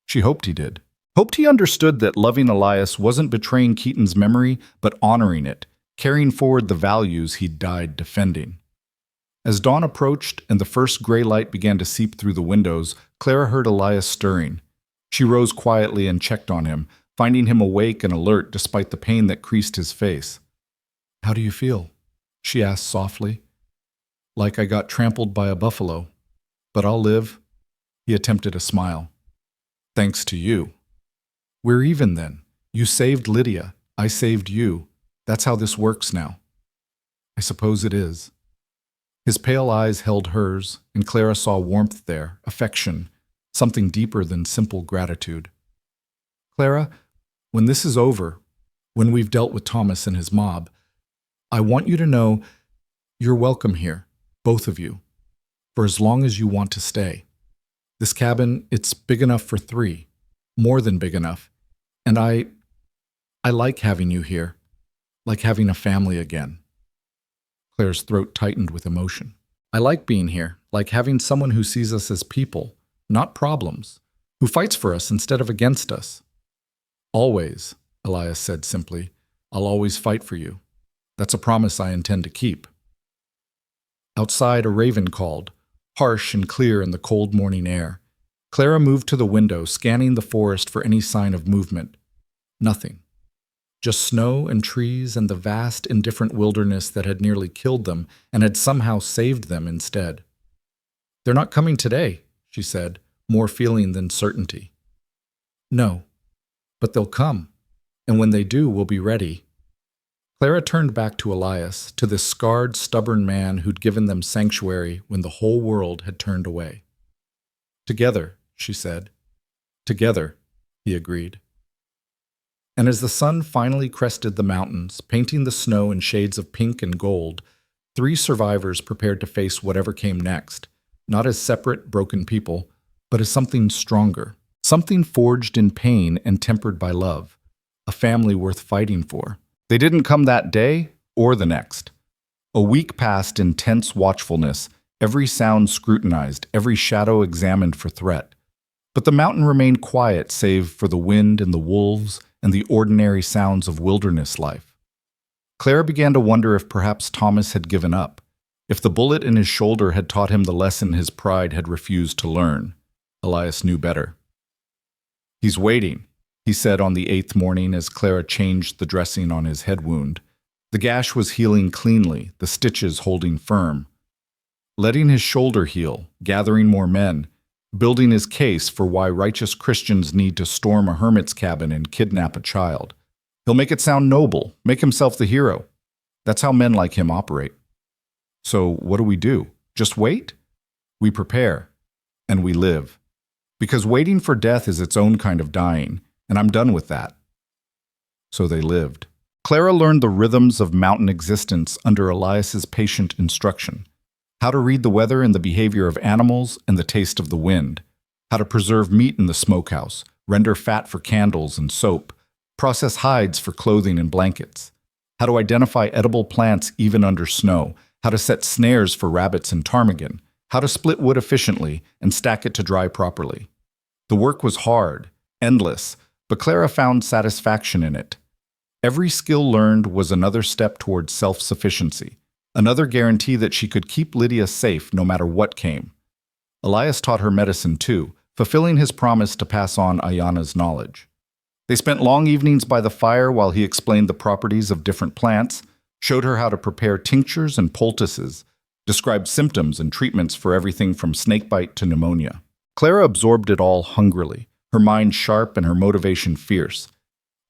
She hoped he did. Hoped he understood that loving Elias wasn't betraying Keaton's memory, but honoring it, carrying forward the values he'd died defending. As dawn approached and the first gray light began to seep through the windows, Clara heard Elias stirring. She rose quietly and checked on him, finding him awake and alert despite the pain that creased his face. "How do you feel?" she asked softly. "Like I got trampled by a buffalo. But I'll live." He attempted a smile. "Thanks to you." "We're even then. You saved Lydia. I saved you. That's how this works now." "I suppose it is." His pale eyes held hers, and Clara saw warmth there, affection, something deeper than simple gratitude. "Clara, when this is over, when we've dealt with Thomas and his mob, I want you to know you're welcome here, both of you, for as long as you want to stay. This cabin, it's big enough for 3, more than big enough, and I like having you here, like having a family again." Claire's throat tightened with emotion. "I like being here, like having someone who sees us as people, not problems, who fights for us instead of against us." "Always," Elias said simply. "I'll always fight for you. That's a promise I intend to keep." Outside, a raven called, harsh and clear in the cold morning air. Clara moved to the window, scanning the forest for any sign of movement. Nothing. Just snow and trees and the vast, indifferent wilderness that had nearly killed them and had somehow saved them instead. "They're not coming today," she said, more feeling than certainty. "No, but they'll come, and when they do, we'll be ready." Clara turned back to Elias, to this scarred, stubborn man who'd given them sanctuary when the whole world had turned away. "Together," she said. "Together," he agreed. And as the sun finally crested the mountains, painting the snow in shades of pink and gold, 3 survivors prepared to face whatever came next, not as separate, broken people, but as something stronger, something forged in pain and tempered by love, a family worth fighting for. They didn't come that day or the next. A week passed in tense watchfulness, every sound scrutinized, every shadow examined for threat. But the mountain remained quiet save for the wind and the wolves and the ordinary sounds of wilderness life. Clara began to wonder if perhaps Thomas had given up, if the bullet in his shoulder had taught him the lesson his pride had refused to learn. Elias knew better. "He's waiting," he said on the 8th morning as Clara changed the dressing on his head wound. The gash was healing cleanly, the stitches holding firm. Letting his shoulder heal, gathering more men, building his case for why righteous Christians need to storm a hermit's cabin and kidnap a child. He'll make it sound noble, make himself the hero. That's how men like him operate. So what do? Just wait? We prepare, and we live. Because waiting for death is its own kind of dying, and I'm done with that. So they lived. Clara learned the rhythms of mountain existence under Elias's patient instruction. How to read the weather and the behavior of animals and the taste of the wind. How to preserve meat in the smokehouse, render fat for candles and soap, process hides for clothing and blankets. How to identify edible plants even under snow. How to set snares for rabbits and ptarmigan. How to split wood efficiently and stack it to dry properly. The work was hard, endless, but Clara found satisfaction in it. Every skill learned was another step towards self-sufficiency, another guarantee that she could keep Lydia safe no matter what came. Elias taught her medicine too, fulfilling his promise to pass on Ayana's knowledge. They spent long evenings by the fire while he explained the properties of different plants, showed her how to prepare tinctures and poultices, described symptoms and treatments for everything from snakebite to pneumonia. Clara absorbed it all hungrily, her mind sharp and her motivation fierce.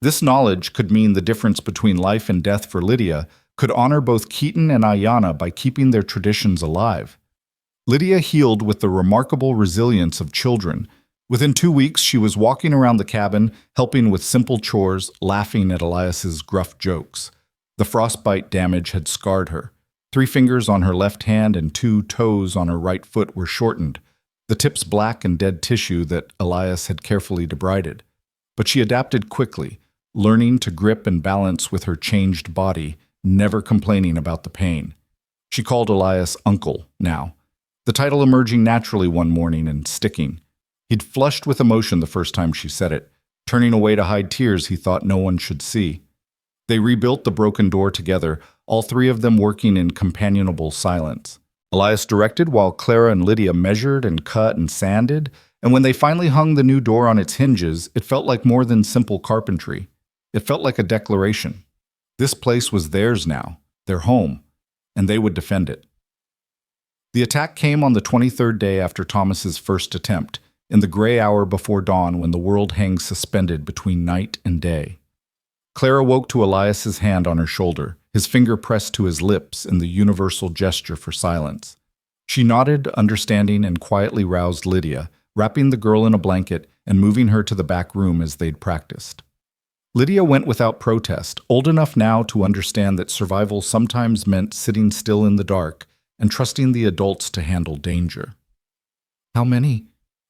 This knowledge could mean the difference between life and death for Lydia, could honor both Keaton and Ayana by keeping their traditions alive. Lydia healed with the remarkable resilience of children. Within 2 weeks, she was walking around the cabin, helping with simple chores, laughing at Elias's gruff jokes. The frostbite damage had scarred her. 3 fingers on her left hand and 2 toes on her right foot were shortened, the tips black and dead tissue that Elias had carefully debrided. But she adapted quickly, learning to grip and balance with her changed body, never complaining about the pain. She called Elias Uncle now, the title emerging naturally one morning and sticking. He'd flushed with emotion the first time she said it, turning away to hide tears he thought no one should see. They rebuilt the broken door together, all 3 of them working in companionable silence. Elias directed while Clara and Lydia measured and cut and sanded, and when they finally hung the new door on its hinges, it felt like more than simple carpentry. It felt like a declaration. This place was theirs now, their home, and they would defend it. The attack came on the 23rd day after Thomas's first attempt, in the gray hour before dawn when the world hangs suspended between night and day. Clara woke to Elias's hand on her shoulder, his finger pressed to his lips in the universal gesture for silence. She nodded, understanding, and quietly roused Lydia, wrapping the girl in a blanket and moving her to the back room as they'd practiced. Lydia went without protest, old enough now to understand that survival sometimes meant sitting still in the dark and trusting the adults to handle danger. "How many?"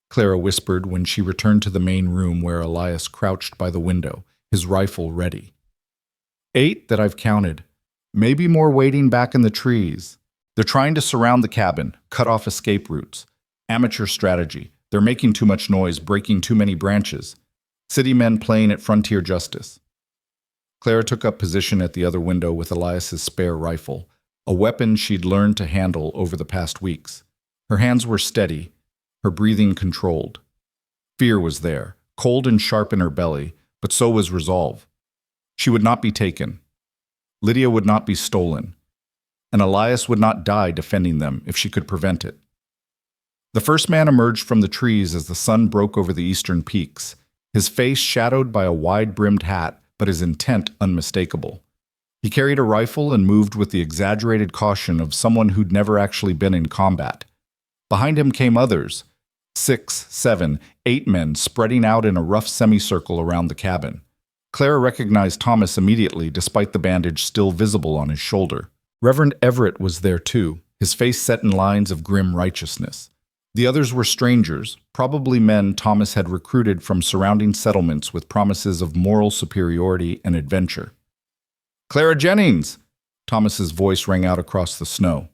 Clara whispered when she returned to the main room where Elias crouched by the window, his rifle ready. 8 that I've counted. Maybe more waiting back in the trees. They're trying to surround the cabin, cut off escape routes. Amateur strategy. They're making too much noise, breaking too many branches. City men playing at frontier justice." Clara took up position at the other window with Elias's spare rifle, a weapon she'd learned to handle over the past weeks. Her hands were steady, her breathing controlled. Fear was there, cold and sharp in her belly, but so was resolve. She would not be taken. Lydia would not be stolen. And Elias would not die defending them if she could prevent it. The first man emerged from the trees as the sun broke over the eastern peaks, his face shadowed by a wide-brimmed hat, but his intent unmistakable. He carried a rifle and moved with the exaggerated caution of someone who'd never actually been in combat. Behind him came others, 6, 7, 8 men spreading out in a rough semicircle around the cabin. Clara recognized Thomas immediately, despite the bandage still visible on his shoulder. Reverend Everett was there too, his face set in lines of grim righteousness. The others were strangers, probably men Thomas had recruited from surrounding settlements with promises of moral superiority and adventure. "Clara Jennings!" Thomas's voice rang out across the snow.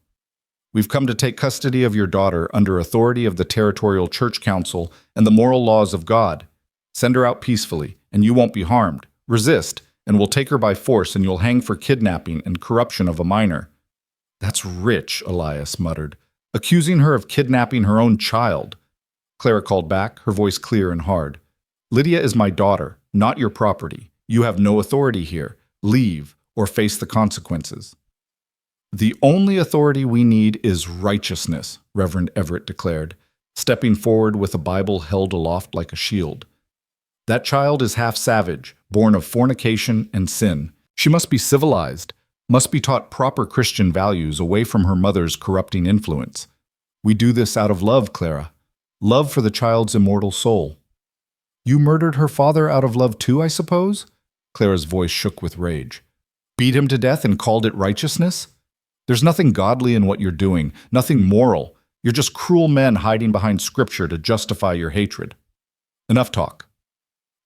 "We've come to take custody of your daughter under authority of the Territorial Church Council and the moral laws of God. Send her out peacefully, and you won't be harmed. Resist, and we'll take her by force and you'll hang for kidnapping and corruption of a minor." "That's rich," Elias muttered, "accusing her of kidnapping her own child." Clara called back, her voice clear and hard. "Lydia is my daughter, not your property. You have no authority here. Leave, or face the consequences." "The only authority we need is righteousness," Reverend Everett declared, stepping forward with a Bible held aloft like a shield. "That child is half savage, born of fornication and sin. She must be civilized, must be taught proper Christian values away from her mother's corrupting influence. We do this out of love, Clara. Love for the child's immortal soul." "You murdered her father out of love too, I suppose?" Clara's voice shook with rage. "Beat him to death and called it righteousness? There's nothing godly in what you're doing, nothing moral. You're just cruel men hiding behind Scripture to justify your hatred." "Enough talk."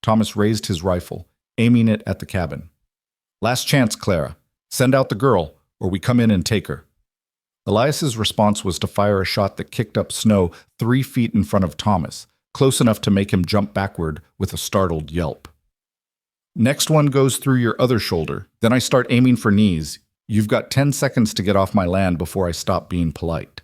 Thomas raised his rifle, aiming it at the cabin. "Last chance, Clara. Send out the girl, or we come in and take her." Elias's response was to fire a shot that kicked up snow 3 feet in front of Thomas, close enough to make him jump backward with a startled yelp. "Next one goes through your other shoulder. Then I start aiming for knees. You've got 10 seconds to get off my land before I stop being polite."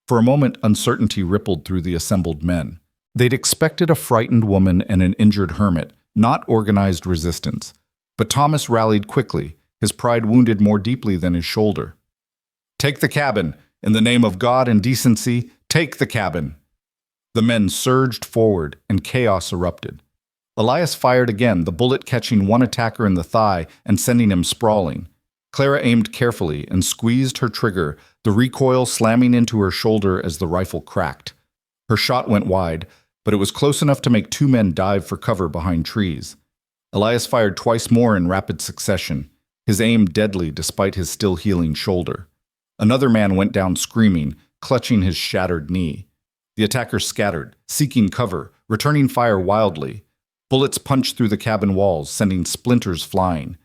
For a moment, uncertainty rippled through the assembled men. They'd expected a frightened woman and an injured hermit, not organized resistance. But Thomas rallied quickly, his pride wounded more deeply than his shoulder. "Take the cabin! In the name of God and decency, take the cabin!" The men surged forward, and chaos erupted. Elias fired again, the bullet catching one attacker in the thigh and sending him sprawling. Clara aimed carefully and squeezed her trigger, the recoil slamming into her shoulder as the rifle cracked. Her shot went wide, but it was close enough to make 2 men dive for cover behind trees. Elias fired twice more in rapid succession, his aim deadly despite his still healing shoulder. Another man went down screaming, clutching his shattered knee. The attackers scattered, seeking cover, returning fire wildly. Bullets punched through the cabin walls, sending splinters flying.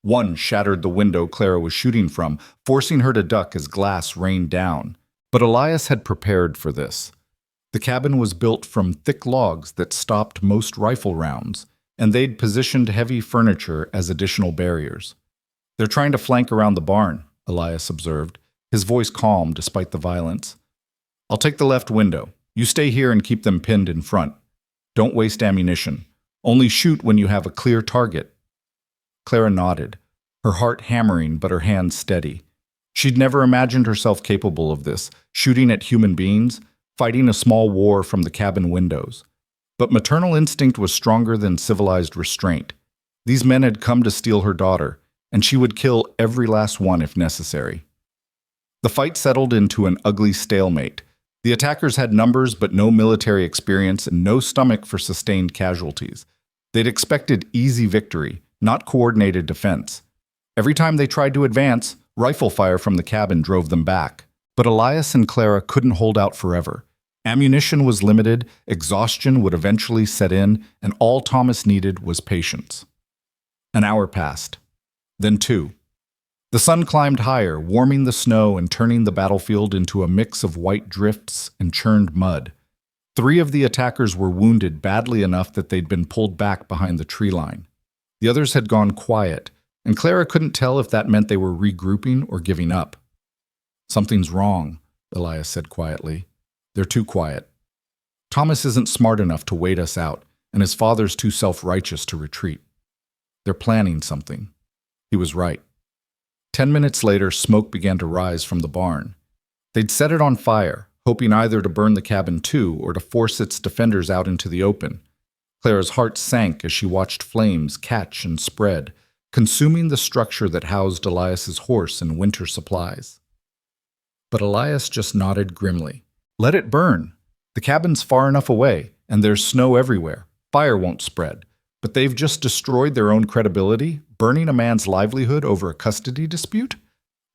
One shattered the window Clara was shooting from, forcing her to duck as glass rained down. But Elias had prepared for this. The cabin was built from thick logs that stopped most rifle rounds, and they'd positioned heavy furniture as additional barriers. "They're trying to flank around the barn," Elias observed, his voice calm despite the violence. "I'll take the left window. You stay here and keep them pinned in front. Don't waste ammunition. Only shoot when you have a clear target." Clara nodded, her heart hammering but her hands steady. She'd never imagined herself capable of this, shooting at human beings, fighting a small war from the cabin windows. But maternal instinct was stronger than civilized restraint. These men had come to steal her daughter, and she would kill every last one if necessary. The fight settled into an ugly stalemate. The attackers had numbers but no military experience and no stomach for sustained casualties. They'd expected easy victory, not coordinated defense. Every time they tried to advance, rifle fire from the cabin drove them back. But Elias and Clara couldn't hold out forever. Ammunition was limited, exhaustion would eventually set in, and all Thomas needed was patience. An hour passed. Then 2. The sun climbed higher, warming the snow and turning the battlefield into a mix of white drifts and churned mud. 3 of the attackers were wounded badly enough that they'd been pulled back behind the tree line. The others had gone quiet, and Clara couldn't tell if that meant they were regrouping or giving up. "Something's wrong," Elias said quietly. "They're too quiet. Thomas isn't smart enough to wait us out, and his father's too self-righteous to retreat. They're planning something." He was right. 10 minutes later, smoke began to rise from the barn. They'd set it on fire, hoping either to burn the cabin too or to force its defenders out into the open. Clara's heart sank as she watched flames catch and spread, consuming the structure that housed Elias's horse and winter supplies. But Elias just nodded grimly. "Let it burn. The cabin's far enough away, and there's snow everywhere. Fire won't spread. But they've just destroyed their own credibility, burning a man's livelihood over a custody dispute?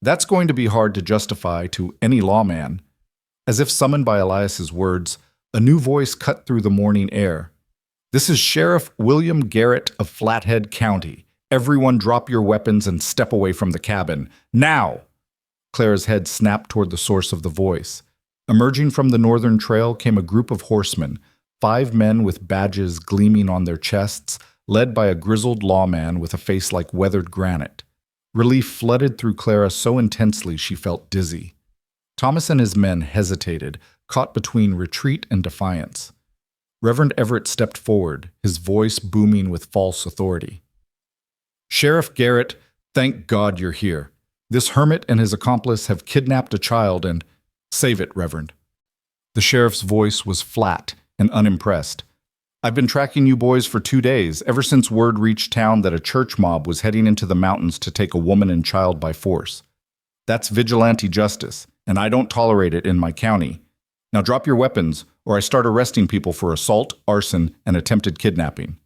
That's going to be hard to justify to any lawman." As if summoned by Elias's words, a new voice cut through the morning air. "This is Sheriff William Garrett of Flathead County. Everyone drop your weapons and step away from the cabin. Now!" Clara's head snapped toward the source of the voice. Emerging from the northern trail came a group of horsemen, 5 men with badges gleaming on their chests, led by a grizzled lawman with a face like weathered granite. Relief flooded through Clara so intensely she felt dizzy. Thomas and his men hesitated, caught between retreat and defiance. Reverend Everett stepped forward, his voice booming with false authority. "Sheriff Garrett, thank God you're here. This hermit and his accomplice have kidnapped a child and—" "Save it, Reverend." The sheriff's voice was flat and unimpressed. "I've been tracking you boys for 2 days, ever since word reached town that a church mob was heading into the mountains to take a woman and child by force. That's vigilante justice, and I don't tolerate it in my county. Now drop your weapons, or I start arresting people for assault, arson, and attempted kidnapping."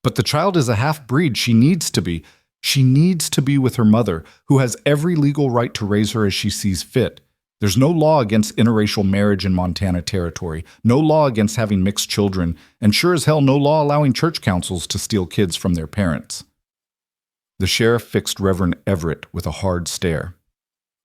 "But the child is a half-breed. She needs to be with her mother, who has every legal right to raise her as she sees fit. There's no law against interracial marriage in Montana territory, no law against having mixed children, and sure as hell no law allowing church councils to steal kids from their parents." The sheriff fixed Reverend Everett with a hard stare.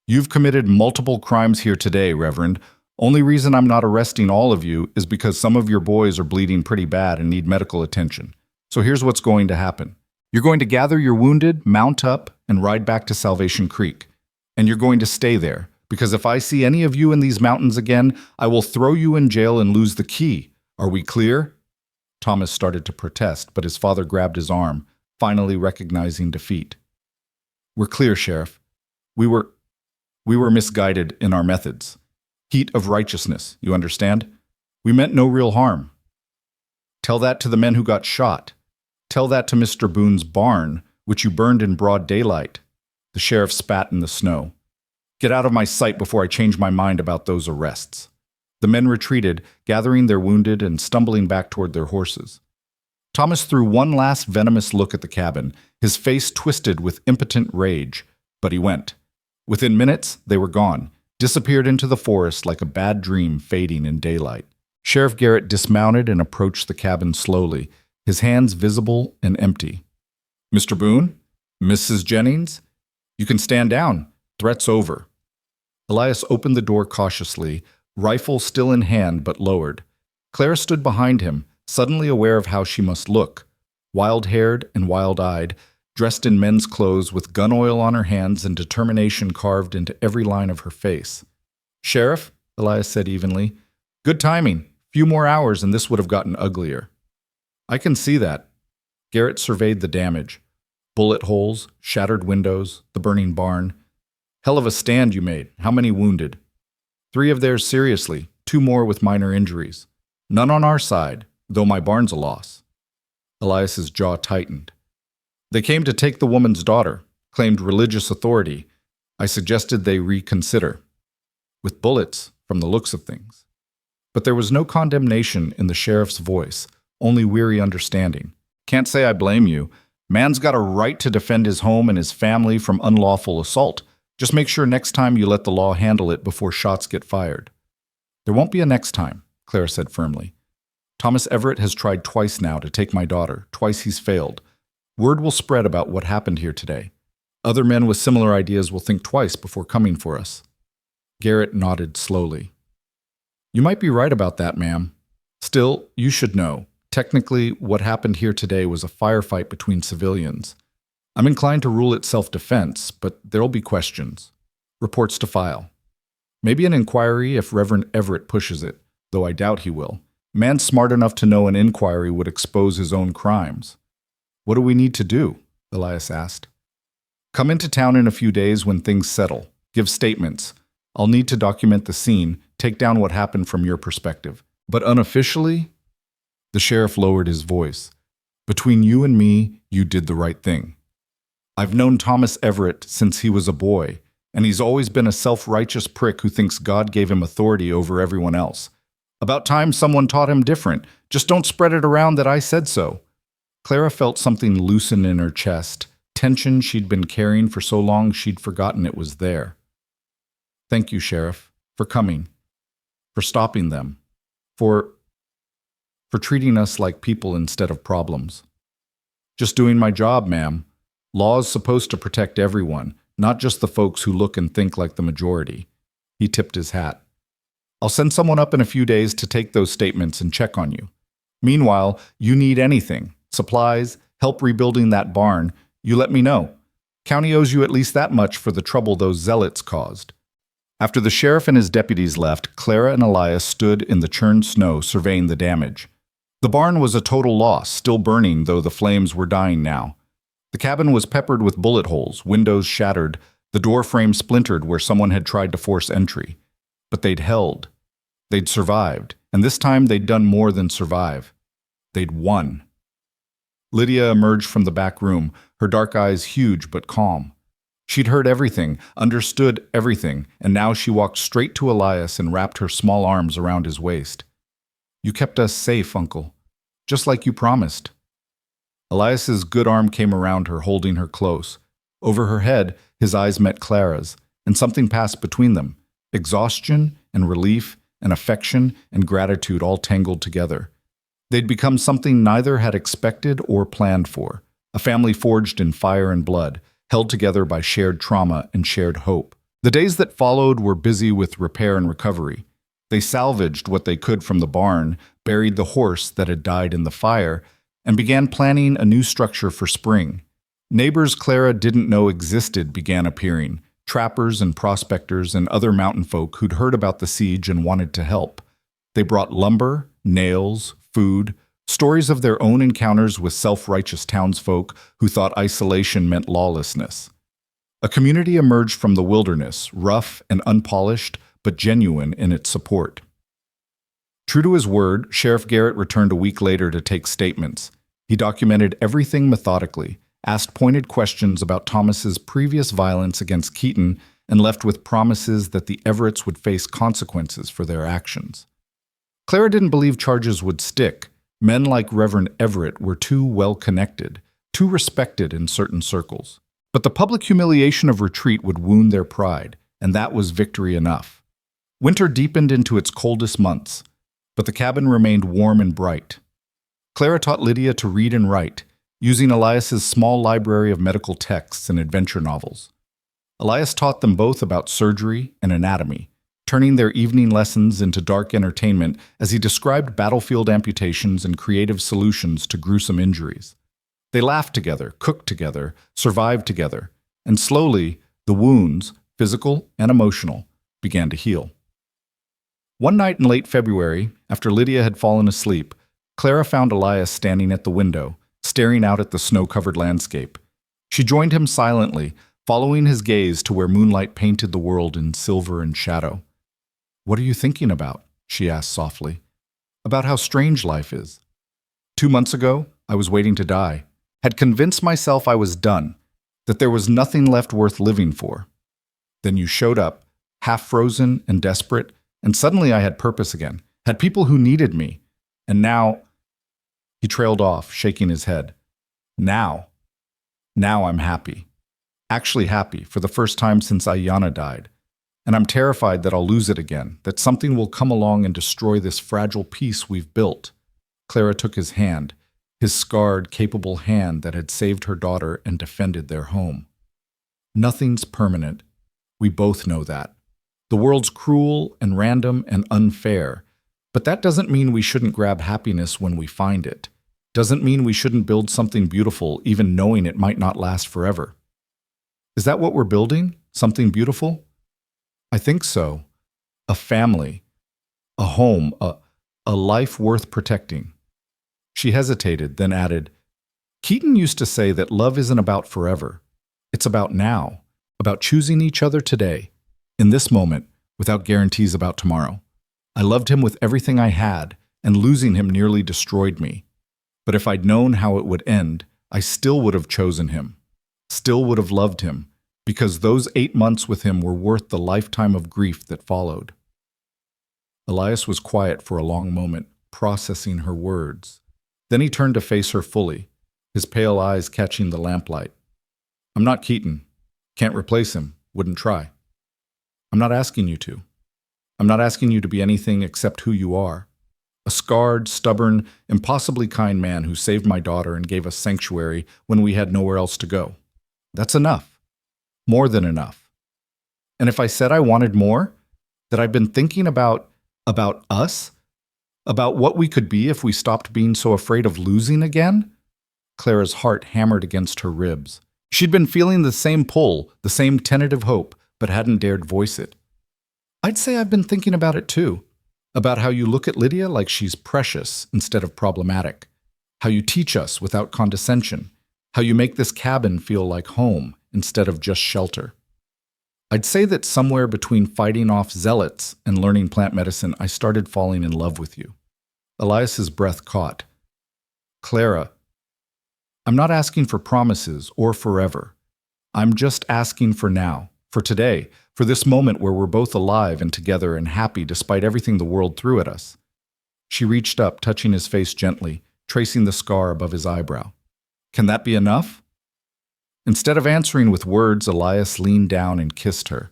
"You've committed multiple crimes here today, Reverend. Only reason I'm not arresting all of you is because some of your boys are bleeding pretty bad and need medical attention. So here's what's going to happen. You're going to gather your wounded, mount up, and ride back to Salvation Creek. And you're going to stay there, because if I see any of you in these mountains again, I will throw you in jail and lose the key. Are we clear?" Thomas started to protest, but his father grabbed his arm, finally recognizing defeat. "We're clear, Sheriff. We were misguided in our methods. Heat of righteousness, you understand? We meant no real harm. Tell that to the men who got shot. Tell that to Mr. Boone's barn, which you burned in broad daylight." The sheriff spat in the snow. "Get out of my sight before I change my mind about those arrests." The men retreated, gathering their wounded and stumbling back toward their horses. Thomas threw one last venomous look at the cabin, his face twisted with impotent rage, but he went. Within minutes, they were gone, disappeared into the forest like a bad dream fading in daylight. Sheriff Garrett dismounted and approached the cabin slowly, his hands visible and empty. "Mr. Boone? Mrs. Jennings? You can stand down. Threat's over." Elias opened the door cautiously, rifle still in hand but lowered. Clara stood behind him, suddenly aware of how she must look, wild-haired and wild-eyed, dressed in men's clothes with gun oil on her hands and determination carved into every line of her face. "Sheriff," Elias said evenly, "good timing. Few more hours and this would have gotten uglier." "I can see that." Garrett surveyed the damage. Bullet holes, shattered windows, the burning barn. "Hell of a stand you made. How many wounded?" "3 of theirs seriously, 2 more with minor injuries. None on our side, though my barn's a loss." Elias's jaw tightened. "They came to take the woman's daughter, claimed religious authority. I suggested they reconsider. With bullets, from the looks of things." But there was no condemnation in the sheriff's voice, only weary understanding. "Can't say I blame you. Man's got a right to defend his home and his family from unlawful assault. Just make sure next time you let the law handle it before shots get fired." "There won't be a next time," Clara said firmly. "Thomas Everett has tried twice now to take my daughter. Twice he's failed. Word will spread about what happened here today. Other men with similar ideas will think twice before coming for us." Garrett nodded slowly. "You might be right about that, ma'am. Still, you should know. Technically, what happened here today was a firefight between civilians. I'm inclined to rule it self-defense, but there'll be questions. Reports to file. Maybe an inquiry if Reverend Everett pushes it, though I doubt he will. Man's smart enough to know an inquiry would expose his own crimes." "What do we need to do?" Elias asked. "Come into town in a few days when things settle. Give statements. I'll need to document the scene, take down what happened from your perspective. But unofficially—" The sheriff lowered his voice. "Between you and me, you did the right thing. I've known Thomas Everett since he was a boy, and he's always been a self-righteous prick who thinks God gave him authority over everyone else. About time someone taught him different. Just don't spread it around that I said so." Clara felt something loosen in her chest, tension she'd been carrying for so long she'd forgotten it was there. "Thank you, Sheriff, for coming, for stopping them, for treating us like people instead of problems." "Just doing my job, ma'am. Law's supposed to protect everyone, not just the folks who look and think like the majority." He tipped his hat. "I'll send someone up in a few days to take those statements and check on you. Meanwhile, you need anything, supplies, help rebuilding that barn, you let me know. County owes you at least that much for the trouble those zealots caused. After the sheriff and his deputies left, Clara and Elias stood in the churned snow surveying the damage. The barn was a total loss, still burning, though the flames were dying now. The cabin was peppered with bullet holes, windows shattered, the door frame splintered where someone had tried to force entry. But they'd held. They'd survived, and this time they'd done more than survive. They'd won. Lydia emerged from the back room, her dark eyes huge but calm. She'd heard everything, understood everything, and now she walked straight to Elias and wrapped her small arms around his waist. "You kept us safe, Uncle, just like you promised." Elias's good arm came around her, holding her close. Over her head, his eyes met Clara's, and something passed between them. Exhaustion and relief and affection and gratitude all tangled together. They'd become something neither had expected or planned for, a family forged in fire and blood, held together by shared trauma and shared hope. The days that followed were busy with repair and recovery. They salvaged what they could from the barn, buried the horse that had died in the fire, and began planning a new structure for spring. Neighbors Clara didn't know existed began appearing, trappers and prospectors and other mountain folk who'd heard about the siege and wanted to help. They brought lumber, nails, food, stories of their own encounters with self-righteous townsfolk who thought isolation meant lawlessness. A community emerged from the wilderness, rough and unpolished, but genuine in its support. True to his word, Sheriff Garrett returned a week later to take statements. He documented everything methodically, asked pointed questions about Thomas's previous violence against Keaton, and left with promises that the Everetts would face consequences for their actions. Clara didn't believe charges would stick. Men like Reverend Everett were too well connected, too respected in certain circles. But the public humiliation of retreat would wound their pride, and that was victory enough. Winter deepened into its coldest months, but the cabin remained warm and bright. Clara taught Lydia to read and write, using Elias's small library of medical texts and adventure novels. Elias taught them both about surgery and anatomy, turning their evening lessons into dark entertainment as he described battlefield amputations and creative solutions to gruesome injuries. They laughed together, cooked together, survived together, and slowly, the wounds, physical and emotional, began to heal. One night in late February, after Lydia had fallen asleep, Clara found Elias standing at the window, staring out at the snow-covered landscape. She joined him silently, following his gaze to where moonlight painted the world in silver and shadow. "What are you thinking about?" she asked softly. "About how strange life is. 2 months ago, I was waiting to die, had convinced myself I was done, that there was nothing left worth living for. Then you showed up, half frozen and desperate, and suddenly I had purpose again, had people who needed me. And now—" He trailed off, shaking his head. Now I'm happy. Actually happy, for the first time since Ayanna died. And I'm terrified that I'll lose it again, that something will come along and destroy this fragile peace we've built." Clara took his hand, his scarred, capable hand that had saved her daughter and defended their home. "Nothing's permanent. We both know that. The world's cruel and random and unfair, but that doesn't mean we shouldn't grab happiness when we find it. Doesn't mean we shouldn't build something beautiful even knowing it might not last forever. Is that what we're building? Something beautiful?" "I think so. A family, a home, a life worth protecting." She hesitated, then added, "Keaton used to say that love isn't about forever. It's about now, about choosing each other today, in this moment, without guarantees about tomorrow. I loved him with everything I had, and losing him nearly destroyed me. But if I'd known how it would end, I still would have chosen him, still would have loved him, because those 8 months with him were worth the lifetime of grief that followed." Elias was quiet for a long moment, processing her words. Then he turned to face her fully, his pale eyes catching the lamplight. "I'm not Keaton. Can't replace him. Wouldn't try. I'm not asking you to. I'm not asking you to be anything except who you are. A scarred, stubborn, impossibly kind man who saved my daughter and gave us sanctuary when we had nowhere else to go. That's enough. More than enough. And if I said I wanted more, that I've been thinking about us, about what we could be if we stopped being so afraid of losing again, Clara's heart hammered against her ribs. She'd been feeling the same pull, the same tentative hope, but hadn't dared voice it. I'd say I've been thinking about it too. About how you look at Lydia like she's precious instead of problematic. How you teach us without condescension. How you make this cabin feel like home instead of just shelter. I'd say that somewhere between fighting off zealots and learning plant medicine, I started falling in love with you. Elias's breath caught. Clara, I'm not asking for promises or forever. I'm just asking for now, for today, for this moment where we're both alive and together and happy despite everything the world threw at us. She reached up, touching his face gently, tracing the scar above his eyebrow. Can that be enough? Instead of answering with words, Elias leaned down and kissed her.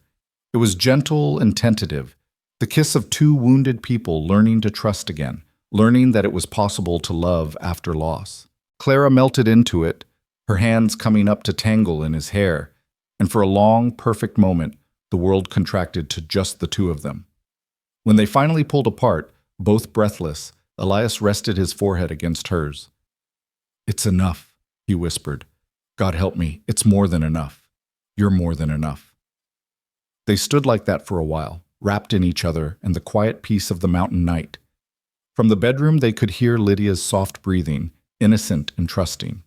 It was gentle and tentative, the kiss of two wounded people learning to trust again, learning that it was possible to love after loss. Clara melted into it, her hands coming up to tangle in his hair, and for a long, perfect moment, the world contracted to just the two of them. When they finally pulled apart, both breathless, Elias rested his forehead against hers. It's enough, he whispered. God help me, it's more than enough. You're more than enough. They stood like that for a while, wrapped in each other and the quiet peace of the mountain night. From the bedroom they could hear Lydia's soft breathing, innocent and trusting.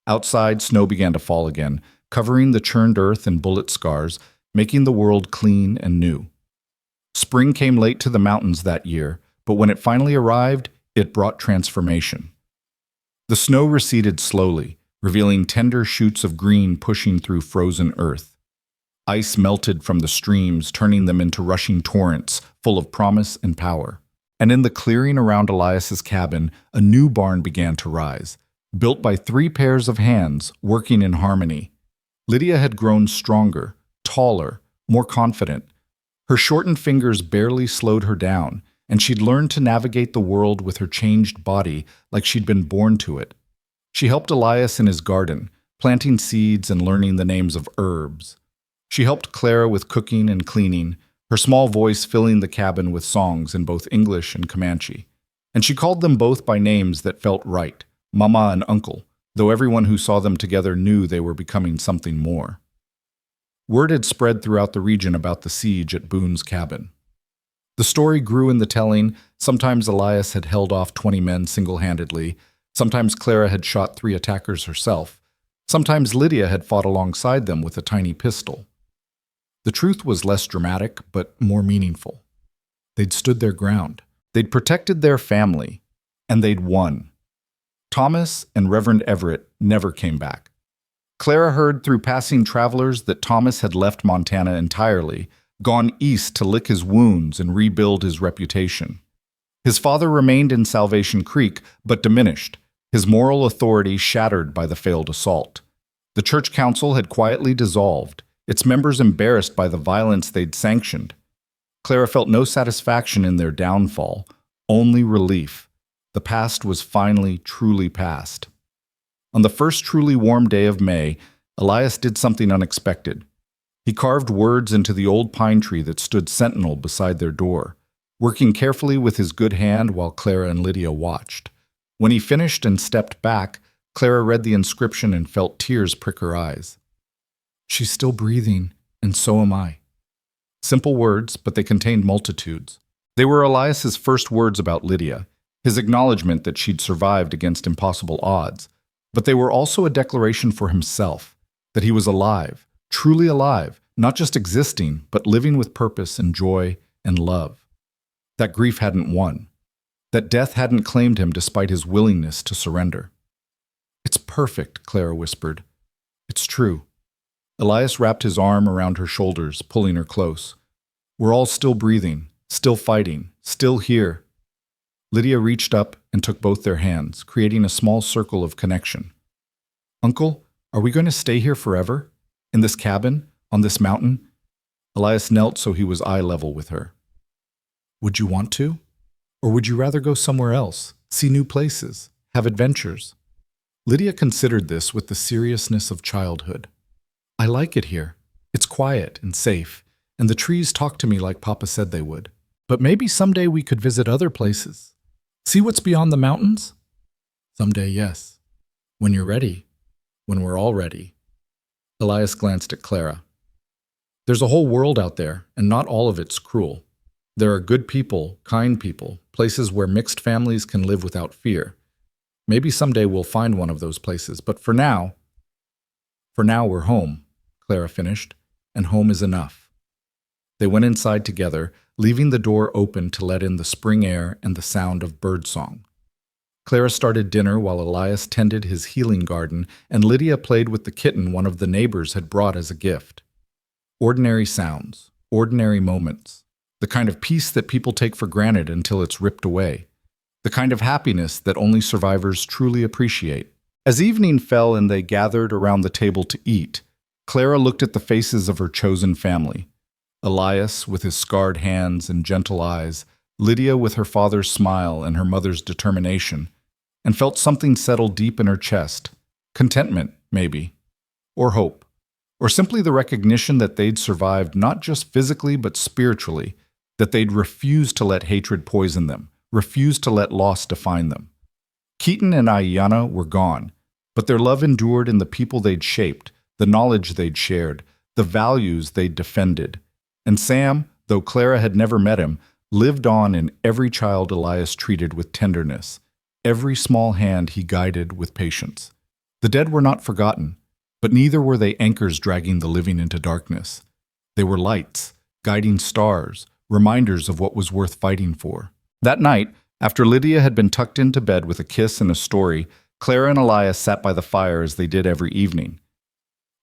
Outside, snow began to fall again, covering the churned earth in bullet scars, making the world clean and new. Spring came late to the mountains that year, but when it finally arrived, it brought transformation. The snow receded slowly, revealing tender shoots of green pushing through frozen earth. Ice melted from the streams, turning them into rushing torrents, full of promise and power. And in the clearing around Elias's cabin, a new barn began to rise, built by 3 pairs of hands working in harmony. Lydia had grown stronger, taller, more confident. Her shortened fingers barely slowed her down, and she'd learned to navigate the world with her changed body like she'd been born to it. She helped Elias in his garden, planting seeds and learning the names of herbs. She helped Clara with cooking and cleaning, her small voice filling the cabin with songs in both English and Comanche. And she called them both by names that felt right, Mama and Uncle, though everyone who saw them together knew they were becoming something more. Word had spread throughout the region about the siege at Boone's cabin. The story grew in the telling. Sometimes Elias had held off 20 men single-handedly. Sometimes Clara had shot 3 attackers herself. Sometimes Lydia had fought alongside them with a tiny pistol. The truth was less dramatic, but more meaningful. They'd stood their ground. They'd protected their family, and they'd won. Thomas and Reverend Everett never came back. Clara heard through passing travelers that Thomas had left Montana entirely, gone east to lick his wounds and rebuild his reputation. His father remained in Salvation Creek, but diminished, his moral authority shattered by the failed assault. The church council had quietly dissolved, its members embarrassed by the violence they'd sanctioned. Clara felt no satisfaction in their downfall, only relief. The past was finally truly past. On the first truly warm day of May, Elias did something unexpected. He carved words into the old pine tree that stood sentinel beside their door, working carefully with his good hand while Clara and Lydia watched. When he finished and stepped back, Clara read the inscription and felt tears prick her eyes. She's still breathing, and so am I. Simple words, but they contained multitudes. They were Elias's first words about Lydia, his acknowledgement that she'd survived against impossible odds. But they were also a declaration for himself, that he was alive, truly alive, not just existing, but living with purpose and joy and love. That grief hadn't won. That death hadn't claimed him despite his willingness to surrender. It's perfect, Clara whispered. It's true. Elias wrapped his arm around her shoulders, pulling her close. We're all still breathing, still fighting, still here. Lydia reached up and took both their hands, creating a small circle of connection. Uncle, are we going to stay here forever? In this cabin? On this mountain? Elias knelt so he was eye level with her. Would you want to? Or would you rather go somewhere else, see new places, have adventures? Lydia considered this with the seriousness of childhood. I like it here. It's quiet and safe, and the trees talk to me like Papa said they would. But maybe someday we could visit other places. See what's beyond the mountains? Someday, yes. When you're ready. When we're all ready. Elias glanced at Clara. There's a whole world out there, and not all of it's cruel. There are good people, kind people, places where mixed families can live without fear. Maybe someday we'll find one of those places, but for now we're home, Clara finished, and home is enough. They went inside together, leaving the door open to let in the spring air and the sound of birdsong. Clara started dinner while Elias tended his healing garden, and Lydia played with the kitten one of the neighbors had brought as a gift. Ordinary sounds, ordinary moments, the kind of peace that people take for granted until it's ripped away, the kind of happiness that only survivors truly appreciate. As evening fell and they gathered around the table to eat, Clara looked at the faces of her chosen family. Elias with his scarred hands and gentle eyes, Lydia with her father's smile and her mother's determination, and felt something settle deep in her chest. Contentment, maybe. Or hope. Or simply the recognition that they'd survived not just physically but spiritually, that they'd refused to let hatred poison them, refused to let loss define them. Keaton and Aiyana were gone, but their love endured in the people they'd shaped, the knowledge they'd shared, the values they'd defended. And Sam, though Clara had never met him, lived on in every child Elias treated with tenderness, every small hand he guided with patience. The dead were not forgotten, but neither were they anchors dragging the living into darkness. They were lights, guiding stars, reminders of what was worth fighting for. That night, after Lydia had been tucked into bed with a kiss and a story, Clara and Elias sat by the fire as they did every evening.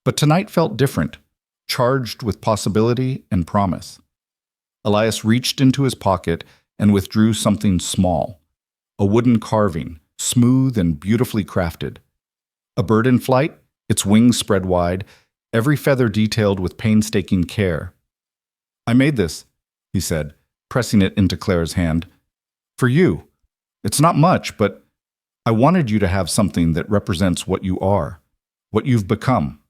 But tonight felt different, charged with possibility and promise. Elias reached into his pocket and withdrew something small, a wooden carving, smooth and beautifully crafted. A bird in flight, its wings spread wide, every feather detailed with painstaking care. "I made this," he said, pressing it into Clara's hand. "For you. It's not much, but I wanted you to have something that represents what you are, what you've become.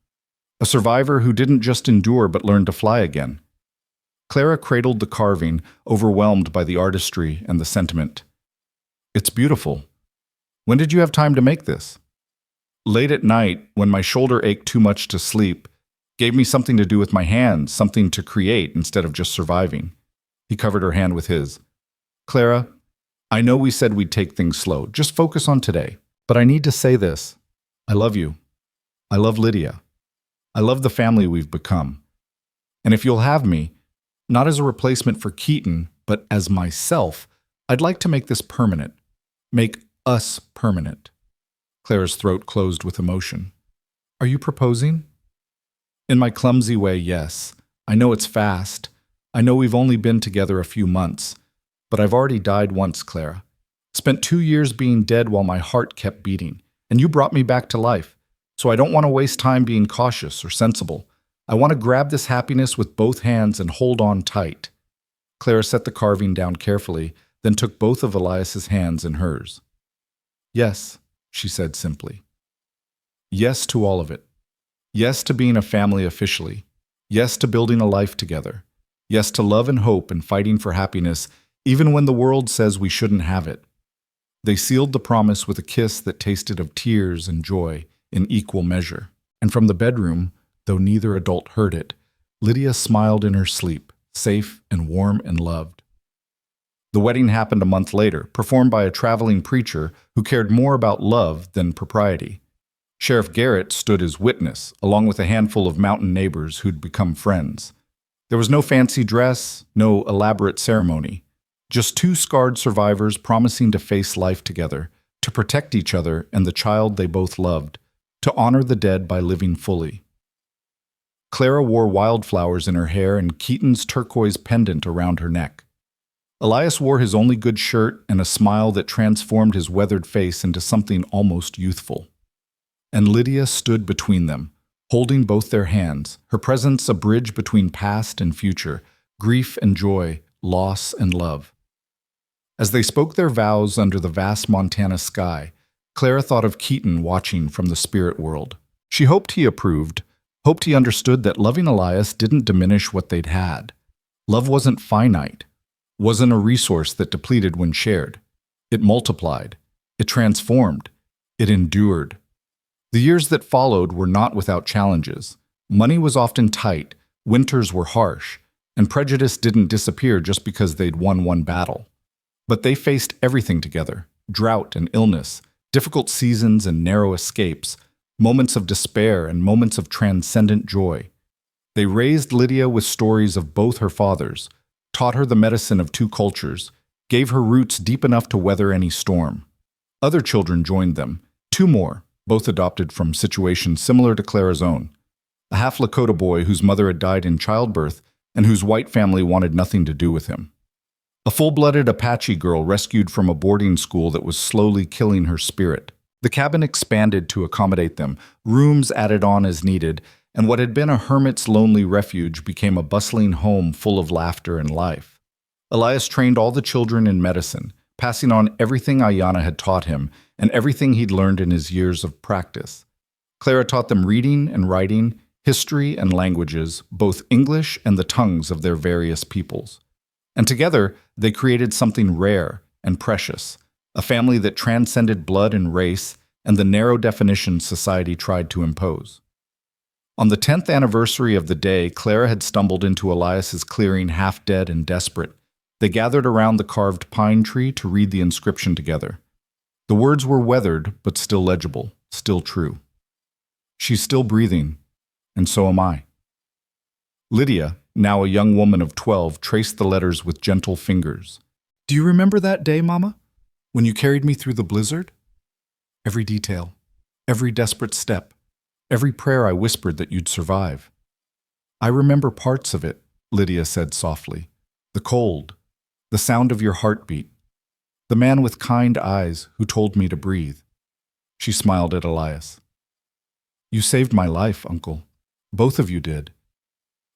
A survivor who didn't just endure but learned to fly again." Clara cradled the carving, overwhelmed by the artistry and the sentiment. "It's beautiful. When did you have time to make this?" "Late at night, when my shoulder ached too much to sleep, gave me something to do with my hands, something to create instead of just surviving." He covered her hand with his. "Clara, I know we said we'd take things slow. Just focus on today. But I need to say this. I love you. I love Lydia. I love the family we've become. And if you'll have me, not as a replacement for Keaton, but as myself, I'd like to make this permanent. Make us permanent." Clara's throat closed with emotion. "Are you proposing?" "In my clumsy way, yes. I know it's fast. I know we've only been together a few months. But I've already died once, Clara. Spent 2 years being dead while my heart kept beating, and you brought me back to life. So I don't want to waste time being cautious or sensible. I want to grab this happiness with both hands and hold on tight." Clara set the carving down carefully, then took both of Elias's hands in hers. "Yes," she said simply. "Yes to all of it. Yes to being a family officially. Yes to building a life together. Yes to love and hope and fighting for happiness, even when the world says we shouldn't have it." They sealed the promise with a kiss that tasted of tears and joy in equal measure. And from the bedroom, though neither adult heard it, Lydia smiled in her sleep, safe and warm and loved. The wedding happened a month later, performed by a traveling preacher who cared more about love than propriety. Sheriff Garrett stood as witness, along with a handful of mountain neighbors who'd become friends. There was no fancy dress, no elaborate ceremony. Just 2 scarred survivors promising to face life together, to protect each other and the child they both loved, to honor the dead by living fully. Clara wore wildflowers in her hair and Keaton's turquoise pendant around her neck. Elias wore his only good shirt and a smile that transformed his weathered face into something almost youthful. And Lydia stood between them, holding both their hands, her presence a bridge between past and future, grief and joy, loss and love. As they spoke their vows under the vast Montana sky, Clara thought of Keaton watching from the spirit world. She hoped he approved, hoped he understood that loving Elias didn't diminish what they'd had. Love wasn't finite, wasn't a resource that depleted when shared. It multiplied, it transformed, it endured. The years that followed were not without challenges. Money was often tight, winters were harsh, and prejudice didn't disappear just because they'd won one battle. But they faced everything together: drought and illness, difficult seasons and narrow escapes, moments of despair and moments of transcendent joy. They raised Lydia with stories of both her fathers, taught her the medicine of two cultures, gave her roots deep enough to weather any storm. Other children joined them, two more, both adopted from situations similar to Clara's own. A half Lakota boy whose mother had died in childbirth and whose white family wanted nothing to do with him. A full-blooded Apache girl rescued from a boarding school that was slowly killing her spirit. The cabin expanded to accommodate them, rooms added on as needed, and what had been a hermit's lonely refuge became a bustling home full of laughter and life. Elias trained all the children in medicine, passing on everything Ayanna had taught him and everything he'd learned in his years of practice. Clara taught them reading and writing, history and languages, both English and the tongues of their various peoples. And together, they created something rare and precious, a family that transcended blood and race and the narrow definitions society tried to impose. On the 10th anniversary of the day, Clara had stumbled into Elias's clearing half dead and desperate. They gathered around the carved pine tree to read the inscription together. The words were weathered, but still legible, still true. She's still breathing, and so am I. Lydia, now a young woman of 12, traced the letters with gentle fingers. Do you remember that day, Mama? When you carried me through the blizzard? Every detail, every desperate step, every prayer I whispered that you'd survive. I remember parts of it, Lydia said softly. The cold, the sound of your heartbeat, the man with kind eyes who told me to breathe. She smiled at Elias. You saved my life, Uncle. Both of you did.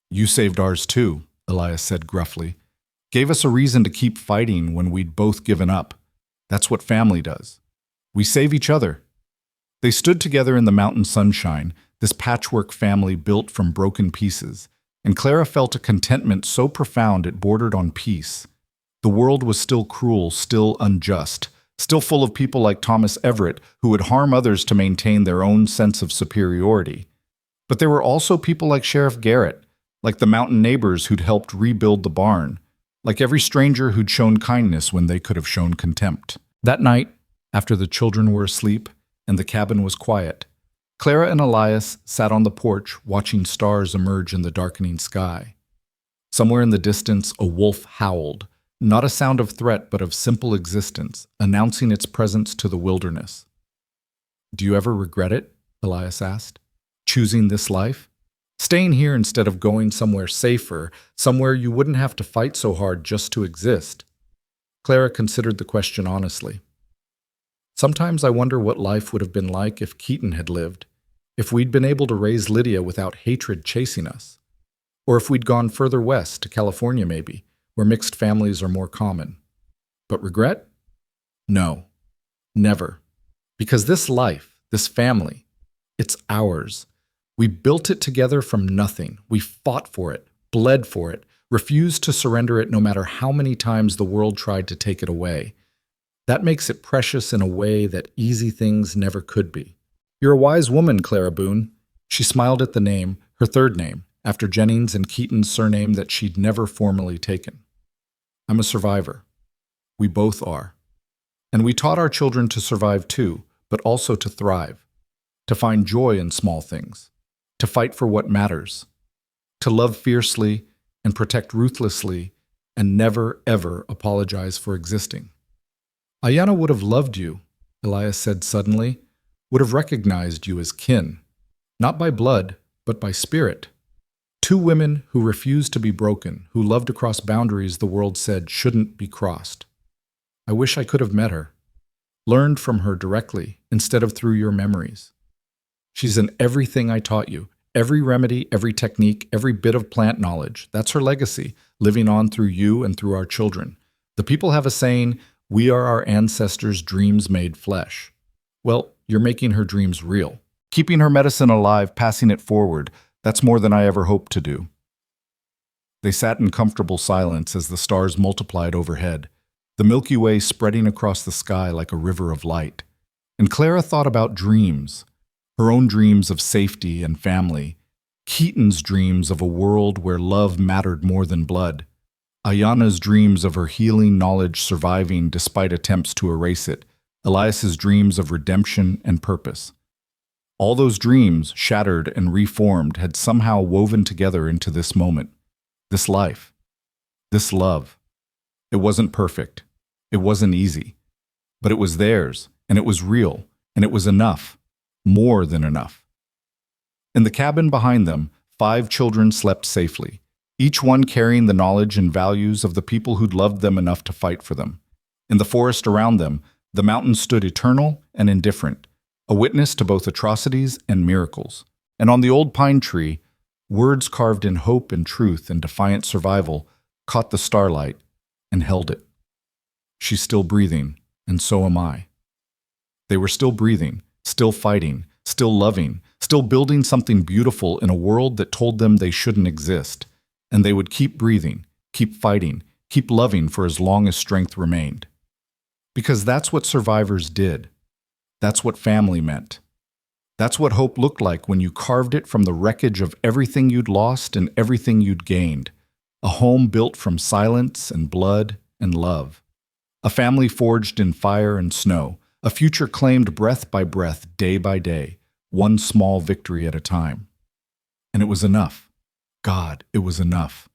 You saved ours too, Elias said gruffly. Gave us a reason to keep fighting when we'd both given up. That's what family does. We save each other. They stood together in the mountain sunshine, this patchwork family built from broken pieces, and Clara felt a contentment so profound it bordered on peace. The world was still cruel, still unjust, still full of people like Thomas Everett who would harm others to maintain their own sense of superiority. But there were also people like Sheriff Garrett, like the mountain neighbors who'd helped rebuild the barn, like every stranger who'd shown kindness when they could have shown contempt. That night, after the children were asleep and the cabin was quiet, Clara and Elias sat on the porch watching stars emerge in the darkening sky. Somewhere in the distance, a wolf howled, not a sound of threat but of simple existence, announcing its presence to the wilderness. Do you ever regret it? Elias asked. Choosing this life? Staying here instead of going somewhere safer, somewhere you wouldn't have to fight so hard just to exist? Clara considered the question honestly. Sometimes I wonder what life would have been like if Keaton had lived, if we'd been able to raise Lydia without hatred chasing us, or if we'd gone further west to California maybe, where mixed families are more common. But regret? No, never. Because this life, this family, it's ours. We built it together from nothing. We fought for it, bled for it, refused to surrender it no matter how many times the world tried to take it away. That makes it precious in a way that easy things never could be. You're a wise woman, Clara Boone. She smiled at the name, her third name, after Jennings and Keaton's surname that she'd never formally taken. I'm a survivor. We both are. And we taught our children to survive too, but also to thrive, to find joy in small things, to fight for what matters, to love fiercely and protect ruthlessly and never, ever apologize for existing. Ayanna would have loved you, Elias said suddenly, would have recognized you as kin, not by blood, but by spirit. Two women who refused to be broken, who loved across boundaries the world said shouldn't be crossed. I wish I could have met her, learned from her directly instead of through your memories. She's in everything I taught you, every remedy, every technique, every bit of plant knowledge. That's her legacy, living on through you and through our children. The people have a saying, we are our ancestors' dreams made flesh. Well, you're making her dreams real. Keeping her medicine alive, passing it forward, that's more than I ever hoped to do. They sat in comfortable silence as the stars multiplied overhead, the Milky Way spreading across the sky like a river of light. And Clara thought about dreams, Her own dreams of safety and family, Keaton's dreams of a world where love mattered more than blood, Ayana's dreams of her healing knowledge surviving despite attempts to erase it, Elias's dreams of redemption and purpose. All those dreams, shattered and reformed, had somehow woven together into this moment, this life, this love. It wasn't perfect. It wasn't easy. But it was theirs, and it was real, and it was enough, more than enough. In the cabin behind them, 5 children slept safely, each one carrying the knowledge and values of the people who'd loved them enough to fight for them. In the forest around them, the mountains stood eternal and indifferent, a witness to both atrocities and miracles. And on the old pine tree, words carved in hope and truth and defiant survival caught the starlight and held it. She's still breathing, and so am I. They were still breathing, still fighting, still loving, still building something beautiful in a world that told them they shouldn't exist. And they would keep breathing, keep fighting, keep loving for as long as strength remained. Because that's what survivors did. That's what family meant. That's what hope looked like when you carved it from the wreckage of everything you'd lost and everything you'd gained. A home built from silence and blood and love. A family forged in fire and snow. A future claimed breath by breath, day by day, one small victory at a time. And it was enough. God, it was enough.